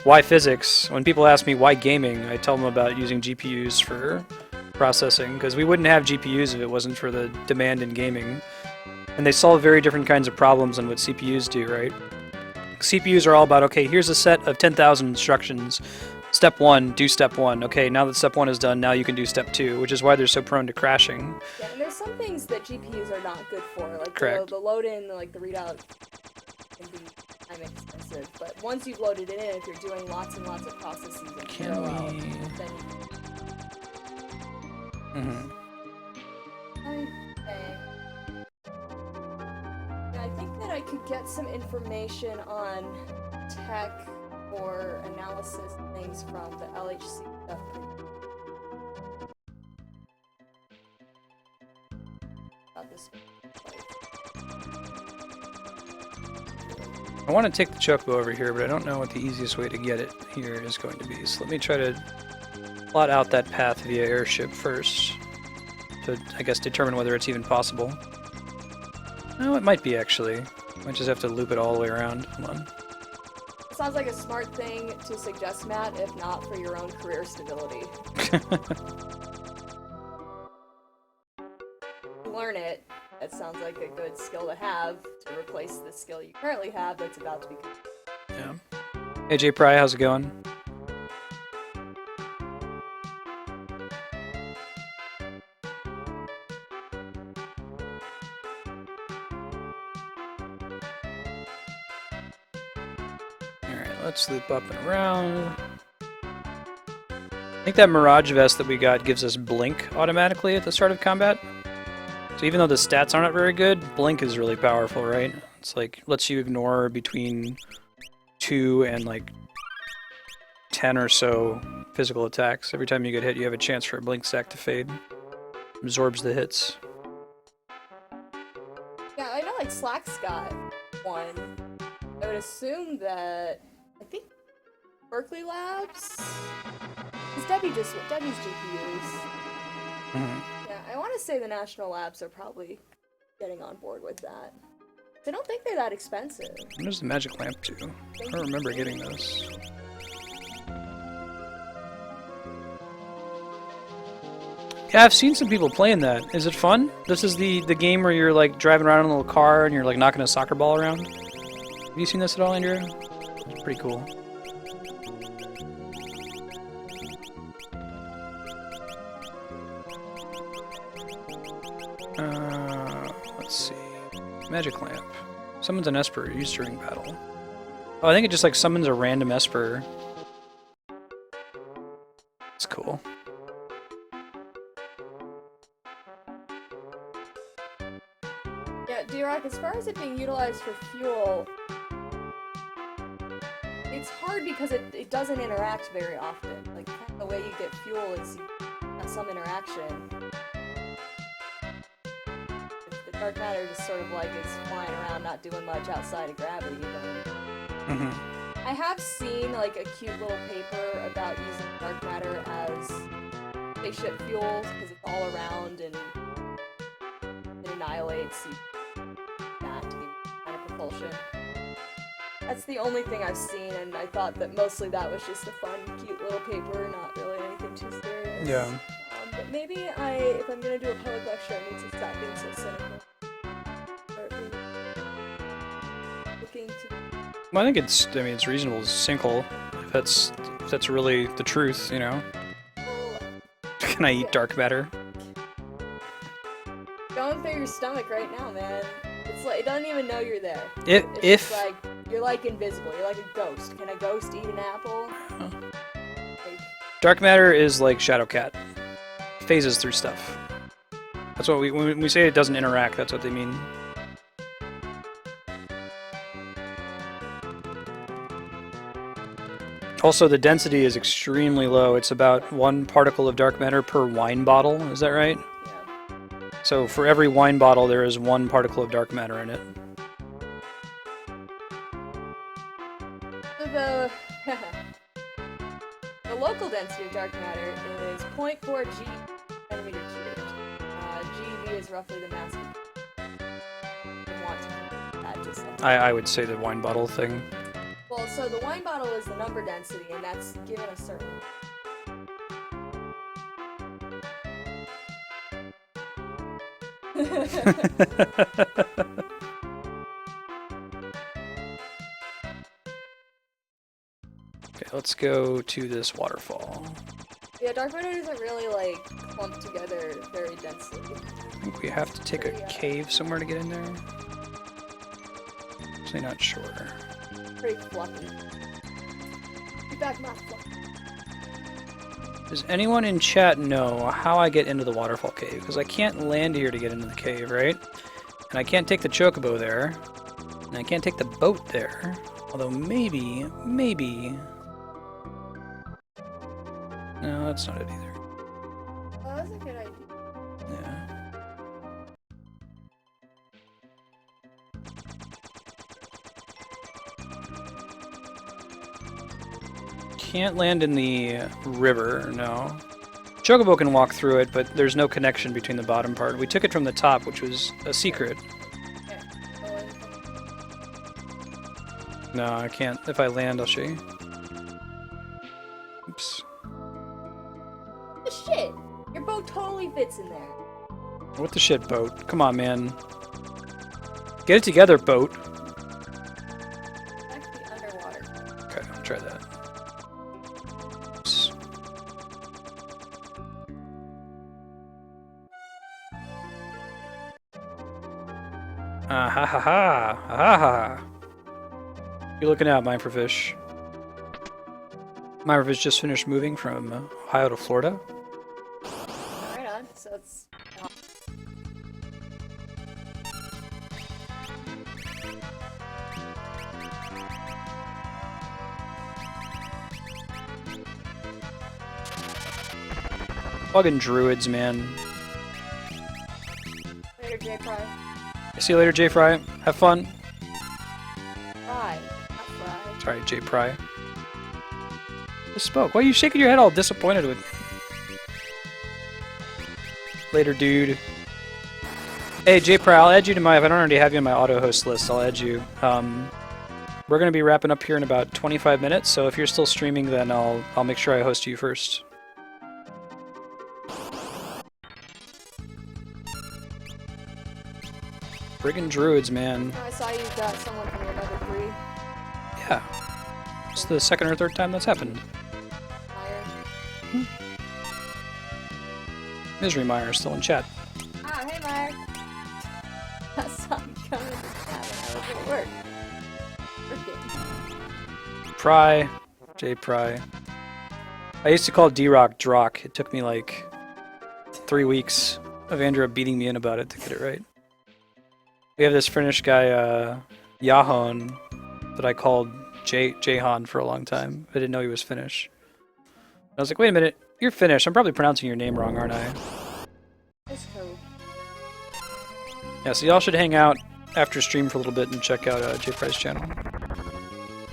why physics? When people ask me why gaming, I tell them about using GPUs for processing, because we wouldn't have GPUs if it wasn't for the demand in gaming. And they solve very different kinds of problems than what CPUs do, right? CPUs are all about, okay, here's a set of 10,000 instructions. Step 1, do step 1. Okay, now that step 1 is done, now you can do step 2, which is why they're so prone to crashing. Yeah, and there's some things that GPUs are not good for, like Correct. the load-in, like the readout can be time expensive, but once you've loaded it in, if you're doing lots and lots of processes in parallel, then you Mm-hmm. I think that I could get some information on tech for analysis things from the LHC stuff. About this. I want to take the chocobo over here, but I don't know what the easiest way to get it here is going to be. So let me try to plot out that path via airship first to, I guess, determine whether it's even possible. No, it might be, actually. Might just have to loop it all the way around. Hold on. Sounds like a smart thing to suggest, Matt, if not for your own career stability. Learn it. That sounds like a good skill to have to replace the skill you currently have that's about to become. Yeah. Hey, Jay Pry, how's it going? Let's loop up and around. I think that Mirage Vest that we got gives us Blink automatically at the start of combat. So even though the stats aren't very good, Blink is really powerful, right? It's like, lets you ignore between 2 and like 10 or so physical attacks. Every time you get hit, you have a chance for a Blink stack to fade. Absorbs the hits. Yeah, I know like Slack's got one. I would assume that I think Berkeley Labs? Because Debbie's GPUs. Mm-hmm. Yeah, I want to say the National Labs are probably getting on board with that. I don't think they're that expensive. What does the magic lamp do? I don't remember getting those. Yeah, I've seen some people playing that. Is it fun? This is the game where you're like driving around in a little car and you're like knocking a soccer ball around. Have you seen this at all, Andrew? It's pretty cool. Let's see. Magic lamp. Summons an Esper used during battle. Oh, I think it just like summons a random Esper. That's cool. Yeah, D-Rock, as far as it being utilized for fuel, it's hard because it doesn't interact very often. Like, the way you get fuel is you have some interaction. The dark matter just sort of like is flying around, not doing much outside of gravity. I have seen like a cute little paper about using dark matter as spaceship fuel because it's all around and it annihilates that to give kind of propulsion. That's the only thing I've seen, and I thought that mostly that was just a fun, cute little paper, not really anything too serious. Yeah. But maybe if I'm gonna do a public lecture, I need to stop being so cynical. Or maybe looking to. Well, I think it's reasonable to single if that's really the truth, you know. Well, Can I eat dark matter? going through your stomach right now, man. It's like it doesn't even know you're there. If It's just like you're like invisible. You're like a ghost. Can a ghost eat an apple? Huh. Like, dark matter is like Shadowcat, phases through stuff. That's what when we say it doesn't interact. That's what they mean. Also, the density is extremely low. It's about 1 particle of dark matter per wine bottle. Is that right? yeah. So for every wine bottle, there is 1 particle of dark matter in it. So the local density of dark matter is 0.4 G centimeter cubed. GeV is roughly the mass. I want to add to something. I would say the wine bottle thing. Well, so the wine bottle is the number density, and that's given a certain. Okay, let's go to this waterfall. Yeah, dark matter doesn't really like clump together very densely. I think we have to take a cave somewhere to get in there. Actually, not sure. Pretty fluffy. Be back, not fluffy. Does anyone in chat know how I get into the waterfall cave? Because I can't land here to get into the cave, right? And I can't take the chocobo there. And I can't take the boat there. Although maybe... No, that's not it either. Oh, that's a good idea. Yeah. Can't land in the river, no. Chocobo can walk through it, but there's no connection between the bottom part. We took it from the top, which was a secret. Okay. No, I can't. If I land, I'll show you. Oops. Shit! Your boat totally fits in there. What the shit, boat? Come on, man. Get it together, boat. Actually, underwater. Okay, I'll try that. Oops. Ah ha ha ha! Ah ha ha! You're looking out, Microfish. Microfish just finished moving from Ohio to Florida. Right on. So it's. Fucking druids, man. Later, J. Fry. See you later, J. Fry. Have fun. Fry. Not Fry. Sorry, J. Pry. Just spoke. Why are you shaking your head all disappointed with me? Later, dude. Hey, J. Pry, I'll add you to my... If I don't already have you on my auto-host list, I'll add you. We're going to be wrapping up here in about 25 minutes, so if you're still streaming, then I'll make sure I host you first. Friggin' druids, man. Oh, I saw you got someone from your level 3. Yeah. It's the second or third time that's happened. Meyer. Misery Meyer is still in chat. Ah, hey, Meyer. I saw you coming in the chat. How was it work? Working. Pry. J. Pry. I used to call D-Rock Drock. It took me like 3 weeks of Andrea beating me in about it to get it right. We have this Finnish guy, Jahon, that I called Jahan for a long time. I didn't know he was Finnish. I was like, wait a minute, you're Finnish. I'm probably pronouncing your name wrong, aren't I? That's cool. Yeah, so y'all should hang out after stream for a little bit and check out J. Pry's channel.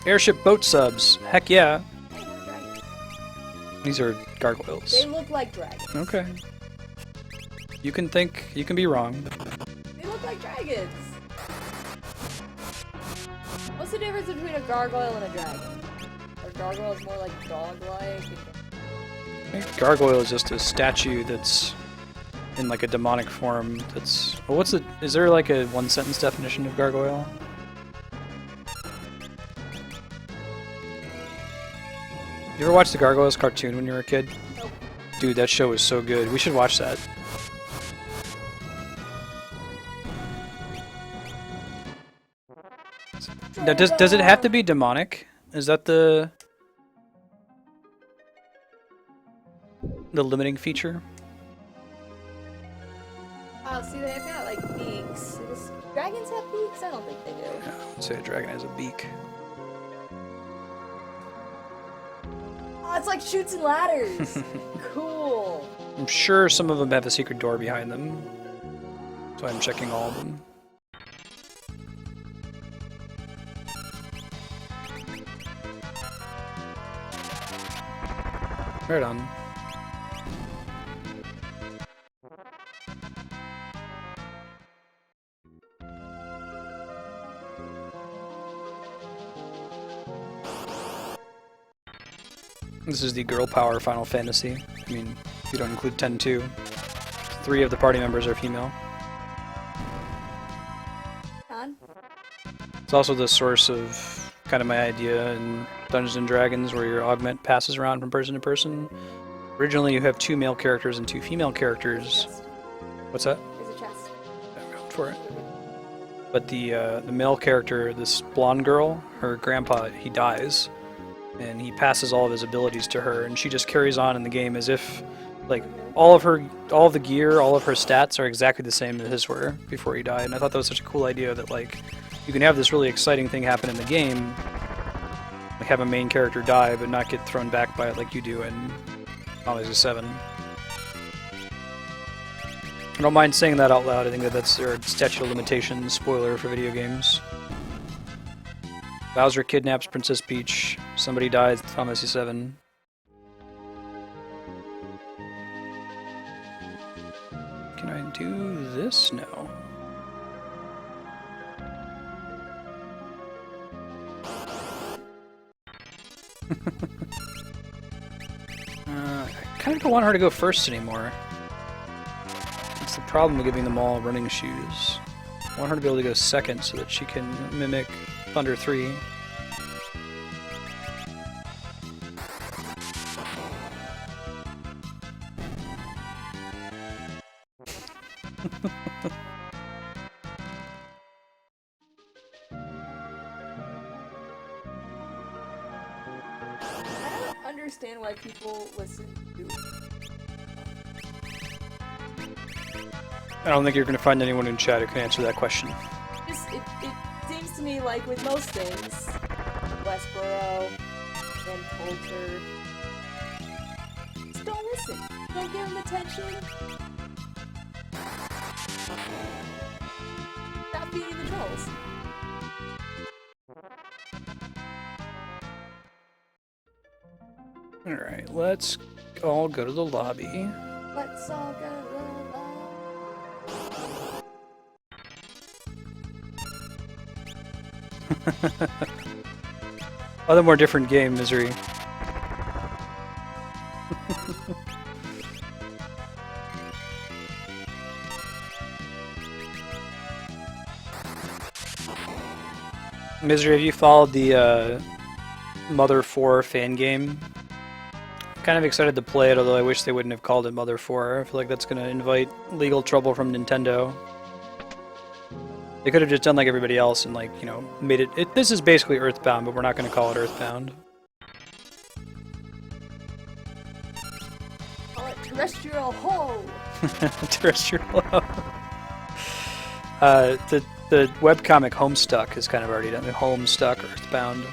Airship boat subs. Heck yeah. Hey, no dragons. These are gargoyles. They look like dragons. Okay. You can think, you can be wrong. They look like dragons. What's the difference between a gargoyle and a dragon? Are gargoyles more like dog-like? I think gargoyle is just a statue that's in like a demonic form that's... Well, what's the... Is there like a one-sentence definition of gargoyle? You ever watch the Gargoyles cartoon when you were a kid? Nope. Dude, that show was so good. We should watch that. Now, does it have to be demonic? Is that the limiting feature? Oh, see, they've got like beaks. Does dragons have beaks? I don't think they do. Yeah, let's say a dragon has a beak. Oh, it's like Chutes and Ladders. Cool. I'm sure some of them have a secret door behind them. So I'm checking all of them. Right on. This is the girl power Final Fantasy. I mean, if you don't include 10-2. 3 of the party members are female. On. It's also the source of kind of my idea in Dungeons and Dragons, where your augment passes around from person to person. Originally, you have 2 male characters and 2 female characters. Chest. What's that? There's a chest. I'm going for it. But the male character, this blonde girl, her grandpa, he dies, and he passes all of his abilities to her, and she just carries on in the game as if, like, all of the gear, all of her stats are exactly the same as his were before he died. And I thought that was such a cool idea that, like, you can have this really exciting thing happen in the game, Like have a main character die, but not get thrown back by it like you do in Final Fantasy 7. I don't mind saying that out loud. I think that that's their statute of limitations spoiler for video games. Bowser kidnaps Princess Peach. Somebody dies in Final Fantasy 7. Can I do this? No. I kind of don't want her to go first anymore. That's the problem with giving them all running shoes. I want her to be able to go second so that she can mimic Thunder 3. Understand why people listen to. I don't think you're going to find anyone in chat who can answer that question. It seems to me like with most things, Westboro and Coulter, just don't listen. Don't give them attention. Stop feeding the trolls. Alright, let's all go to the lobby. Let's all go to the Other more different game, Misery. Misery, have you followed the Mother 4 fan game? Kind of excited to play it, although I wish they wouldn't have called it Mother 4. I feel like that's going to invite legal trouble from Nintendo. They could have just done like everybody else and, like, you know, made it... This is basically Earthbound, but we're not going to call it Earthbound. Call it Terrestrial Ho! Terrestrial Ho. The webcomic Homestuck is kind of already done. Homestuck, Earthbound.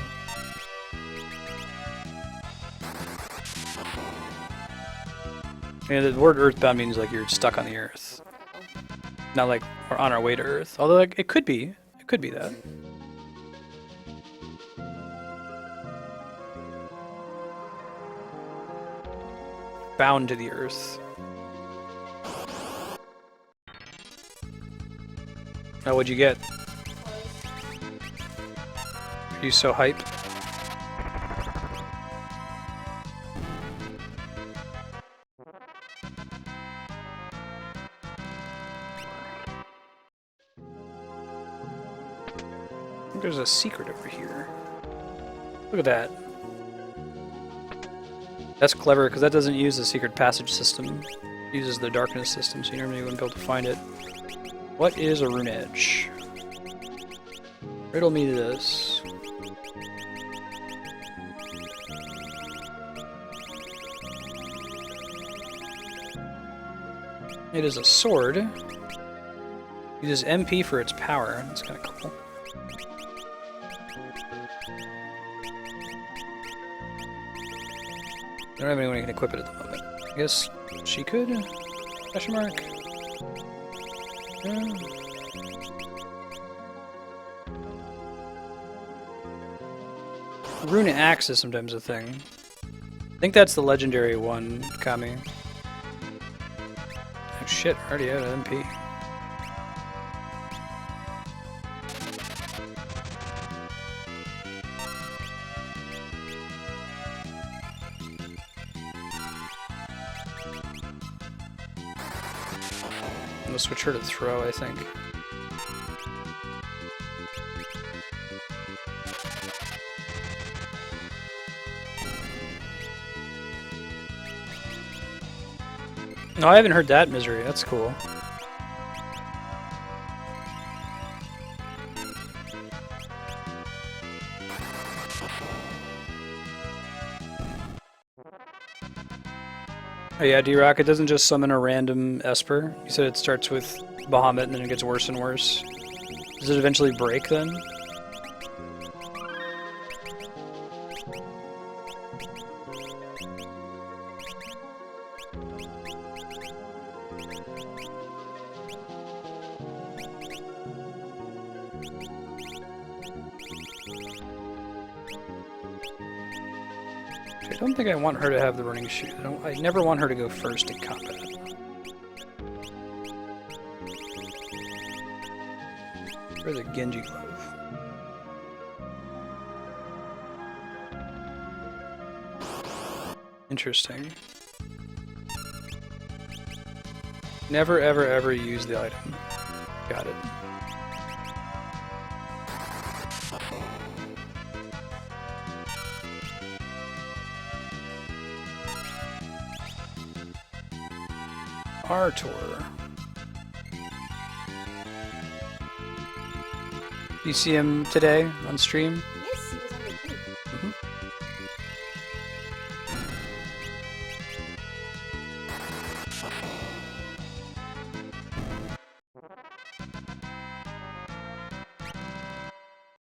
Yeah, the word Earthbound means like you're stuck on the Earth. Not like we're on our way to Earth. Although like, it could be. It could be that. Bound to the Earth. Oh, what'd you get? Are you so hype? I think there's a secret over here. Look at that. That's clever, because that doesn't use the secret passage system. It uses the darkness system, so you normally wouldn't be able to find it. What is a rune edge? Riddle me this. It is a sword. It uses MP for its power. That's kind of cool. I don't have anyone who can equip it at the moment. I guess she could? Question mark? Yeah. Rune Axe is sometimes a thing. I think that's the legendary one, Kami. Oh shit, I already had an MP. I'm gonna switch her to throw, I think. No, I haven't heard that, Misery. That's cool. Oh yeah, D-Rock, it doesn't just summon a random Esper. You said it starts with Bahamut and then it gets worse and worse. Does it eventually break then? I don't think I want her to have the running shoot. I never want her to go first in combat. Or the Genji glove. Interesting. Never, ever, ever use the item. Got it. Artor. You see him today on stream? Yes, he was on the group. Mm-hmm.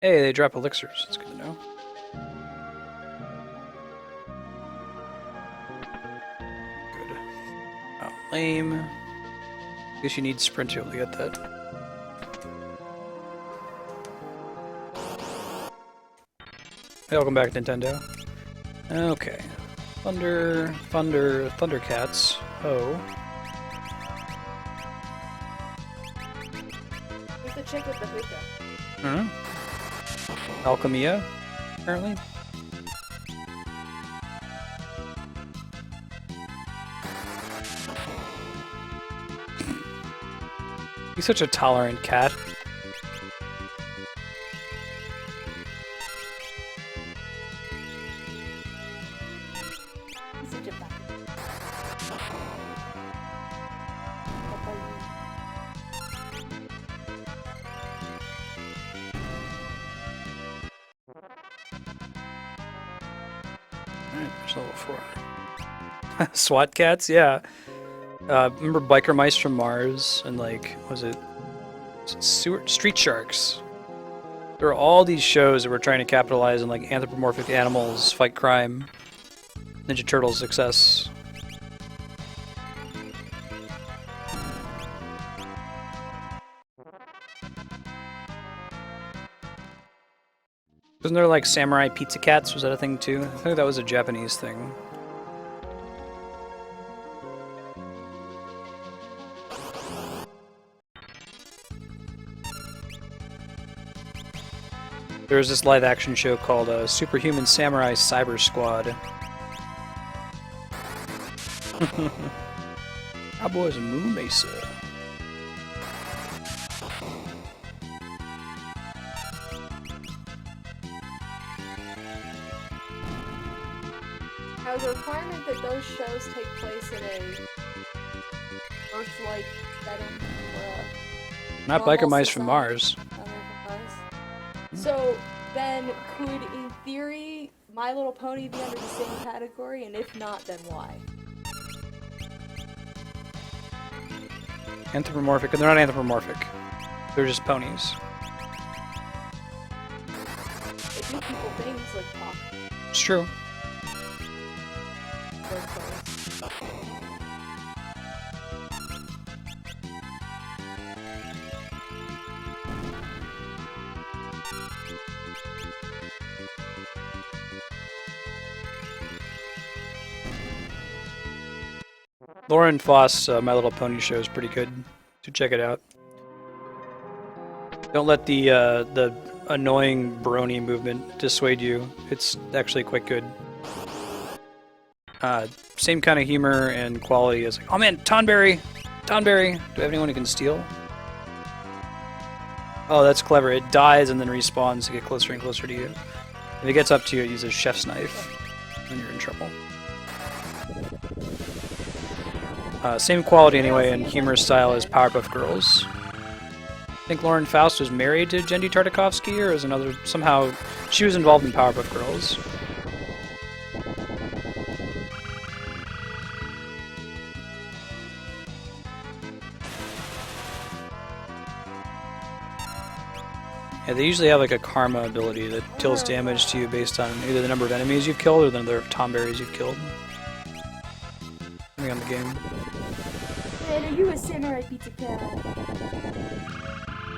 Hey, they drop elixirs. That's good to know. Good. Oh, lame. Guess you need sprint to be able to get that. Hey, welcome back, Nintendo. Okay. Thundercats. Oh. Who's the chick with the hookah? Alchemia, apparently. He's such a tolerant cat. He's such a bad. Alright, there's level 4. SWAT cats, yeah. Remember Biker Mice from Mars and like, was it Street Sharks? There are all these shows that were trying to capitalize on like anthropomorphic animals fight crime. Ninja Turtles success. Wasn't there like samurai pizza cats? Was that a thing too? I think that was a Japanese thing. There was this live action show called Superhuman Samurai Cyber Squad. Cowboys and Moo Mesa. Now, is a requirement that those shows take place in a Earth-like setting or a Not normal Biker Mice from society? Mars. So then, could, in theory, My Little Pony be under the same category? And if not, then why? Anthropomorphic. They're not anthropomorphic. They're just ponies. They do people things like talk. It's true. Those ponies. Lauren Foss, My Little Pony show is pretty good. So check it out. Don't let the annoying brony movement dissuade you. It's actually quite good. Same kind of humor and quality as like, oh man, Tonberry! Tonberry! Do I have anyone who can steal? Oh, that's clever. It dies and then respawns to get closer and closer to you. If it gets up to you, it uses Chef's Knife. Then you're in trouble. Same quality anyway and humor style as Powerpuff Girls. I think Lauren Faust was married to Jendy Tartakovsky, or is another somehow she was involved in Powerpuff Girls. Yeah, they usually have like a karma ability that deals damage to you based on either the number of enemies you've killed or the number of Tomberries you've killed. Depending on the game. Man, are you a samurai pizza cat?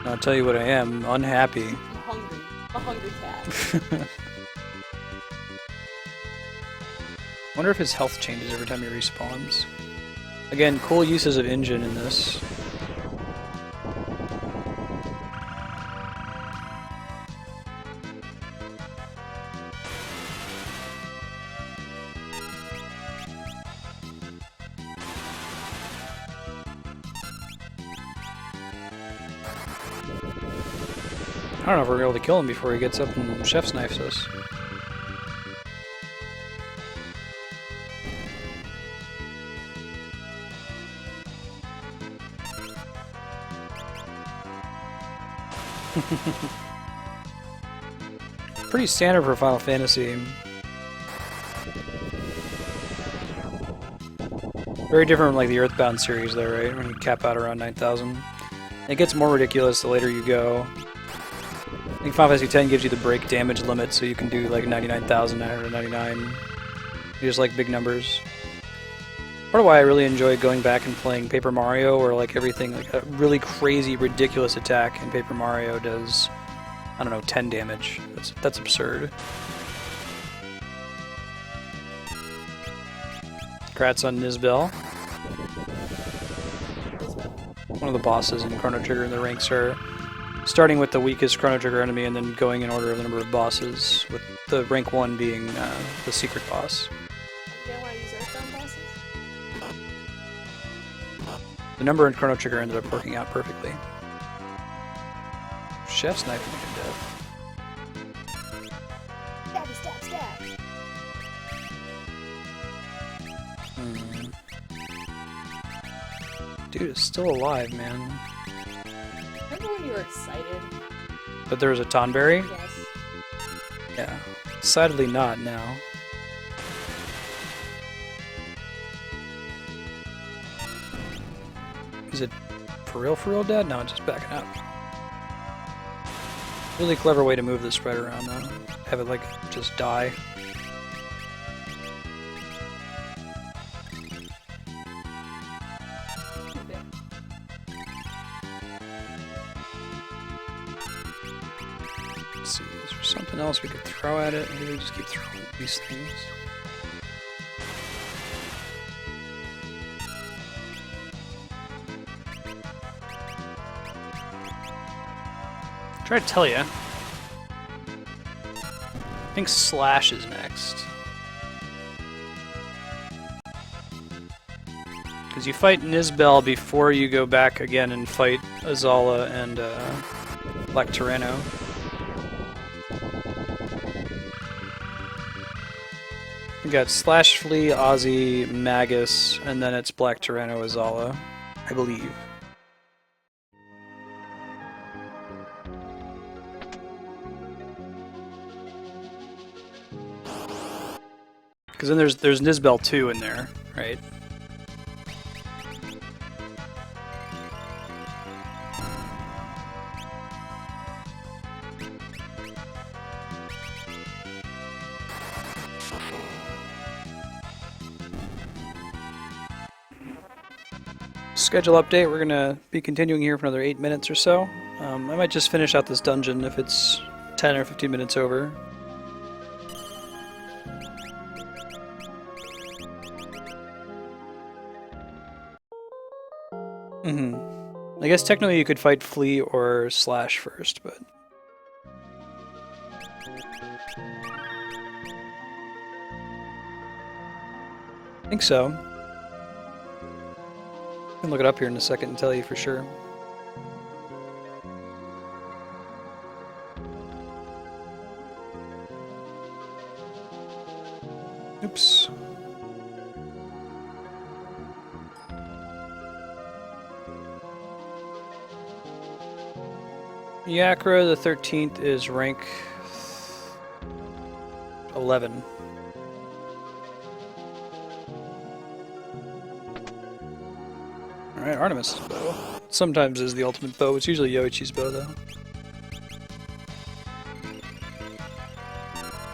I'll tell you what I am, unhappy. I'm hungry. A hungry cat. Wonder if his health changes every time he respawns. Again, cool uses of engine in this. I don't know if we're able to kill him before he gets up and chef's knifes us. Pretty standard for Final Fantasy. Very different from like the Earthbound series though, right? When you cap out around 9,000. It gets more ridiculous the later you go. I think Final Fantasy X gives you the break damage limit, so you can do like 99,999. You just like big numbers. Part of why I really enjoy going back and playing Paper Mario, where like everything, like a really crazy, ridiculous attack in Paper Mario does, I don't know, 10 damage. That's absurd. Congrats on Nizbel. One of the bosses in Chrono Trigger, and the ranks are starting with the weakest Chrono Trigger enemy and then going in order of the number of bosses, with the rank 1 being the secret boss. You don't want to use Earthbound bosses? The number in Chrono Trigger ended up working out perfectly. Chef's knifing me to death. Stabby, stab, stab. Dude is still alive, man. Remember when you were excited? But there was a Tonberry? Yes. Yeah. Decidedly not now. Is it for real dead? No, it's just backing up. Really clever way to move this spread around though. Have it like just die. Let's see, is there something else we could throw at it? Maybe we just keep throwing these things. Try to tell you. I think Slash is next. Because you fight Nizbel before you go back again and fight Azala and Black Tyranno. We got Slash, Flea, Ozzy, Magus, and then it's Black Tyranno, Azala, I believe. Because then there's Nizbel 2 in there, right? Schedule update, we're going to be continuing here for another 8 minutes or so. I might just finish out this dungeon if it's 10 or 15 minutes over. I guess technically you could fight Flea or Slash first, but... I think so. I can look it up here in a second and tell you for sure. Oops. Yakra the 13th is rank 11. Alright, Artemis' bow. Sometimes is the ultimate bow, it's usually Yoichi's bow though.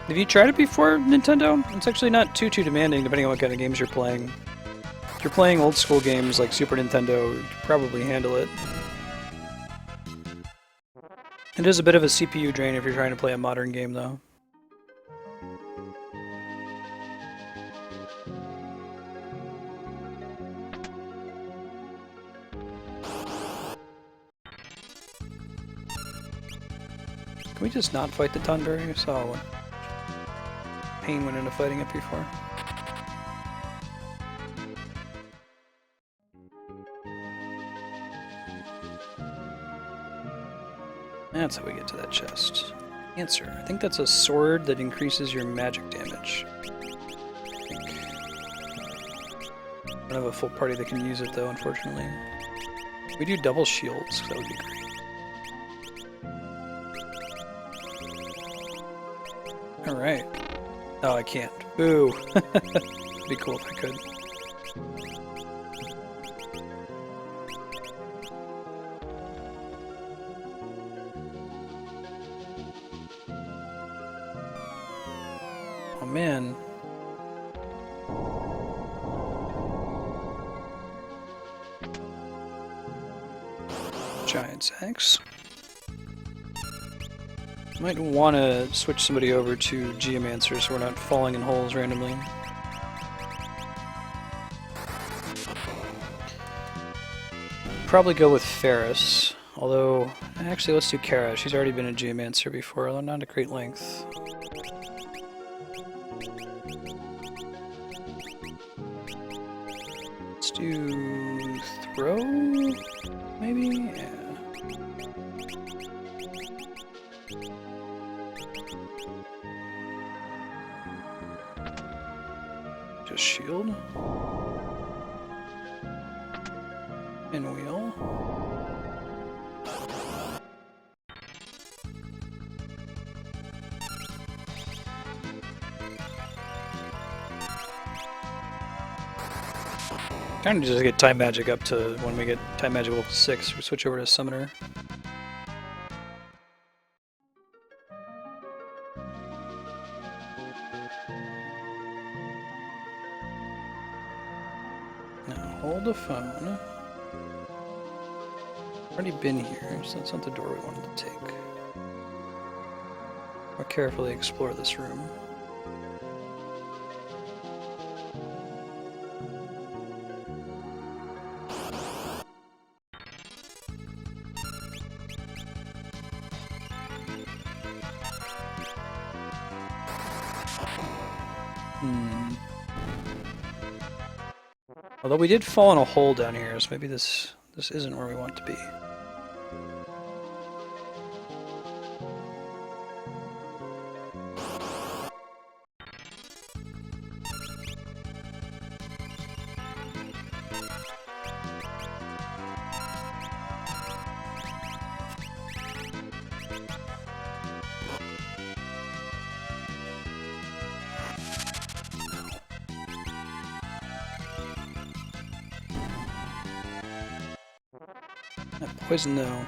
Have you tried it before, Nintendo? It's actually not too demanding depending on what kind of games you're playing. If you're playing old school games like Super Nintendo, you could probably handle it. It is a bit of a CPU drain if you're trying to play a modern game, though. Can we just not fight the Tonberry? I saw what pain went into fighting it before. That's how we get to that chest. Answer. I think that's a sword that increases your magic damage. I don't have a full party that can use it though, unfortunately. We do double shields, that would be great. Alright. Oh, I can't. Boo! It'd be cool if I could. Oh man. Giant's axe. Might want to switch somebody over to Geomancer so we're not falling in holes randomly. Probably go with Ferris, although actually let's do Kara. She's already been a Geomancer before, although not at great length. Let's do Throw, maybe? Yeah. Just shield. And wheel. Kind of just get time magic up to when we get time magic level 6, we switch over to summoner. Now hold the phone. Already been here, so that's not the door we wanted to take. More carefully explore this room. Although we did fall in a hole down here, so maybe this isn't where we want to be. Poison though.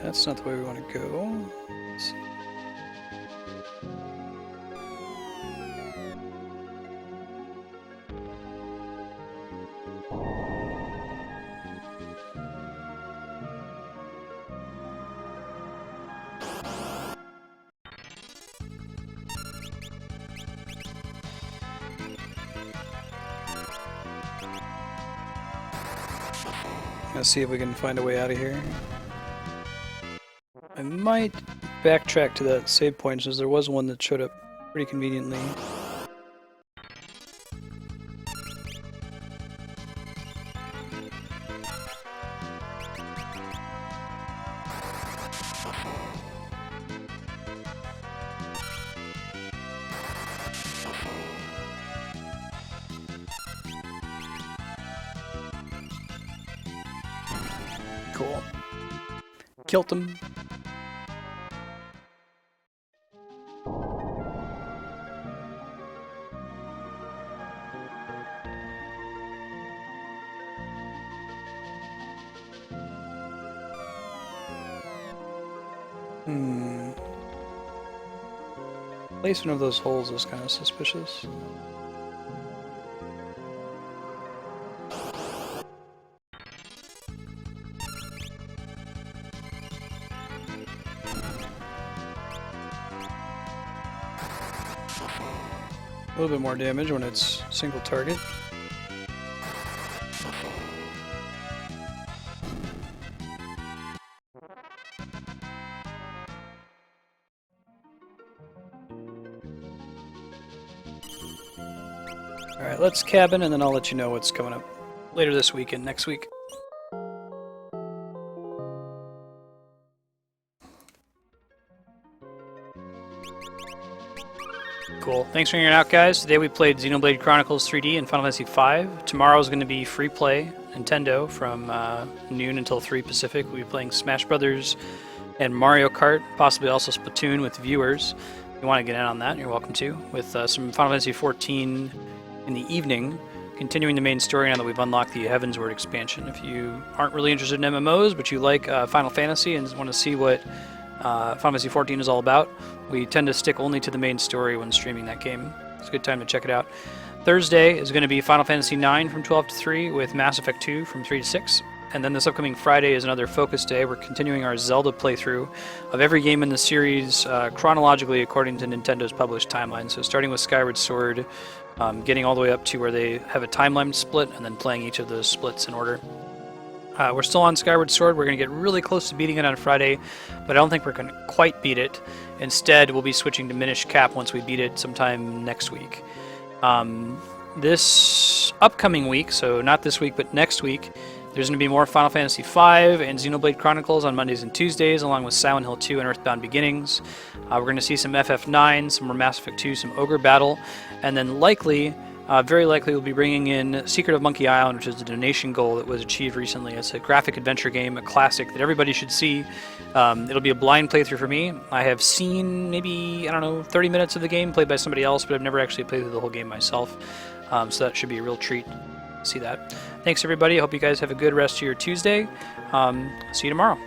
That's not the way we want to go. Let's see if we can find a way out of here. I might backtrack to that save point since there was one that showed up pretty conveniently. Cool. Killed him. Placement of those holes is kind of suspicious. A little bit more damage when it's single target. Alright, let's cabin and then I'll let you know what's coming up later this week and next week. Cool. Thanks for hanging out, guys. Today we played Xenoblade Chronicles 3D and Final Fantasy V. Tomorrow is going to be free play Nintendo from noon until 3 Pacific. We'll be playing Smash Brothers and Mario Kart, possibly also Splatoon with viewers. If you want to get in on that, you're welcome to. With some Final Fantasy XIV in the evening, continuing the main story now that we've unlocked the Heavensward expansion. If you aren't really interested in MMOs, but you like Final Fantasy and want to see what Final Fantasy XIV is all about, we tend to stick only to the main story when streaming that game. It's a good time to check it out. Thursday is going to be Final Fantasy IX from 12 to 3 with Mass Effect 2 from 3 to 6. And then this upcoming Friday is another focus day. We're continuing our Zelda playthrough of every game in the series chronologically according to Nintendo's published timeline. So starting with Skyward Sword, getting all the way up to where they have a timeline split, and then playing each of those splits in order. We're still on Skyward Sword. We're going to get really close to beating it on Friday, but I don't think we're going to quite beat it. Instead, we'll be switching to Minish Cap once we beat it sometime next week. This upcoming week, so not this week, but next week, there's going to be more Final Fantasy V and Xenoblade Chronicles on Mondays and Tuesdays, along with Silent Hill 2 and Earthbound Beginnings. We're going to see some FF9, some more Mass Effect 2, some Ogre Battle, and then likely, very likely, we'll be bringing in Secret of Monkey Island, which is a donation goal that was achieved recently. It's a graphic adventure game, a classic that everybody should see. It'll be a blind playthrough for me. I have seen maybe, 30 minutes of the game played by somebody else, but I've never actually played through the whole game myself. So that should be a real treat to see that. Thanks, everybody. I hope you guys have a good rest of your Tuesday. See you tomorrow.